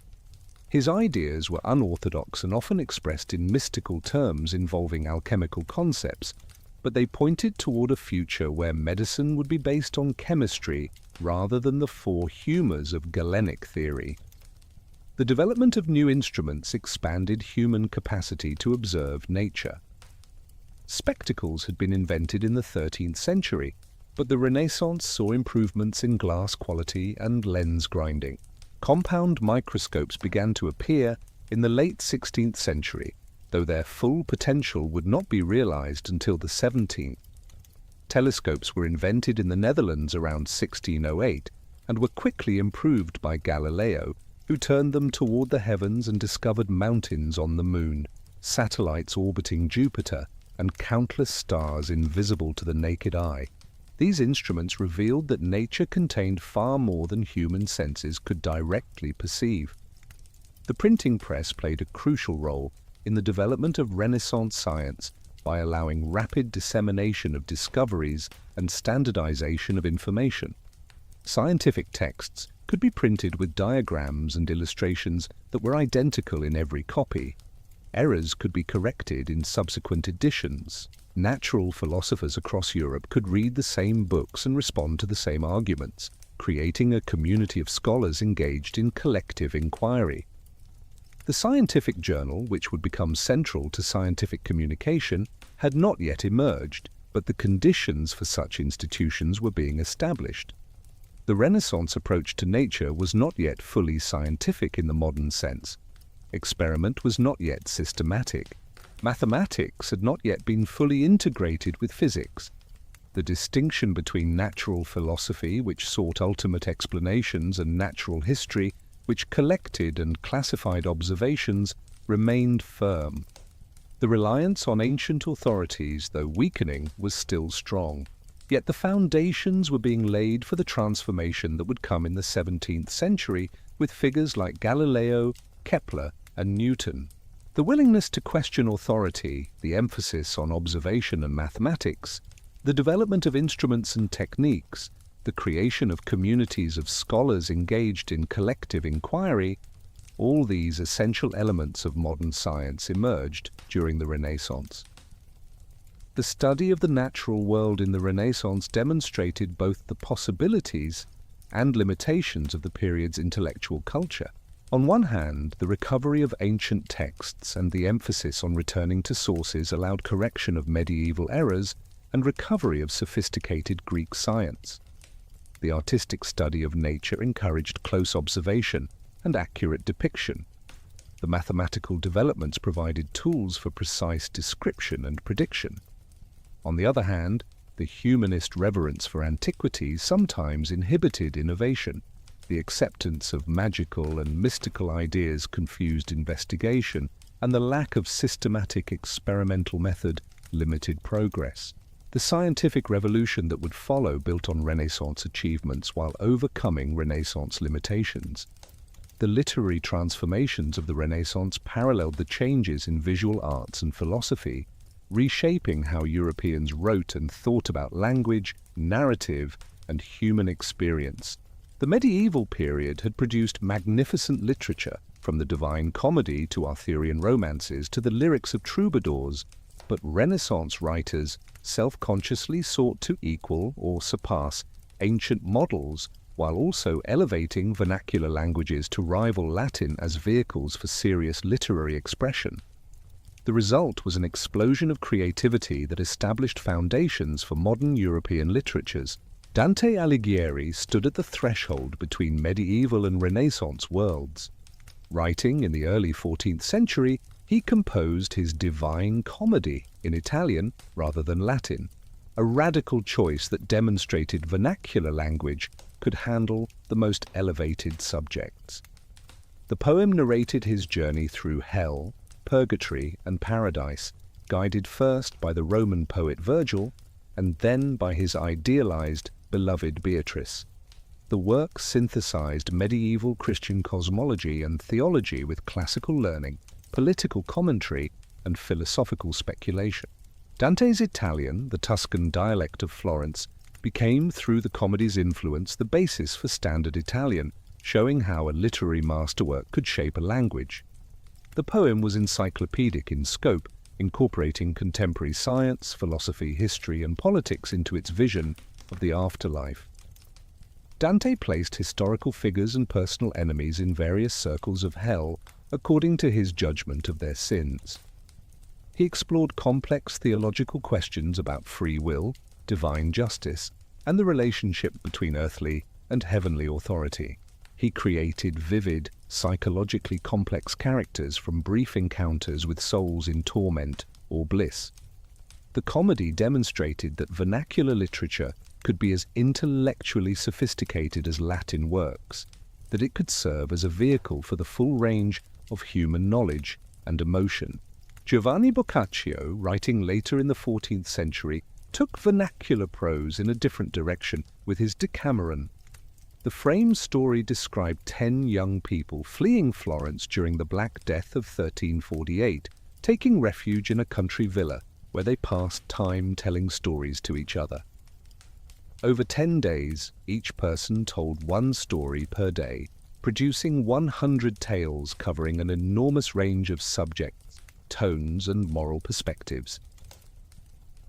His ideas were unorthodox and often expressed in mystical terms involving alchemical concepts, but they pointed toward a future where medicine would be based on chemistry rather than the four humours of Galenic theory. The development of new instruments expanded human capacity to observe nature. Spectacles had been invented in the 13th century, but the Renaissance saw improvements in glass quality and lens grinding. Compound microscopes began to appear in the late 16th century, though their full potential would not be realized until the 17th. Telescopes were invented in the Netherlands around 1608 and were quickly improved by Galileo, who turned them toward the heavens and discovered mountains on the moon, satellites orbiting Jupiter, and countless stars invisible to the naked eye. These instruments revealed that nature contained far more than human senses could directly perceive. The printing press played a crucial role in the development of Renaissance science by allowing rapid dissemination of discoveries and standardization of information. Scientific texts could be printed with diagrams and illustrations that were identical in every copy. Errors could be corrected in subsequent editions. Natural philosophers across Europe could read the same books and respond to the same arguments, creating a community of scholars engaged in collective inquiry. The scientific journal, which would become central to scientific communication, had not yet emerged, but the conditions for such institutions were being established. The Renaissance approach to nature was not yet fully scientific in the modern sense. Experiment was not yet systematic. Mathematics had not yet been fully integrated with physics. The distinction between natural philosophy, which sought ultimate explanations, and natural history, which collected and classified observations, remained firm. The reliance on ancient authorities, though weakening, was still strong. Yet the foundations were being laid for the transformation that would come in the 17th century with figures like Galileo, Kepler, and Newton. The willingness to question authority, the emphasis on observation and mathematics, the development of instruments and techniques, the creation of communities of scholars engaged in collective inquiry, all these essential elements of modern science emerged during the Renaissance. The study of the natural world in the Renaissance demonstrated both the possibilities and limitations of the period's intellectual culture. On one hand, the recovery of ancient texts and the emphasis on returning to sources allowed correction of medieval errors and recovery of sophisticated Greek science. The artistic study of nature encouraged close observation and accurate depiction. The mathematical developments provided tools for precise description and prediction. On the other hand, the humanist reverence for antiquity sometimes inhibited innovation. The acceptance of magical and mystical ideas confused investigation, and the lack of systematic experimental method limited progress. The scientific revolution that would follow built on Renaissance achievements while overcoming Renaissance limitations. The literary transformations of the Renaissance paralleled the changes in visual arts and philosophy, reshaping how Europeans wrote and thought about language, narrative, and human experience. The medieval period had produced magnificent literature, from the Divine Comedy to Arthurian romances to the lyrics of troubadours, but Renaissance writers self-consciously sought to equal or surpass ancient models while also elevating vernacular languages to rival Latin as vehicles for serious literary expression. The result was an explosion of creativity that established foundations for modern European literatures. Dante Alighieri stood at the threshold between medieval and Renaissance worlds. Writing in the early 14th century, he composed his Divine Comedy in Italian rather than Latin, a radical choice that demonstrated vernacular language could handle the most elevated subjects. The poem narrated his journey through hell, purgatory, and paradise, guided first by the Roman poet Virgil and then by his idealized beloved Beatrice. The work synthesized medieval Christian cosmology and theology with classical learning, political commentary, and philosophical speculation. Dante's Italian, the Tuscan dialect of Florence, became, through the comedy's influence, the basis for standard Italian, showing how a literary masterwork could shape a language. The poem was encyclopedic in scope, incorporating contemporary science, philosophy, history, and politics into its vision of the afterlife. Dante placed historical figures and personal enemies in various circles of hell according to his judgment of their sins. He explored complex theological questions about free will, divine justice, and the relationship between earthly and heavenly authority. He created vivid, psychologically complex characters from brief encounters with souls in torment or bliss. The comedy demonstrated that vernacular literature could be as intellectually sophisticated as Latin works, that it could serve as a vehicle for the full range of human knowledge and emotion. Giovanni Boccaccio, writing later in the 14th century, took vernacular prose in a different direction with his Decameron. The frame story described 10 young people fleeing Florence during the Black Death of 1348, taking refuge in a country villa where they passed time telling stories to each other. Over 10 days, each person told one story per day, producing 100 tales covering an enormous range of subjects, tones, and moral perspectives.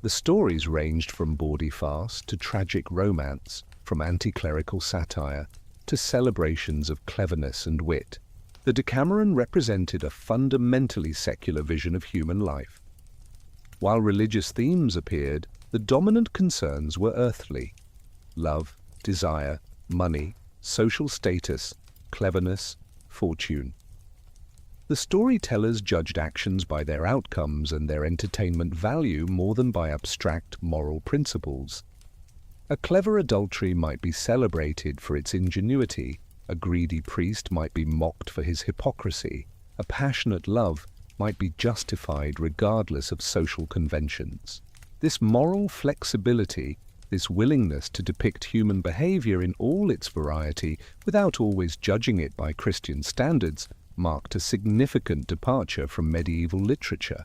The stories ranged from bawdy farce to tragic romance, from anti-clerical satire to celebrations of cleverness and wit. The Decameron represented a fundamentally secular vision of human life. While religious themes appeared, the dominant concerns were earthly: love, desire, money, social status, cleverness, fortune. The storytellers judged actions by their outcomes and their entertainment value more than by abstract moral principles. A clever adultery might be celebrated for its ingenuity, a greedy priest might be mocked for his hypocrisy, a passionate love might be justified regardless of social conventions. This moral flexibility, this willingness to depict human behavior in all its variety without always judging it by Christian standards, marked a significant departure from medieval literature.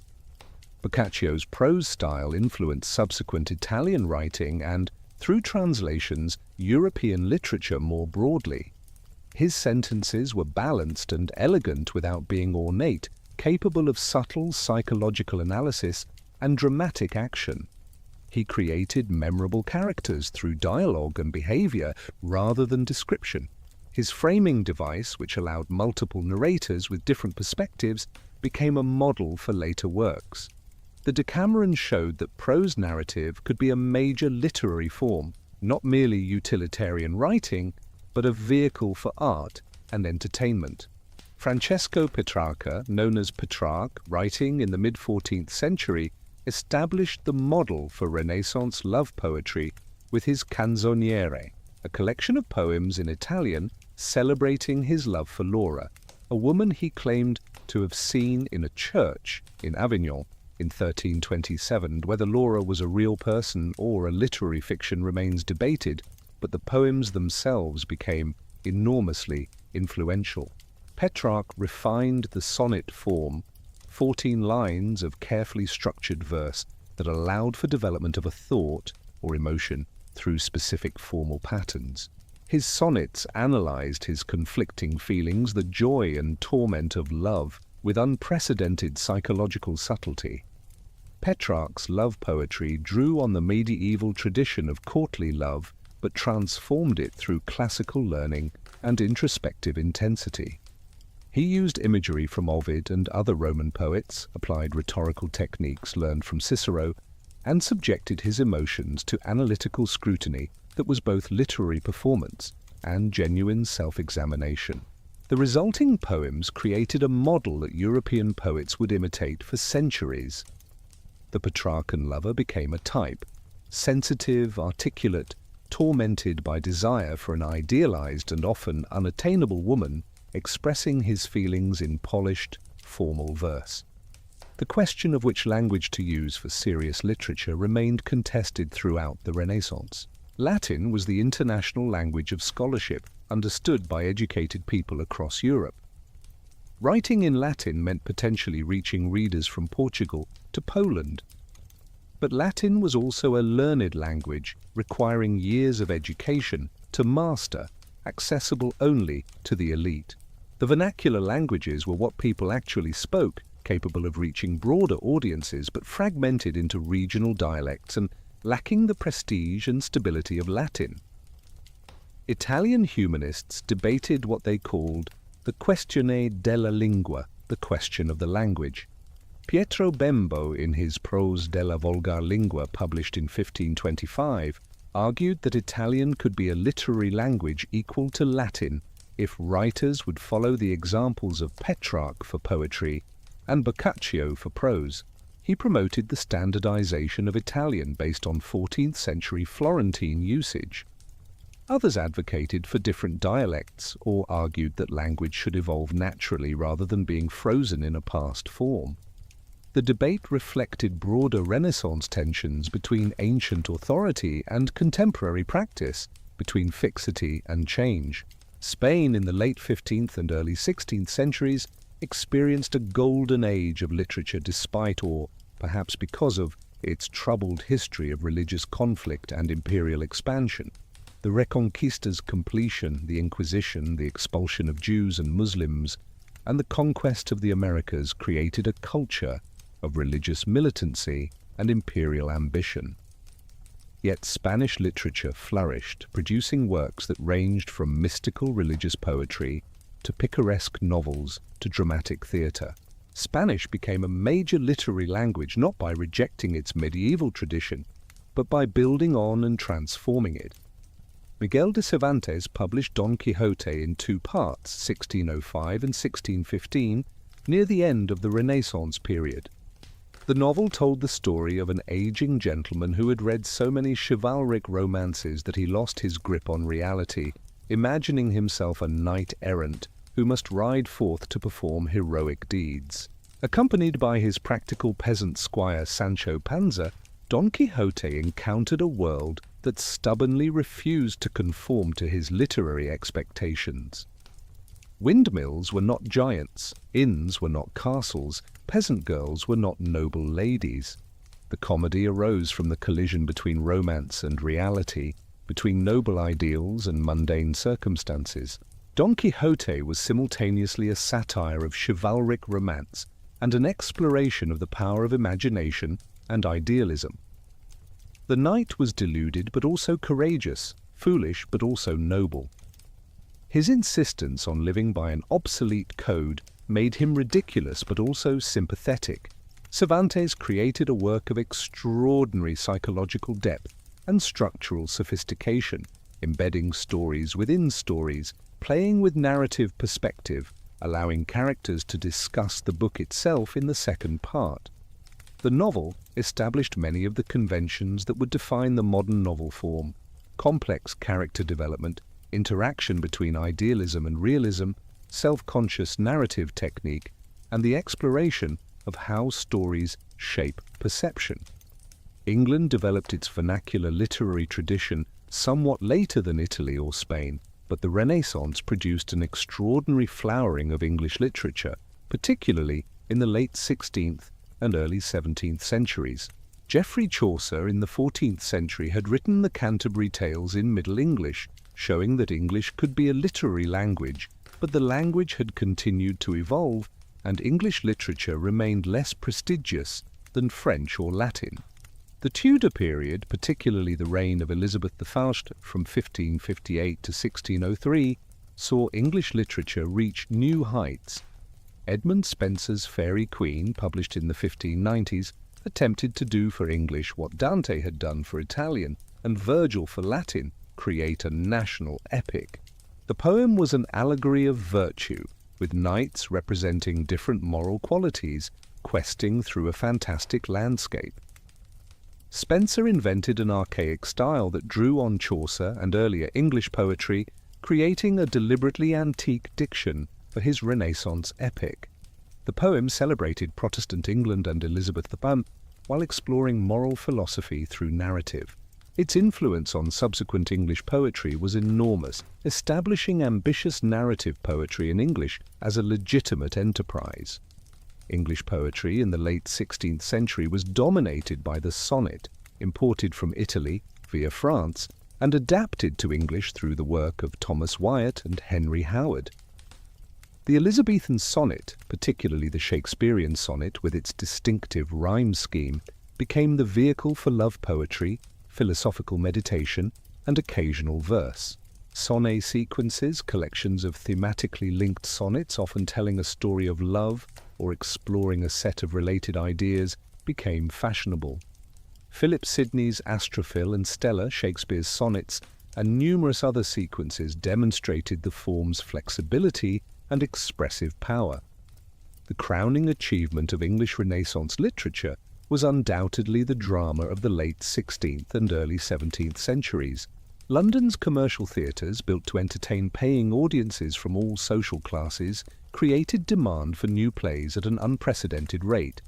Boccaccio's prose style influenced subsequent Italian writing and, through translations, European literature more broadly. His sentences were balanced and elegant without being ornate, capable of subtle psychological analysis and dramatic action. He created memorable characters through dialogue and behavior rather than description. His framing device, which allowed multiple narrators with different perspectives, became a model for later works. The Decameron showed that prose narrative could be a major literary form, not merely utilitarian writing, but a vehicle for art and entertainment. Francesco Petrarca, known as Petrarch, writing in the mid-14th century, established the model for Renaissance love poetry with his Canzoniere, a collection of poems in Italian celebrating his love for Laura, a woman he claimed to have seen in a church in Avignon in 1327. Whether Laura was a real person or a literary fiction remains debated, but the poems themselves became enormously influential. Petrarch refined the sonnet form, 14 lines of carefully structured verse that allowed for development of a thought or emotion through specific formal patterns. His sonnets analyzed his conflicting feelings, the joy and torment of love, with unprecedented psychological subtlety. Petrarch's love poetry drew on the medieval tradition of courtly love, but transformed it through classical learning and introspective intensity. He used imagery from Ovid and other Roman poets, applied rhetorical techniques learned from Cicero, and subjected his emotions to analytical scrutiny that was both literary performance and genuine self-examination. The resulting poems created a model that European poets would imitate for centuries. The Petrarchan lover became a type, sensitive, articulate, tormented by desire for an idealized and often unattainable woman, expressing his feelings in polished, formal verse. The question of which language to use for serious literature remained contested throughout the Renaissance. Latin was the international language of scholarship, understood by educated people across Europe. Writing in Latin meant potentially reaching readers from Portugal to Poland. But Latin was also a learned language, requiring years of education to master, accessible only to the elite. The vernacular languages were what people actually spoke, capable of reaching broader audiences, but fragmented into regional dialects and lacking the prestige and stability of Latin. Italian humanists debated what they called the questione della lingua, the question of the language. Pietro Bembo, in his Prose della volgar lingua, published in 1525, argued that Italian could be a literary language equal to Latin if writers would follow the examples of Petrarch for poetry and Boccaccio for prose. He promoted the standardization of Italian based on 14th century Florentine usage. Others advocated for different dialects or argued that language should evolve naturally rather than being frozen in a past form. The debate reflected broader Renaissance tensions between ancient authority and contemporary practice, between fixity and change. Spain in the late 15th and early 16th centuries experienced a golden age of literature despite, or perhaps because of, its troubled history of religious conflict and imperial expansion. The Reconquista's completion, the Inquisition, the expulsion of Jews and Muslims, and the conquest of the Americas created a culture of religious militancy and imperial ambition. Yet Spanish literature flourished, producing works that ranged from mystical religious poetry to picaresque novels to dramatic theatre. Spanish became a major literary language not by rejecting its medieval tradition, but by building on and transforming it. Miguel de Cervantes published Don Quixote in two parts, 1605 and 1615, near the end of the Renaissance period. The novel told the story of an aging gentleman who had read so many chivalric romances that he lost his grip on reality, imagining himself a knight-errant who must ride forth to perform heroic deeds. Accompanied by his practical peasant squire Sancho Panza, Don Quixote encountered a world that stubbornly refused to conform to his literary expectations. Windmills were not giants, inns were not castles, peasant girls were not noble ladies. The comedy arose from the collision between romance and reality, between noble ideals and mundane circumstances. Don Quixote was simultaneously a satire of chivalric romance and an exploration of the power of imagination and idealism. The knight was deluded but also courageous, foolish but also noble. His insistence on living by an obsolete code made him ridiculous but also sympathetic. Cervantes created a work of extraordinary psychological depth and structural sophistication, embedding stories within stories, playing with narrative perspective, allowing characters to discuss the book itself in the second part. The novel established many of the conventions that would define the modern novel form: complex character development, interaction between idealism and realism, self-conscious narrative technique, and the exploration of how stories shape perception. England developed its vernacular literary tradition somewhat later than Italy or Spain, but the Renaissance produced an extraordinary flowering of English literature, particularly in the late 16th and early 17th centuries. Geoffrey Chaucer in the 14th century had written the Canterbury Tales in Middle English, showing that English could be a literary language, but the language had continued to evolve, and English literature remained less prestigious than French or Latin. The Tudor period, particularly the reign of Elizabeth the Faust from 1558 to 1603, saw English literature reach new heights. Edmund Spenser's Faerie Queene, published in the 1590s, attempted to do for English what Dante had done for Italian and Virgil for Latin, create a national epic. The poem was an allegory of virtue, with knights representing different moral qualities, questing through a fantastic landscape. Spenser invented an archaic style that drew on Chaucer and earlier English poetry, creating a deliberately antique diction for his Renaissance epic. The poem celebrated Protestant England and Elizabeth I while exploring moral philosophy through narrative. Its influence on subsequent English poetry was enormous, establishing ambitious narrative poetry in English as a legitimate enterprise. English poetry in the late 16th century was dominated by the sonnet, imported from Italy via France, and adapted to English through the work of Thomas Wyatt and Henry Howard. The Elizabethan sonnet, particularly the Shakespearean sonnet with its distinctive rhyme scheme, became the vehicle for love poetry, philosophical meditation, and occasional verse. Sonnet sequences, collections of thematically linked sonnets often telling a story of love or exploring a set of related ideas, became fashionable. Philip Sidney's Astrophil and Stella, Shakespeare's sonnets, and numerous other sequences demonstrated the form's flexibility and expressive power. The crowning achievement of English Renaissance literature was undoubtedly the drama of the late 16th and early 17th centuries. London's commercial theatres, built to entertain paying audiences from all social classes, created demand for new plays at an unprecedented rate.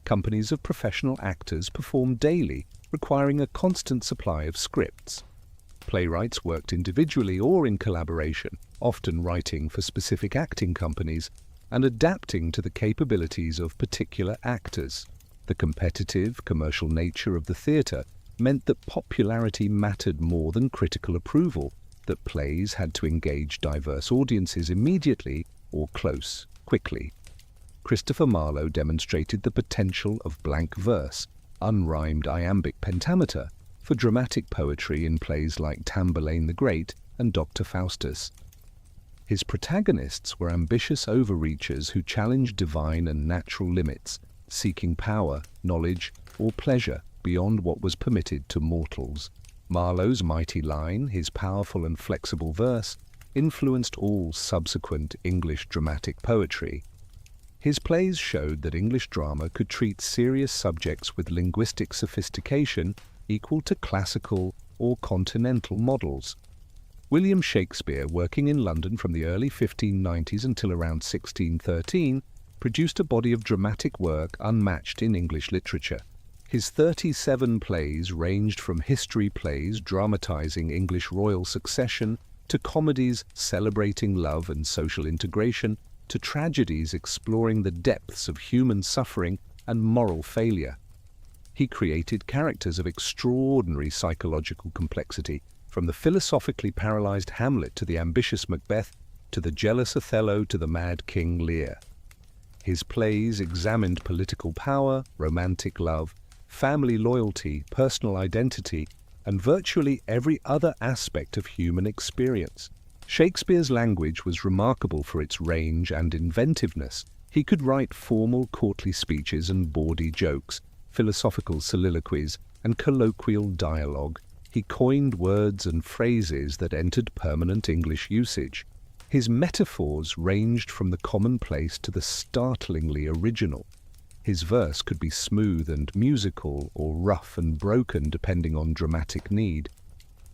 Companies of professional actors performed daily, requiring a constant supply of scripts. Playwrights worked individually or in collaboration, often writing for specific acting companies and adapting to the capabilities of particular actors. The competitive, commercial nature of the theatre meant that popularity mattered more than critical approval, that plays had to engage diverse audiences immediately or quickly. Christopher Marlowe demonstrated the potential of blank verse, unrhymed iambic pentameter, for dramatic poetry in plays like Tamburlaine the Great and Dr. Faustus. His protagonists were ambitious overreachers who challenged divine and natural limits, seeking power, knowledge, or pleasure beyond what was permitted to mortals. Marlowe's mighty line, his powerful and flexible verse, influenced all subsequent English dramatic poetry. His plays showed that English drama could treat serious subjects with linguistic sophistication equal to classical or continental models. William Shakespeare, working in London from the early 1590s until around 1613, produced a body of dramatic work unmatched in English literature. His 37 plays ranged from history plays dramatizing English royal succession to comedies celebrating love and social integration to tragedies exploring the depths of human suffering and moral failure. He created characters of extraordinary psychological complexity, from the philosophically paralyzed Hamlet to the ambitious Macbeth, to the jealous Othello to the mad King Lear. His plays examined political power, romantic love, family loyalty, personal identity, and virtually every other aspect of human experience. Shakespeare's language was remarkable for its range and inventiveness. He could write formal courtly speeches and bawdy jokes, philosophical soliloquies, and colloquial dialogue. He coined words and phrases that entered permanent English usage. His metaphors ranged from the commonplace to the startlingly original. His verse could be smooth and musical or rough and broken depending on dramatic need.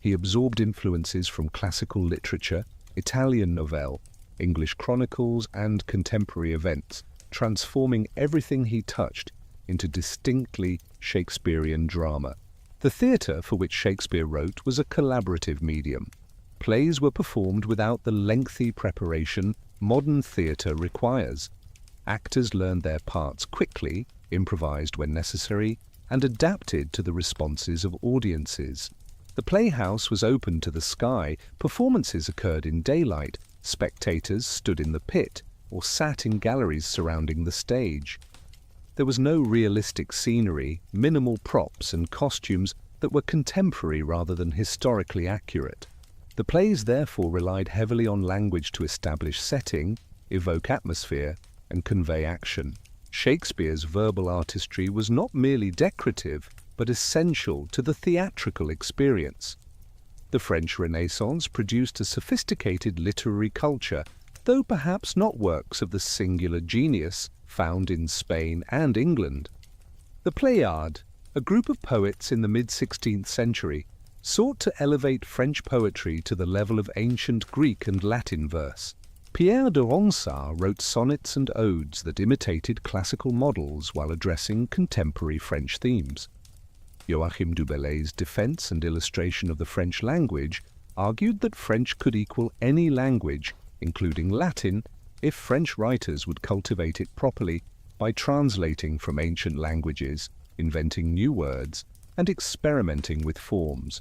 He absorbed influences from classical literature, Italian novelle, English chronicles, and contemporary events, transforming everything he touched into distinctly Shakespearean drama. The theatre for which Shakespeare wrote was a collaborative medium. Plays were performed without the lengthy preparation modern theatre requires. Actors learned their parts quickly, improvised when necessary, and adapted to the responses of audiences. The playhouse was open to the sky, performances occurred in daylight, spectators stood in the pit or sat in galleries surrounding the stage. There was no realistic scenery, minimal props and costumes that were contemporary rather than historically accurate. The plays therefore relied heavily on language to establish setting, evoke atmosphere, and convey action. Shakespeare's verbal artistry was not merely decorative, but essential to the theatrical experience. The French Renaissance produced a sophisticated literary culture, though perhaps not works of the singular genius found in Spain and England. The Pléiades, a group of poets in the mid-16th century, sought to elevate French poetry to the level of ancient Greek and Latin verse. Pierre de Ronsard wrote sonnets and odes that imitated classical models while addressing contemporary French themes. Joachim du Bellay's defense and illustration of the French language argued that French could equal any language, including Latin, if French writers would cultivate it properly by translating from ancient languages, inventing new words, and experimenting with forms.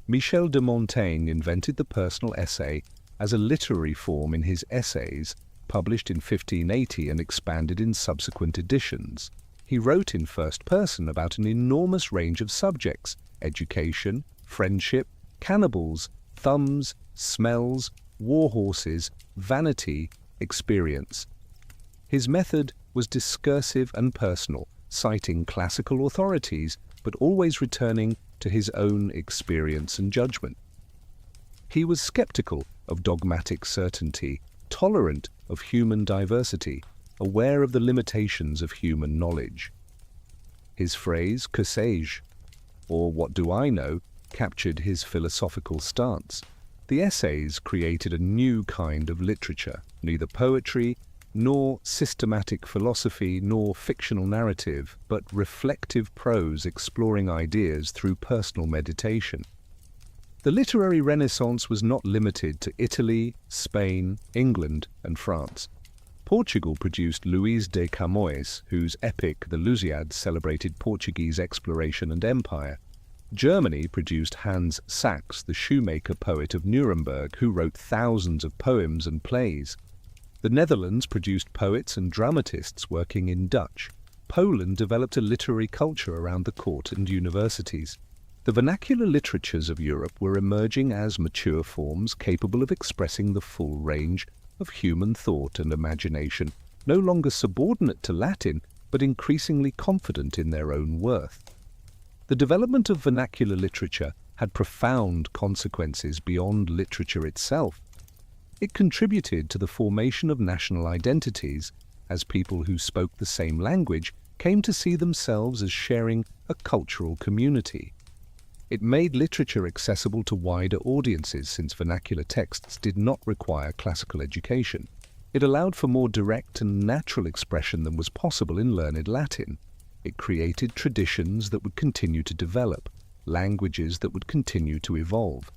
Michel de Montaigne invented the personal essay as a literary form in his Essays, published in 1580 and expanded in subsequent editions. He wrote in first person about an enormous range of subjects: education, friendship, cannibals, thumbs, smells, war horses, vanity, experience. His method was discursive and personal, citing classical authorities, but always returning to his own experience and judgment. He was skeptical of dogmatic certainty, tolerant of human diversity, aware of the limitations of human knowledge. His phrase, "Que sais-je?" or "What do I know?" captured his philosophical stance. The Essays created a new kind of literature, neither poetry, nor systematic philosophy, nor fictional narrative, but reflective prose exploring ideas through personal meditation. The literary Renaissance was not limited to Italy, Spain, England, and France. Portugal produced Luís de Camões, whose epic The Lusíads celebrated Portuguese exploration and empire. Germany produced Hans Sachs, the shoemaker poet of Nuremberg, who wrote thousands of poems and plays. The Netherlands produced poets and dramatists working in Dutch. Poland developed a literary culture around the court and universities. The vernacular literatures of Europe were emerging as mature forms capable of expressing the full range of human thought and imagination, no longer subordinate to Latin, but increasingly confident in their own worth. The development of vernacular literature had profound consequences beyond literature itself. It contributed to the formation of national identities, as people who spoke the same language came to see themselves as sharing a cultural community. It made literature accessible to wider audiences since vernacular texts did not require classical education. It allowed for more direct and natural expression than was possible in learned Latin. It created traditions that would continue to develop, languages that would continue to evolve.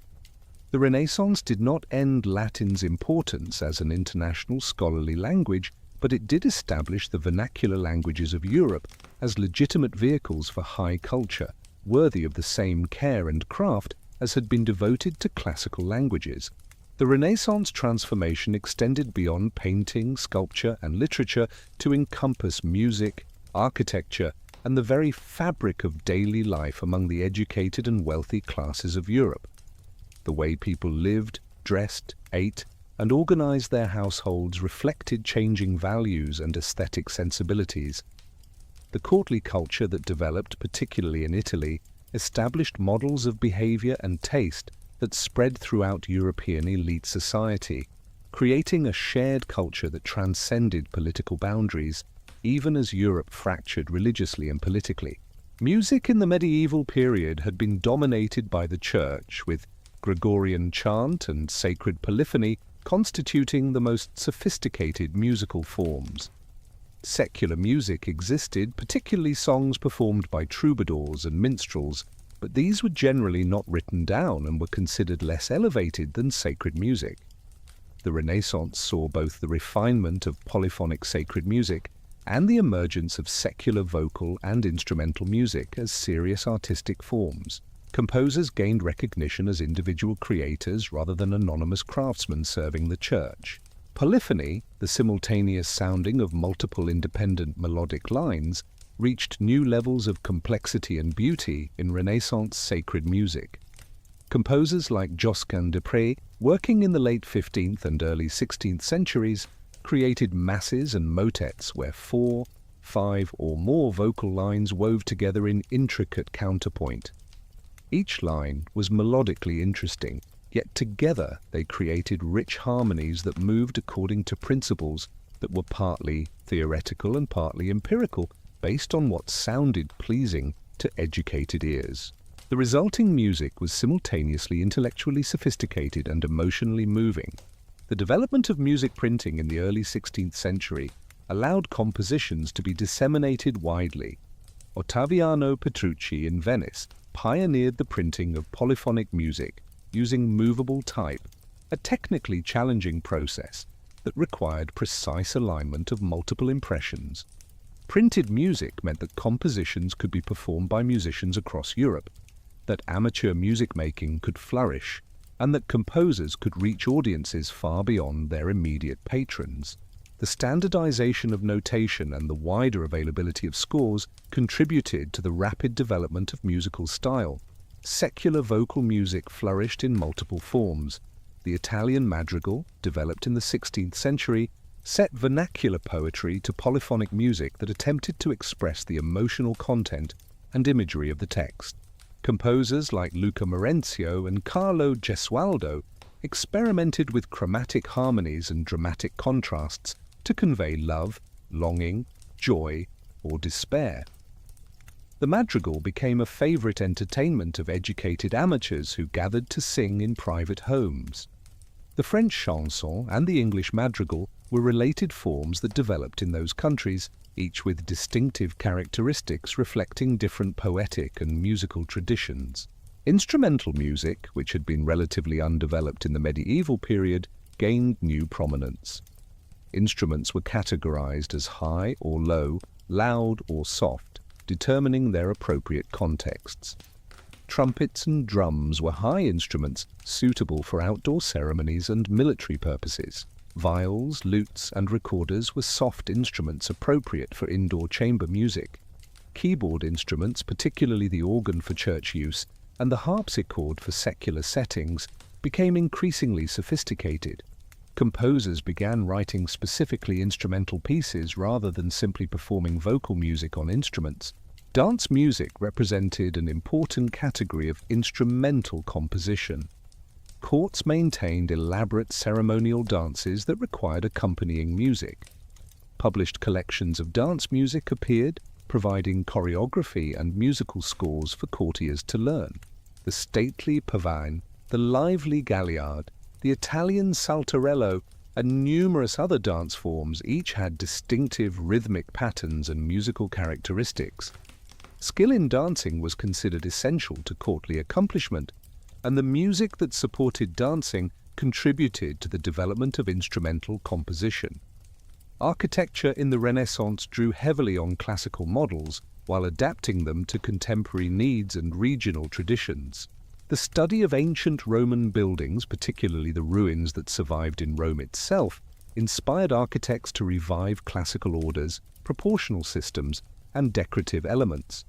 The Renaissance did not end Latin's importance as an international scholarly language, but it did establish the vernacular languages of Europe as legitimate vehicles for high culture, worthy of the same care and craft as had been devoted to classical languages. The Renaissance transformation extended beyond painting, sculpture, and literature to encompass music, architecture, and the very fabric of daily life among the educated and wealthy classes of Europe. The way people lived, dressed, ate, and organized their households reflected changing values and aesthetic sensibilities. The courtly culture that developed, particularly in Italy, established models of behavior and taste that spread throughout European elite society, creating a shared culture that transcended political boundaries, even as Europe fractured religiously and politically. Music in the medieval period had been dominated by the Church, with Gregorian chant and sacred polyphony constituting the most sophisticated musical forms. Secular music existed, particularly songs performed by troubadours and minstrels, but these were generally not written down and were considered less elevated than sacred music. The Renaissance saw both the refinement of polyphonic sacred music and the emergence of secular vocal and instrumental music as serious artistic forms. Composers gained recognition as individual creators rather than anonymous craftsmen serving the church. Polyphony, the simultaneous sounding of multiple independent melodic lines, reached new levels of complexity and beauty in Renaissance sacred music. Composers like Josquin des Prez, working in the late 15th and early 16th centuries, created masses and motets where 4, 5, or more vocal lines wove together in intricate counterpoint. Each line was melodically interesting, yet together they created rich harmonies that moved according to principles that were partly theoretical and partly empirical, based on what sounded pleasing to educated ears. The resulting music was simultaneously intellectually sophisticated and emotionally moving. The development of music printing in the early 16th century allowed compositions to be disseminated widely. Ottaviano Petrucci in Venice pioneered the printing of polyphonic music using movable type, a technically challenging process that required precise alignment of multiple impressions. Printed music meant that compositions could be performed by musicians across Europe, that amateur music making could flourish, and that composers could reach audiences far beyond their immediate patrons. The standardization of notation and the wider availability of scores contributed to the rapid development of musical style. Secular vocal music flourished in multiple forms. The Italian madrigal, developed in the 16th century, set vernacular poetry to polyphonic music that attempted to express the emotional content and imagery of the text. Composers like Luca Marenzio and Carlo Gesualdo experimented with chromatic harmonies and dramatic contrasts to convey love, longing, joy, or despair. The madrigal became a favorite entertainment of educated amateurs who gathered to sing in private homes. The French chanson and the English madrigal were related forms that developed in those countries, each with distinctive characteristics reflecting different poetic and musical traditions. Instrumental music, which had been relatively undeveloped in the medieval period, gained new prominence. Instruments were categorized as high or low, loud or soft, determining their appropriate contexts. Trumpets and drums were high instruments suitable for outdoor ceremonies and military purposes. Viols, lutes, and recorders were soft instruments appropriate for indoor chamber music. Keyboard instruments, particularly the organ for church use, and the harpsichord for secular settings became increasingly sophisticated. Composers began writing specifically instrumental pieces rather than simply performing vocal music on instruments. Dance music represented an important category of instrumental composition. Courts maintained elaborate ceremonial dances that required accompanying music. Published collections of dance music appeared, providing choreography and musical scores for courtiers to learn. The stately pavane, the lively galliard, the Italian saltarello, and numerous other dance forms each had distinctive rhythmic patterns and musical characteristics. Skill in dancing was considered essential to courtly accomplishment, and the music that supported dancing contributed to the development of instrumental composition. Architecture in the Renaissance drew heavily on classical models while adapting them to contemporary needs and regional traditions. The study of ancient Roman buildings, particularly the ruins that survived in Rome itself, inspired architects to revive classical orders, proportional systems, and decorative elements.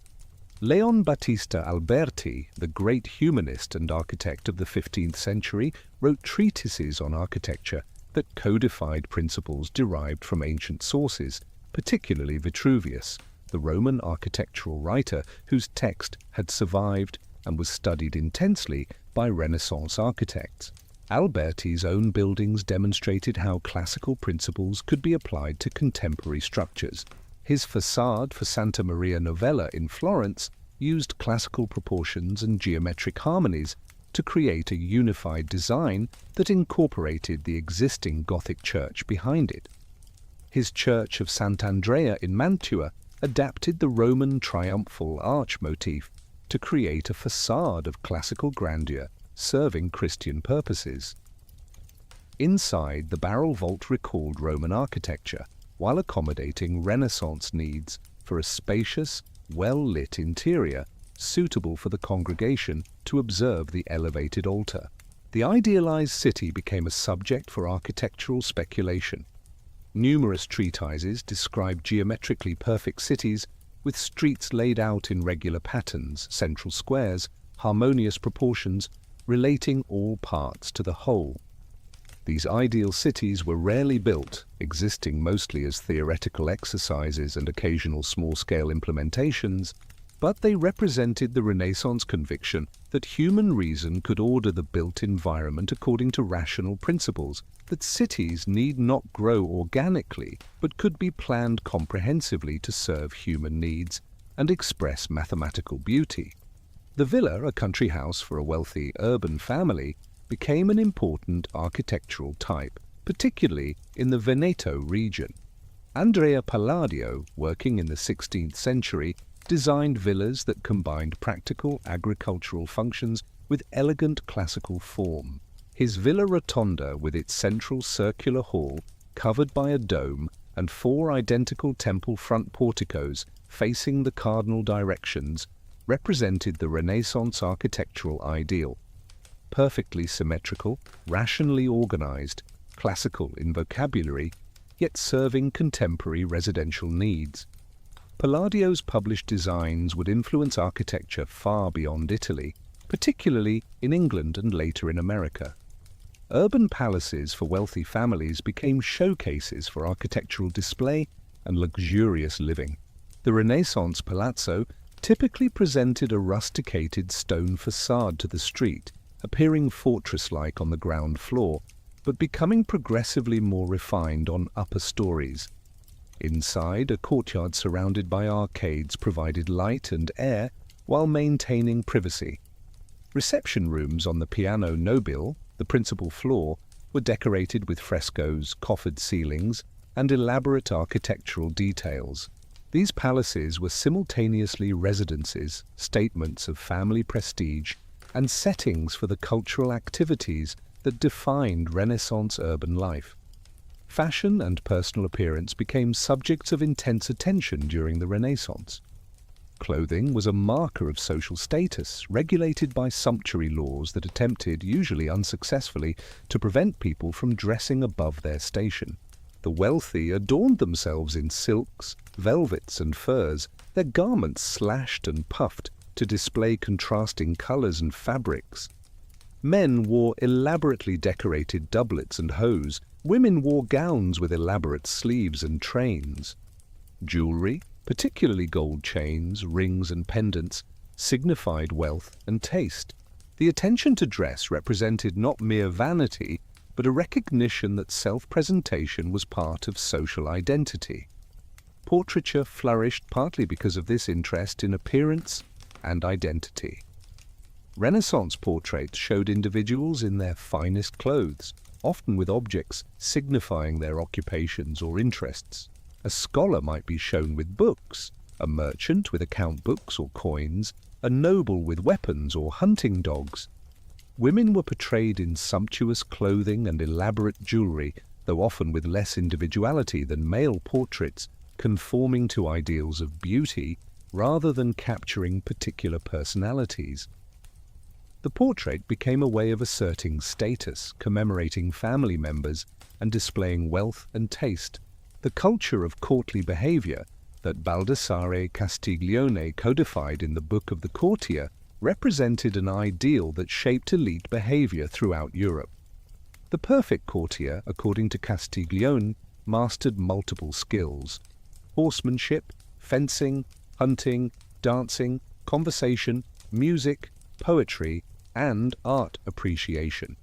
Leon Battista Alberti, the great humanist and architect of the 15th century, wrote treatises on architecture that codified principles derived from ancient sources, particularly Vitruvius, the Roman architectural writer whose text had survived and was studied intensely by Renaissance architects. Alberti's own buildings demonstrated how classical principles could be applied to contemporary structures. His facade for Santa Maria Novella in Florence used classical proportions and geometric harmonies to create a unified design that incorporated the existing Gothic church behind it. His church of Sant'Andrea in Mantua adapted the Roman triumphal arch motif to create a facade of classical grandeur serving Christian purposes. Inside, the barrel vault recalled Roman architecture while accommodating Renaissance needs for a spacious, well-lit interior suitable for the congregation to observe the elevated altar. The idealized city became a subject for architectural speculation. Numerous treatises described geometrically perfect cities with streets laid out in regular patterns, central squares, harmonious proportions, relating all parts to the whole. These ideal cities were rarely built, existing mostly as theoretical exercises and occasional small-scale implementations, but they represented the Renaissance conviction that human reason could order the built environment according to rational principles, that cities need not grow organically, but could be planned comprehensively to serve human needs and express mathematical beauty. The villa, a country house for a wealthy urban family, became an important architectural type, particularly in the Veneto region. Andrea Palladio, working in the 16th century, designed villas that combined practical agricultural functions with elegant classical form. His Villa Rotonda, with its central circular hall covered by a dome and 4 identical temple front porticos facing the cardinal directions, represented the Renaissance architectural ideal. Perfectly symmetrical, rationally organized, classical in vocabulary, yet serving contemporary residential needs. Palladio's published designs would influence architecture far beyond Italy, particularly in England and later in America. Urban palaces for wealthy families became showcases for architectural display and luxurious living. The Renaissance palazzo typically presented a rusticated stone facade to the street, appearing fortress-like on the ground floor, but becoming progressively more refined on upper stories. Inside, a courtyard surrounded by arcades provided light and air while maintaining privacy. Reception rooms on the piano nobile, the principal floor, were decorated with frescoes, coffered ceilings, and elaborate architectural details. These palaces were simultaneously residences, statements of family prestige, and settings for the cultural activities that defined Renaissance urban life. Fashion and personal appearance became subjects of intense attention during the Renaissance. Clothing was a marker of social status, regulated by sumptuary laws that attempted, usually unsuccessfully, to prevent people from dressing above their station. The wealthy adorned themselves in silks, velvets, and furs, their garments slashed and puffed, to display contrasting colors and fabrics. Men wore elaborately decorated doublets and hose. Women wore gowns with elaborate sleeves and trains. Jewelry, particularly gold chains, rings and pendants, signified wealth and taste. The attention to dress represented not mere vanity, but a recognition that self-presentation was part of social identity. Portraiture flourished partly because of this interest in appearance and identity. Renaissance portraits showed individuals in their finest clothes, often with objects signifying their occupations or interests. A scholar might be shown with books, a merchant with account books or coins, a noble with weapons or hunting dogs. Women were portrayed in sumptuous clothing and elaborate jewelry, though often with less individuality than male portraits, conforming to ideals of beauty rather than capturing particular personalities. The portrait became a way of asserting status, commemorating family members, and displaying wealth and taste. The culture of courtly behavior that Baldassare Castiglione codified in the Book of the Courtier represented an ideal that shaped elite behavior throughout Europe. The perfect courtier, according to Castiglione, mastered multiple skills: horsemanship, fencing, hunting, dancing, conversation, music, poetry, and art appreciation.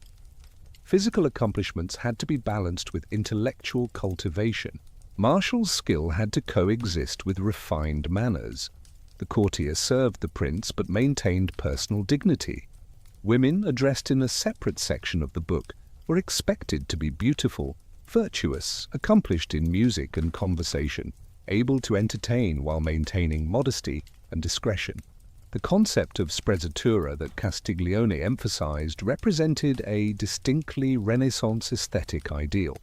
Physical accomplishments had to be balanced with intellectual cultivation. Martial skill had to coexist with refined manners. The courtier served the prince but maintained personal dignity. Women, addressed in a separate section of the book, were expected to be beautiful, virtuous, accomplished in music and conversation, able to entertain while maintaining modesty and discretion. The concept of sprezzatura that Castiglione emphasized represented a distinctly Renaissance aesthetic ideal.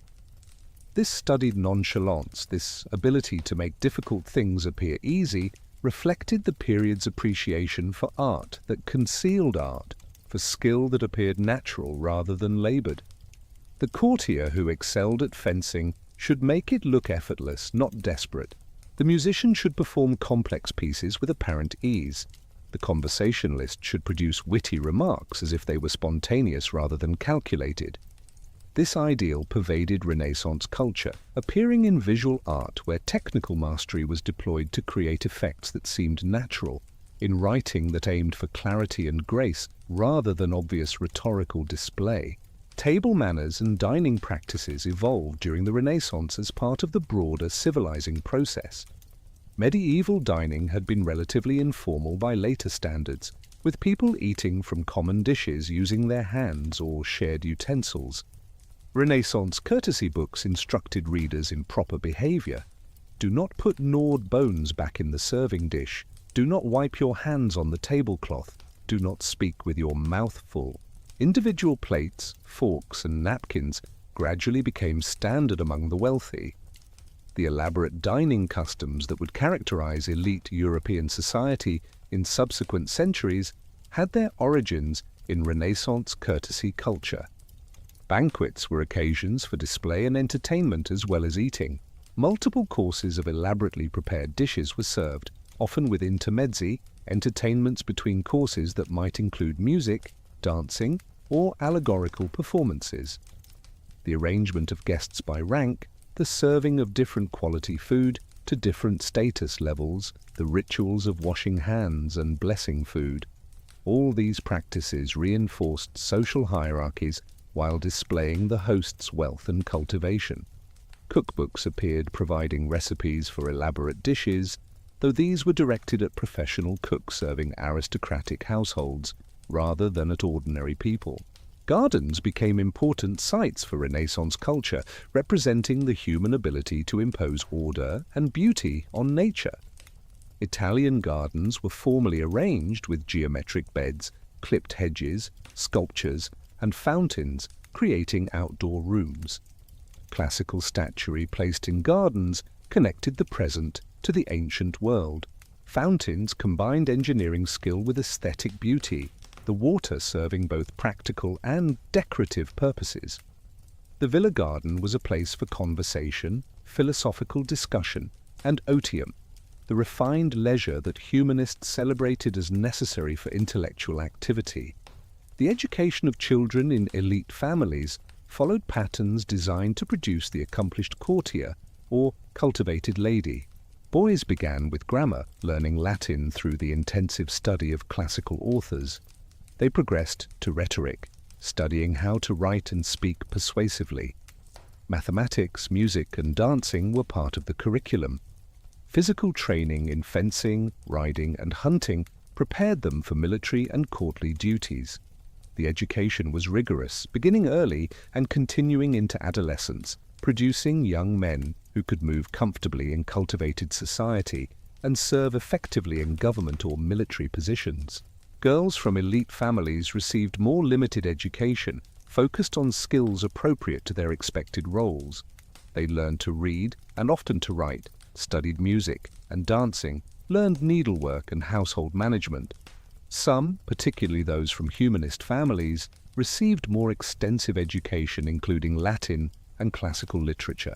This studied nonchalance, this ability to make difficult things appear easy, reflected the period's appreciation for art that concealed art, for skill that appeared natural rather than labored. The courtier who excelled at fencing should make it look effortless, not desperate. The musician should perform complex pieces with apparent ease. The conversationalist should produce witty remarks as if they were spontaneous rather than calculated. This ideal pervaded Renaissance culture, appearing in visual art where technical mastery was deployed to create effects that seemed natural, in writing that aimed for clarity and grace rather than obvious rhetorical display. Table manners and dining practices evolved during the Renaissance as part of the broader civilizing process. Medieval dining had been relatively informal by later standards, with people eating from common dishes using their hands or shared utensils. Renaissance courtesy books instructed readers in proper behavior. Do not put gnawed bones back in the serving dish. Do not wipe your hands on the tablecloth. Do not speak with your mouth full. Individual plates, forks, and napkins gradually became standard among the wealthy. The elaborate dining customs that would characterize elite European society in subsequent centuries had their origins in Renaissance courtesy culture. Banquets were occasions for display and entertainment as well as eating. Multiple courses of elaborately prepared dishes were served, often with intermezzi, entertainments between courses that might include music, dancing, or allegorical performances. The arrangement of guests by rank, the serving of different quality food to different status levels, the rituals of washing hands and blessing food. All these practices reinforced social hierarchies while displaying the host's wealth and cultivation. Cookbooks appeared providing recipes for elaborate dishes, though these were directed at professional cooks serving aristocratic households rather than at ordinary people. Gardens became important sites for Renaissance culture, representing the human ability to impose order and beauty on nature. Italian gardens were formally arranged with geometric beds, clipped hedges, sculptures, and fountains, creating outdoor rooms. Classical statuary placed in gardens connected the present to the ancient world. Fountains combined engineering skill with aesthetic beauty, the water serving both practical and decorative purposes. The villa garden was a place for conversation, philosophical discussion, and otium. the refined leisure that humanists celebrated as necessary for intellectual activity. The education of children in elite families followed patterns designed to produce the accomplished courtier or cultivated lady. Boys began with grammar, learning Latin through the intensive study of classical authors. They progressed to rhetoric, studying how to write and speak persuasively. Mathematics, music, and dancing were part of the curriculum. Physical training in fencing, riding, and hunting prepared them for military and courtly duties. The education was rigorous, beginning early and continuing into adolescence, producing young men who could move comfortably in cultivated society and serve effectively in government or military positions. Girls from elite families received more limited education, focused on skills appropriate to their expected roles. They learned to read and often to write, studied music and dancing, learned needlework and household management. Some, particularly those from humanist families, received more extensive education including Latin and classical literature.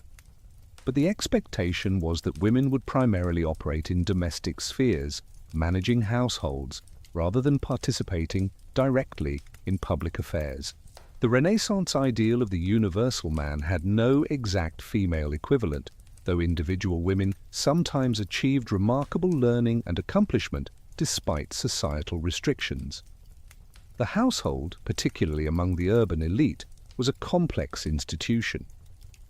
But the expectation was that women would primarily operate in domestic spheres, managing households, rather than participating directly in public affairs. The Renaissance ideal of the universal man had no exact female equivalent, though individual women sometimes achieved remarkable learning and accomplishment despite societal restrictions. The household, particularly among the urban elite, was a complex institution.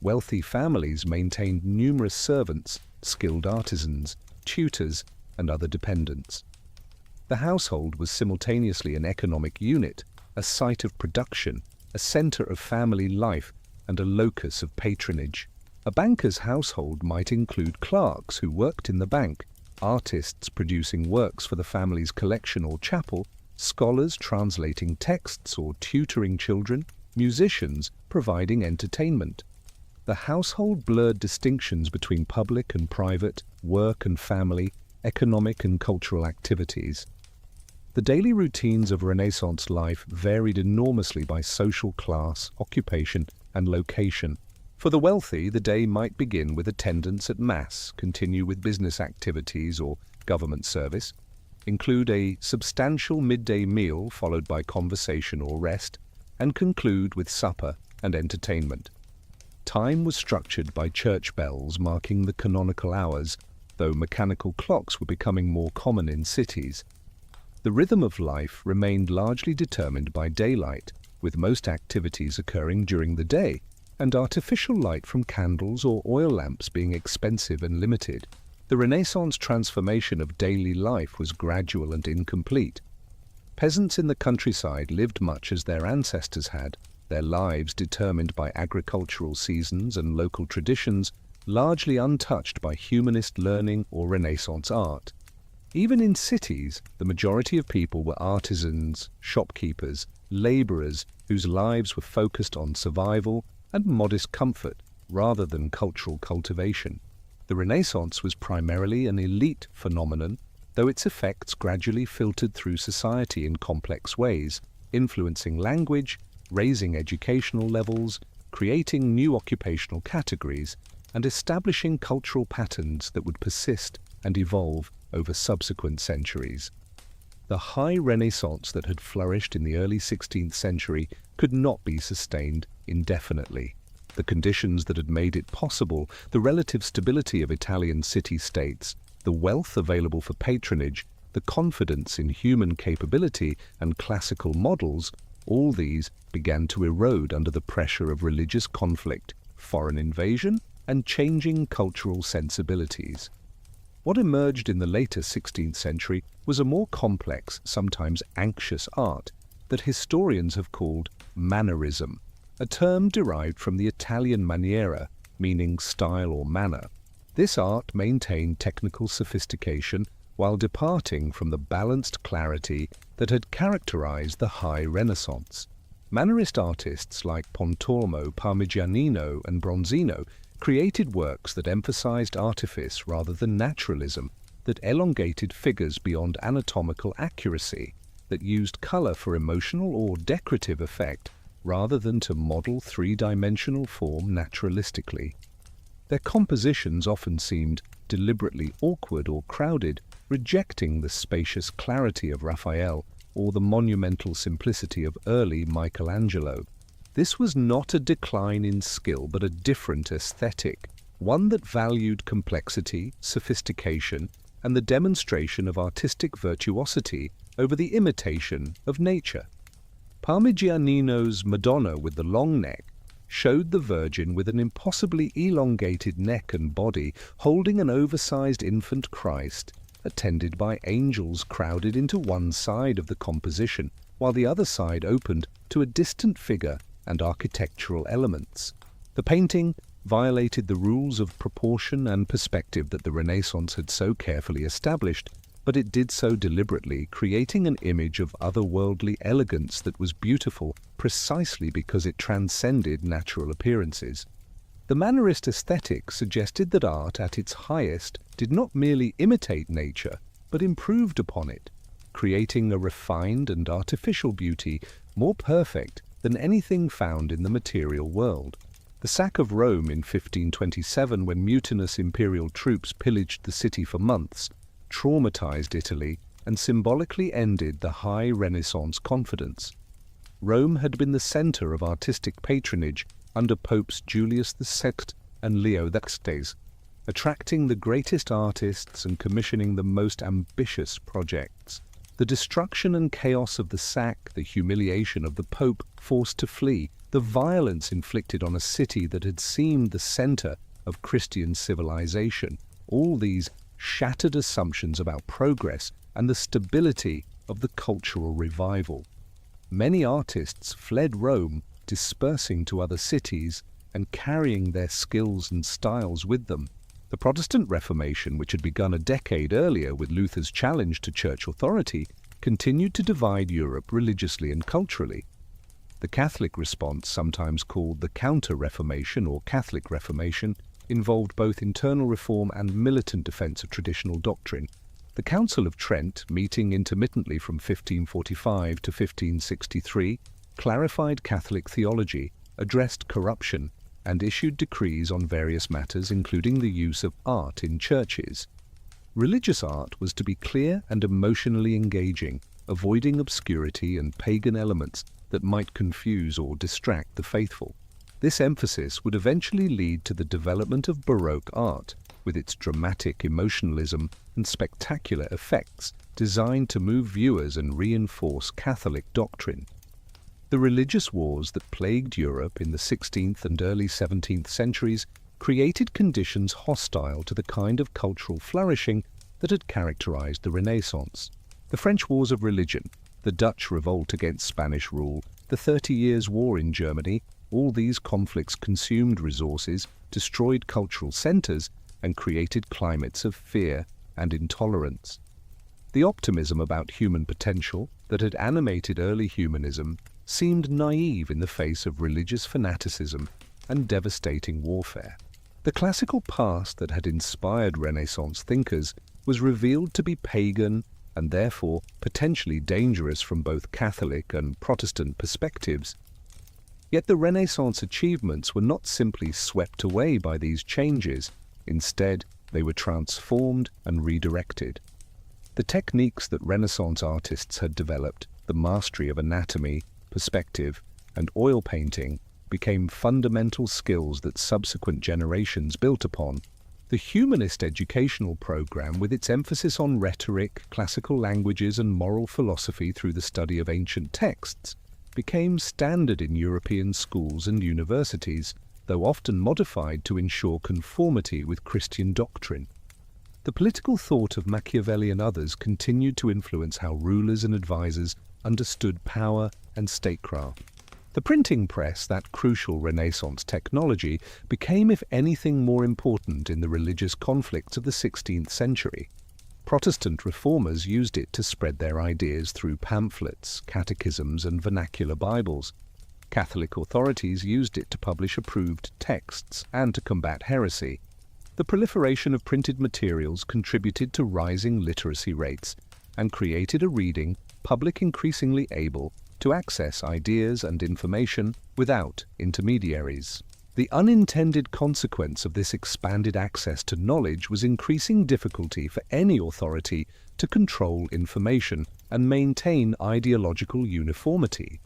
Wealthy families maintained numerous servants, skilled artisans, tutors, and other dependents. The household was simultaneously an economic unit, a site of production, a center of family life, and a locus of patronage. A banker's household might include clerks who worked in the bank, artists producing works for the family's collection or chapel, scholars translating texts or tutoring children, musicians providing entertainment. The household blurred distinctions between public and private, work and family, economic and cultural activities. The daily routines of Renaissance life varied enormously by social class, occupation, and location. For the wealthy, the day might begin with attendance at Mass, continue with business activities or government service, include a substantial midday meal followed by conversation or rest, and conclude with supper and entertainment. Time was structured by church bells marking the canonical hours, though mechanical clocks were becoming more common in cities. The rhythm of life remained largely determined by daylight, with most activities occurring during the day, and artificial light from candles or oil lamps being expensive and limited. The Renaissance transformation of daily life was gradual and incomplete. Peasants in the countryside lived much as their ancestors had, their lives determined by agricultural seasons and local traditions, largely untouched by humanist learning or Renaissance art. Even in cities, the majority of people were artisans, shopkeepers, laborers whose lives were focused on survival and modest comfort rather than cultural cultivation. The Renaissance was primarily an elite phenomenon, though its effects gradually filtered through society in complex ways, influencing language, raising educational levels, creating new occupational categories, and establishing cultural patterns that would persist and evolve over subsequent centuries. The high Renaissance that had flourished in the early 16th century could not be sustained indefinitely. The conditions that had made it possible, the relative stability of Italian city-states, the wealth available for patronage, the confidence in human capability and classical models, all these began to erode under the pressure of religious conflict, foreign invasion, and changing cultural sensibilities. What emerged in the later 16th century was a more complex, sometimes anxious art that historians have called mannerism, a term derived from the Italian maniera, meaning style or manner. This art maintained technical sophistication while departing from the balanced clarity that had characterized the High Renaissance. Mannerist artists like Pontormo, Parmigianino, and Bronzino created works that emphasized artifice rather than naturalism, that elongated figures beyond anatomical accuracy, that used color for emotional or decorative effect rather than to model three-dimensional form naturalistically. Their compositions often seemed deliberately awkward or crowded, rejecting the spacious clarity of Raphael or the monumental simplicity of early Michelangelo. This was not a decline in skill, but a different aesthetic, one that valued complexity, sophistication, and the demonstration of artistic virtuosity over the imitation of nature. Parmigianino's Madonna with the long neck showed the Virgin with an impossibly elongated neck and body holding an oversized infant Christ, attended by angels crowded into one side of the composition, while the other side opened to a distant figure and architectural elements. The painting violated the rules of proportion and perspective that the Renaissance had so carefully established, but it did so deliberately, creating an image of otherworldly elegance that was beautiful precisely because it transcended natural appearances. The Mannerist aesthetic suggested that art at its highest did not merely imitate nature, but improved upon it, creating a refined and artificial beauty more perfect than anything found in the material world. The sack of Rome in 1527, when mutinous imperial troops pillaged the city for months, traumatized Italy and symbolically ended the high Renaissance confidence. Rome had been the center of artistic patronage under Popes Julius VI and Leo XVI, attracting the greatest artists and commissioning the most ambitious projects. The destruction and chaos of the sack, the humiliation of the Pope forced to flee, the violence inflicted on a city that had seemed the center of Christian civilization, all these shattered assumptions about progress and the stability of the cultural revival. Many artists fled Rome, dispersing to other cities and carrying their skills and styles with them. The Protestant Reformation, which had begun a decade earlier with Luther's challenge to church authority, continued to divide Europe religiously and culturally. The Catholic response, sometimes called the Counter-Reformation or Catholic Reformation, involved both internal reform and militant defense of traditional doctrine. The Council of Trent, meeting intermittently from 1545 to 1563, clarified Catholic theology, addressed corruption, and issued decrees on various matters, including the use of art in churches. Religious art was to be clear and emotionally engaging, avoiding obscurity and pagan elements that might confuse or distract the faithful. This emphasis would eventually lead to the development of Baroque art, with its dramatic emotionalism and spectacular effects designed to move viewers and reinforce Catholic doctrine. The religious wars that plagued Europe in the 16th and early 17th centuries created conditions hostile to the kind of cultural flourishing that had characterized the Renaissance. The French Wars of Religion, the Dutch revolt against Spanish rule, the 30 Years' War in Germany, all these conflicts consumed resources, destroyed cultural centers, and created climates of fear and intolerance. The optimism about human potential that had animated early humanism seemed naive in the face of religious fanaticism and devastating warfare. The classical past that had inspired Renaissance thinkers was revealed to be pagan and therefore potentially dangerous from both Catholic and Protestant perspectives. Yet the Renaissance achievements were not simply swept away by these changes. Instead, they were transformed and redirected. The techniques that Renaissance artists had developed, the mastery of anatomy, perspective, and oil painting, became fundamental skills that subsequent generations built upon. The humanist educational program, with its emphasis on rhetoric, classical languages, and moral philosophy through the study of ancient texts, became standard in European schools and universities, though often modified to ensure conformity with Christian doctrine. The political thought of Machiavelli and others continued to influence how rulers and advisors understood power and statecraft. The printing press, that crucial Renaissance technology, became, if anything, more important in the religious conflicts of the 16th century. Protestant reformers used it to spread their ideas through pamphlets, catechisms, and vernacular Bibles. Catholic authorities used it to publish approved texts and to combat heresy. The proliferation of printed materials contributed to rising literacy rates and created a reading public increasingly able to access ideas and information without intermediaries. The unintended consequence of this expanded access to knowledge was increasing difficulty for any authority to control information and maintain ideological uniformity.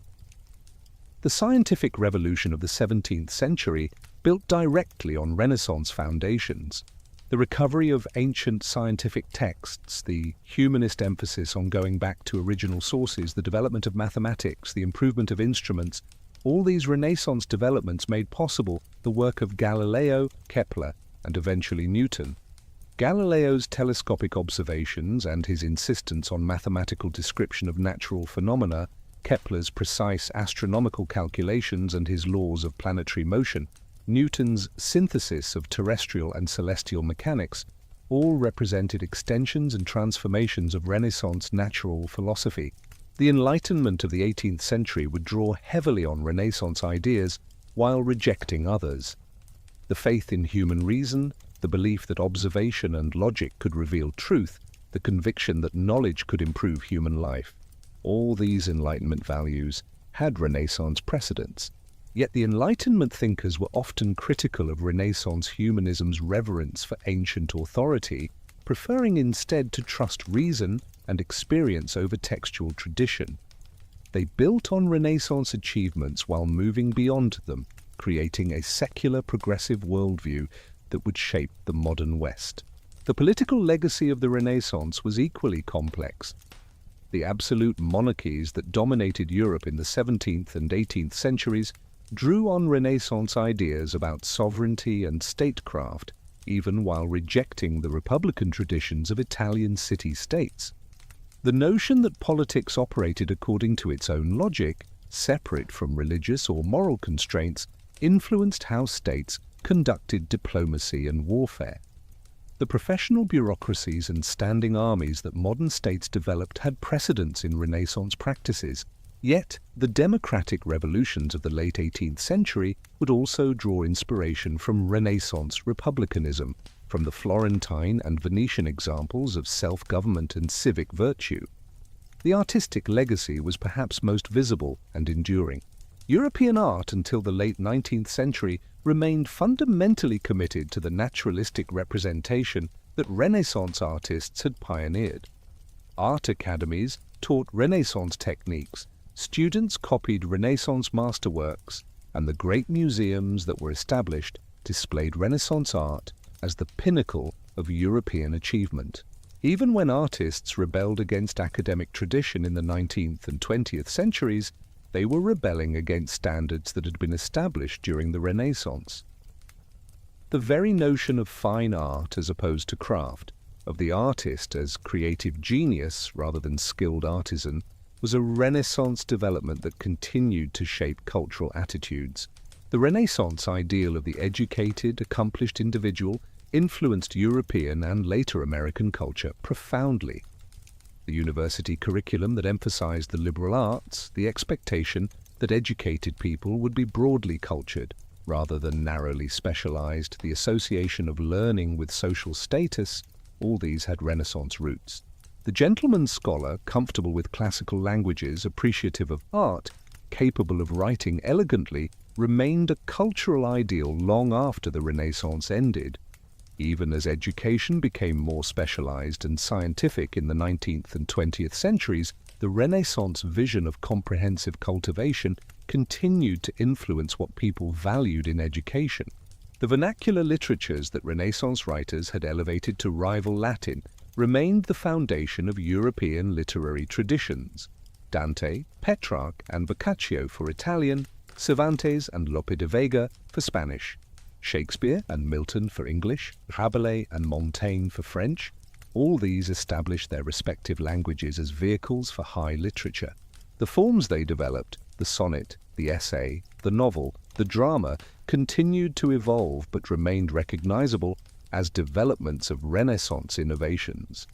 The scientific revolution of the 17th century built directly on Renaissance foundations. The recovery of ancient scientific texts, the humanist emphasis on going back to original sources, the development of mathematics, the improvement of instruments, all these Renaissance developments made possible the work of Galileo, Kepler, and eventually Newton. Galileo's telescopic observations and his insistence on mathematical description of natural phenomena, Kepler's precise astronomical calculations and his laws of planetary motion, Newton's synthesis of terrestrial and celestial mechanics, all represented extensions and transformations of Renaissance natural philosophy. The Enlightenment of the 18th century would draw heavily on Renaissance ideas while rejecting others. The faith in human reason, the belief that observation and logic could reveal truth, the conviction that knowledge could improve human life, all these Enlightenment values had Renaissance precedents. Yet the Enlightenment thinkers were often critical of Renaissance humanism's reverence for ancient authority, preferring instead to trust reason and experience over textual tradition. They built on Renaissance achievements while moving beyond them, creating a secular progressive worldview that would shape the modern West. The political legacy of the Renaissance was equally complex. The absolute monarchies that dominated Europe in the 17th and 18th centuries drew on Renaissance ideas about sovereignty and statecraft, even while rejecting the republican traditions of Italian city-states. The notion that politics operated according to its own logic, separate from religious or moral constraints, influenced how states conducted diplomacy and warfare. The professional bureaucracies and standing armies that modern states developed had precedence in Renaissance practices. Yet, the democratic revolutions of the late 18th century would also draw inspiration from Renaissance republicanism, from the Florentine and Venetian examples of self-government and civic virtue. The artistic legacy was perhaps most visible and enduring. European art until the late 19th century remained fundamentally committed to the naturalistic representation that Renaissance artists had pioneered. Art academies taught Renaissance techniques, students copied Renaissance masterworks, and the great museums that were established displayed Renaissance art as the pinnacle of European achievement. Even when artists rebelled against academic tradition in the 19th and 20th centuries, they were rebelling against standards that had been established during the Renaissance. The very notion of fine art as opposed to craft, of the artist as creative genius rather than skilled artisan, was a Renaissance development that continued to shape cultural attitudes. The Renaissance ideal of the educated, accomplished individual influenced European and later American culture profoundly. The university curriculum that emphasized the liberal arts, the expectation that educated people would be broadly cultured rather than narrowly specialized, the association of learning with social status, all these had Renaissance roots. The gentleman scholar, comfortable with classical languages, appreciative of art, capable of writing elegantly, remained a cultural ideal long after the Renaissance ended. Even as education became more specialized and scientific in the 19th and 20th centuries, the Renaissance vision of comprehensive cultivation continued to influence what people valued in education. The vernacular literatures that Renaissance writers had elevated to rival Latin remained the foundation of European literary traditions. Dante, Petrarch, and Boccaccio for Italian, Cervantes and Lope de Vega for Spanish, Shakespeare and Milton for English, Rabelais and Montaigne for French. All these established their respective languages as vehicles for high literature. The forms they developed, the sonnet, the essay, the novel, the drama, continued to evolve but remained recognizable as developments of Renaissance innovations.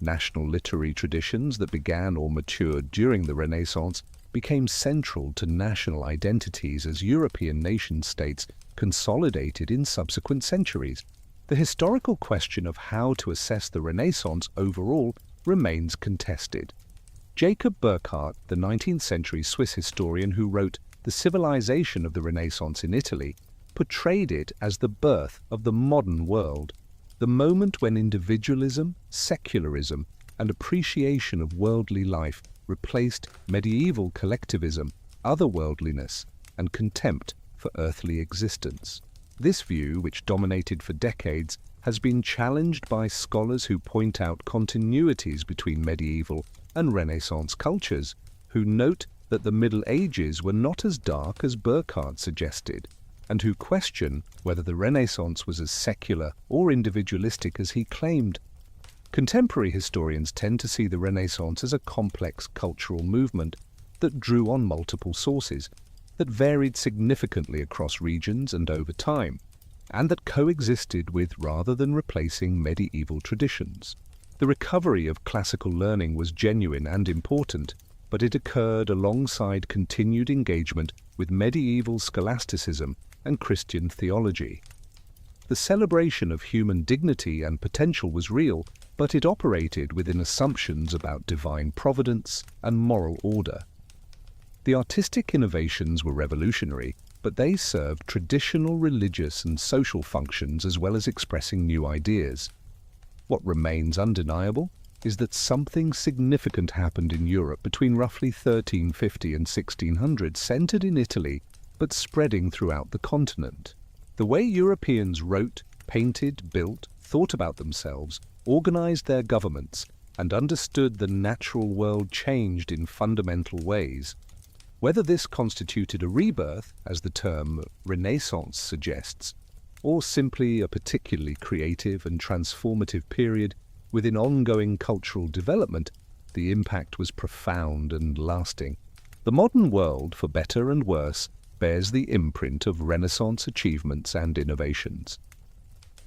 National literary traditions that began or matured during the Renaissance became central to national identities as European nation-states consolidated in subsequent centuries. The historical question of how to assess the Renaissance overall remains contested. Jacob Burckhardt, the 19th century Swiss historian who wrote The Civilization of the Renaissance in Italy, portrayed it as the birth of the modern world, the moment when individualism, secularism, and appreciation of worldly life replaced medieval collectivism, otherworldliness, and contempt for earthly existence. This view, which dominated for decades, has been challenged by scholars who point out continuities between medieval and Renaissance cultures, who note that the Middle Ages were not as dark as Burckhardt suggested, and who question whether the Renaissance was as secular or individualistic as he claimed. Contemporary historians tend to see the Renaissance as a complex cultural movement that drew on multiple sources, that varied significantly across regions and over time, and that coexisted with rather than replacing medieval traditions. The recovery of classical learning was genuine and important, but it occurred alongside continued engagement with medieval scholasticism and Christian theology. The celebration of human dignity and potential was real, but it operated within assumptions about divine providence and moral order. The artistic innovations were revolutionary, but they served traditional religious and social functions as well as expressing new ideas. What remains undeniable is that something significant happened in Europe between roughly 1350 and 1600, centered in Italy, but spreading throughout the continent. The way Europeans wrote, painted, built, thought about themselves, organized their governments, and understood the natural world changed in fundamental ways. Whether this constituted a rebirth, as the term Renaissance suggests, or simply a particularly creative and transformative period within ongoing cultural development, the impact was profound and lasting. The modern world, for better and worse, bears the imprint of Renaissance achievements and innovations.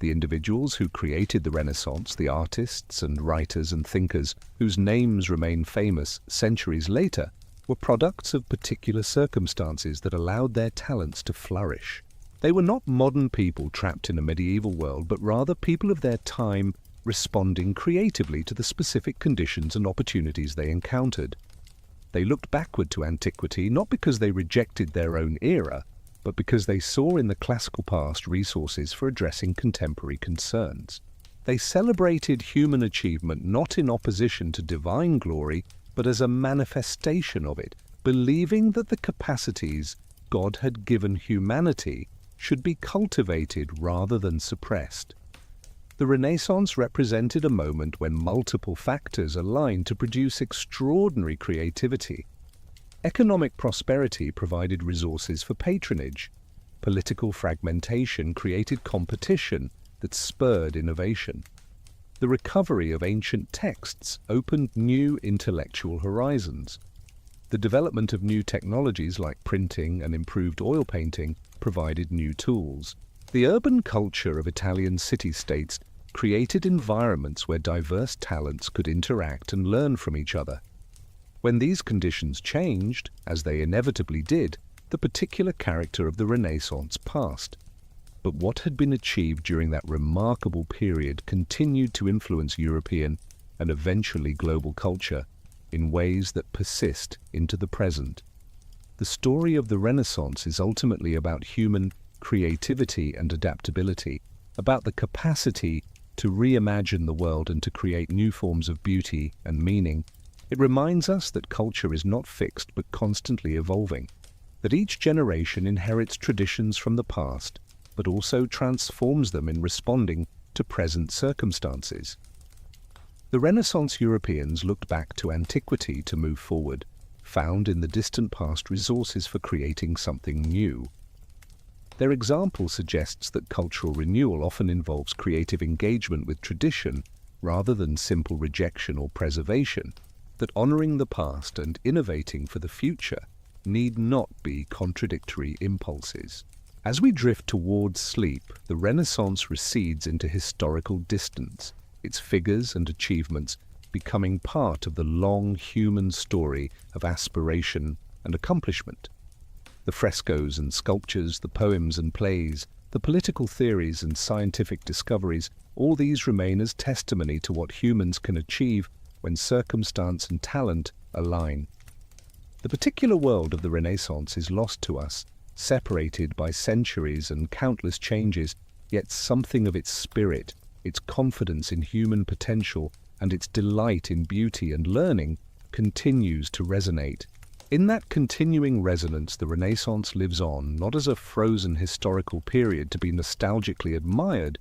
The individuals who created the Renaissance, the artists and writers and thinkers whose names remain famous centuries later, were products of particular circumstances that allowed their talents to flourish. They were not modern people trapped in a medieval world, but rather people of their time responding creatively to the specific conditions and opportunities they encountered. They looked backward to antiquity not because they rejected their own era, but because they saw in the classical past resources for addressing contemporary concerns. They celebrated human achievement not in opposition to divine glory, but as a manifestation of it, believing that the capacities God had given humanity should be cultivated rather than suppressed. The Renaissance represented a moment when multiple factors aligned to produce extraordinary creativity. Economic prosperity provided resources for patronage. Political fragmentation created competition that spurred innovation. The recovery of ancient texts opened new intellectual horizons. The development of new technologies like printing and improved oil painting provided new tools. The urban culture of Italian city-states created environments where diverse talents could interact and learn from each other. When these conditions changed, as they inevitably did, the particular character of the Renaissance passed. But what had been achieved during that remarkable period continued to influence European and eventually global culture in ways that persist into the present. The story of the Renaissance is ultimately about human creativity and adaptability, about the capacity to reimagine the world and to create new forms of beauty and meaning. It reminds us that culture is not fixed but constantly evolving, that each generation inherits traditions from the past, but also transforms them in responding to present circumstances. The Renaissance Europeans looked back to antiquity to move forward, found in the distant past resources for creating something new. Their example suggests that cultural renewal often involves creative engagement with tradition rather than simple rejection or preservation, that honoring the past and innovating for the future need not be contradictory impulses. As we drift towards sleep, the Renaissance recedes into historical distance, its figures and achievements becoming part of the long human story of aspiration and accomplishment. The frescoes and sculptures, the poems and plays, the political theories and scientific discoveries, all these remain as testimony to what humans can achieve when circumstance and talent align. The particular world of the Renaissance is lost to us, separated by centuries and countless changes, yet something of its spirit, its confidence in human potential, and its delight in beauty and learning continues to resonate. In that continuing resonance, the Renaissance lives on, not as a frozen historical period to be nostalgically admired,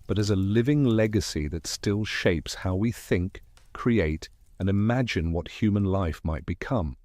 but as a living legacy that still shapes how we think, create, and imagine what human life might become.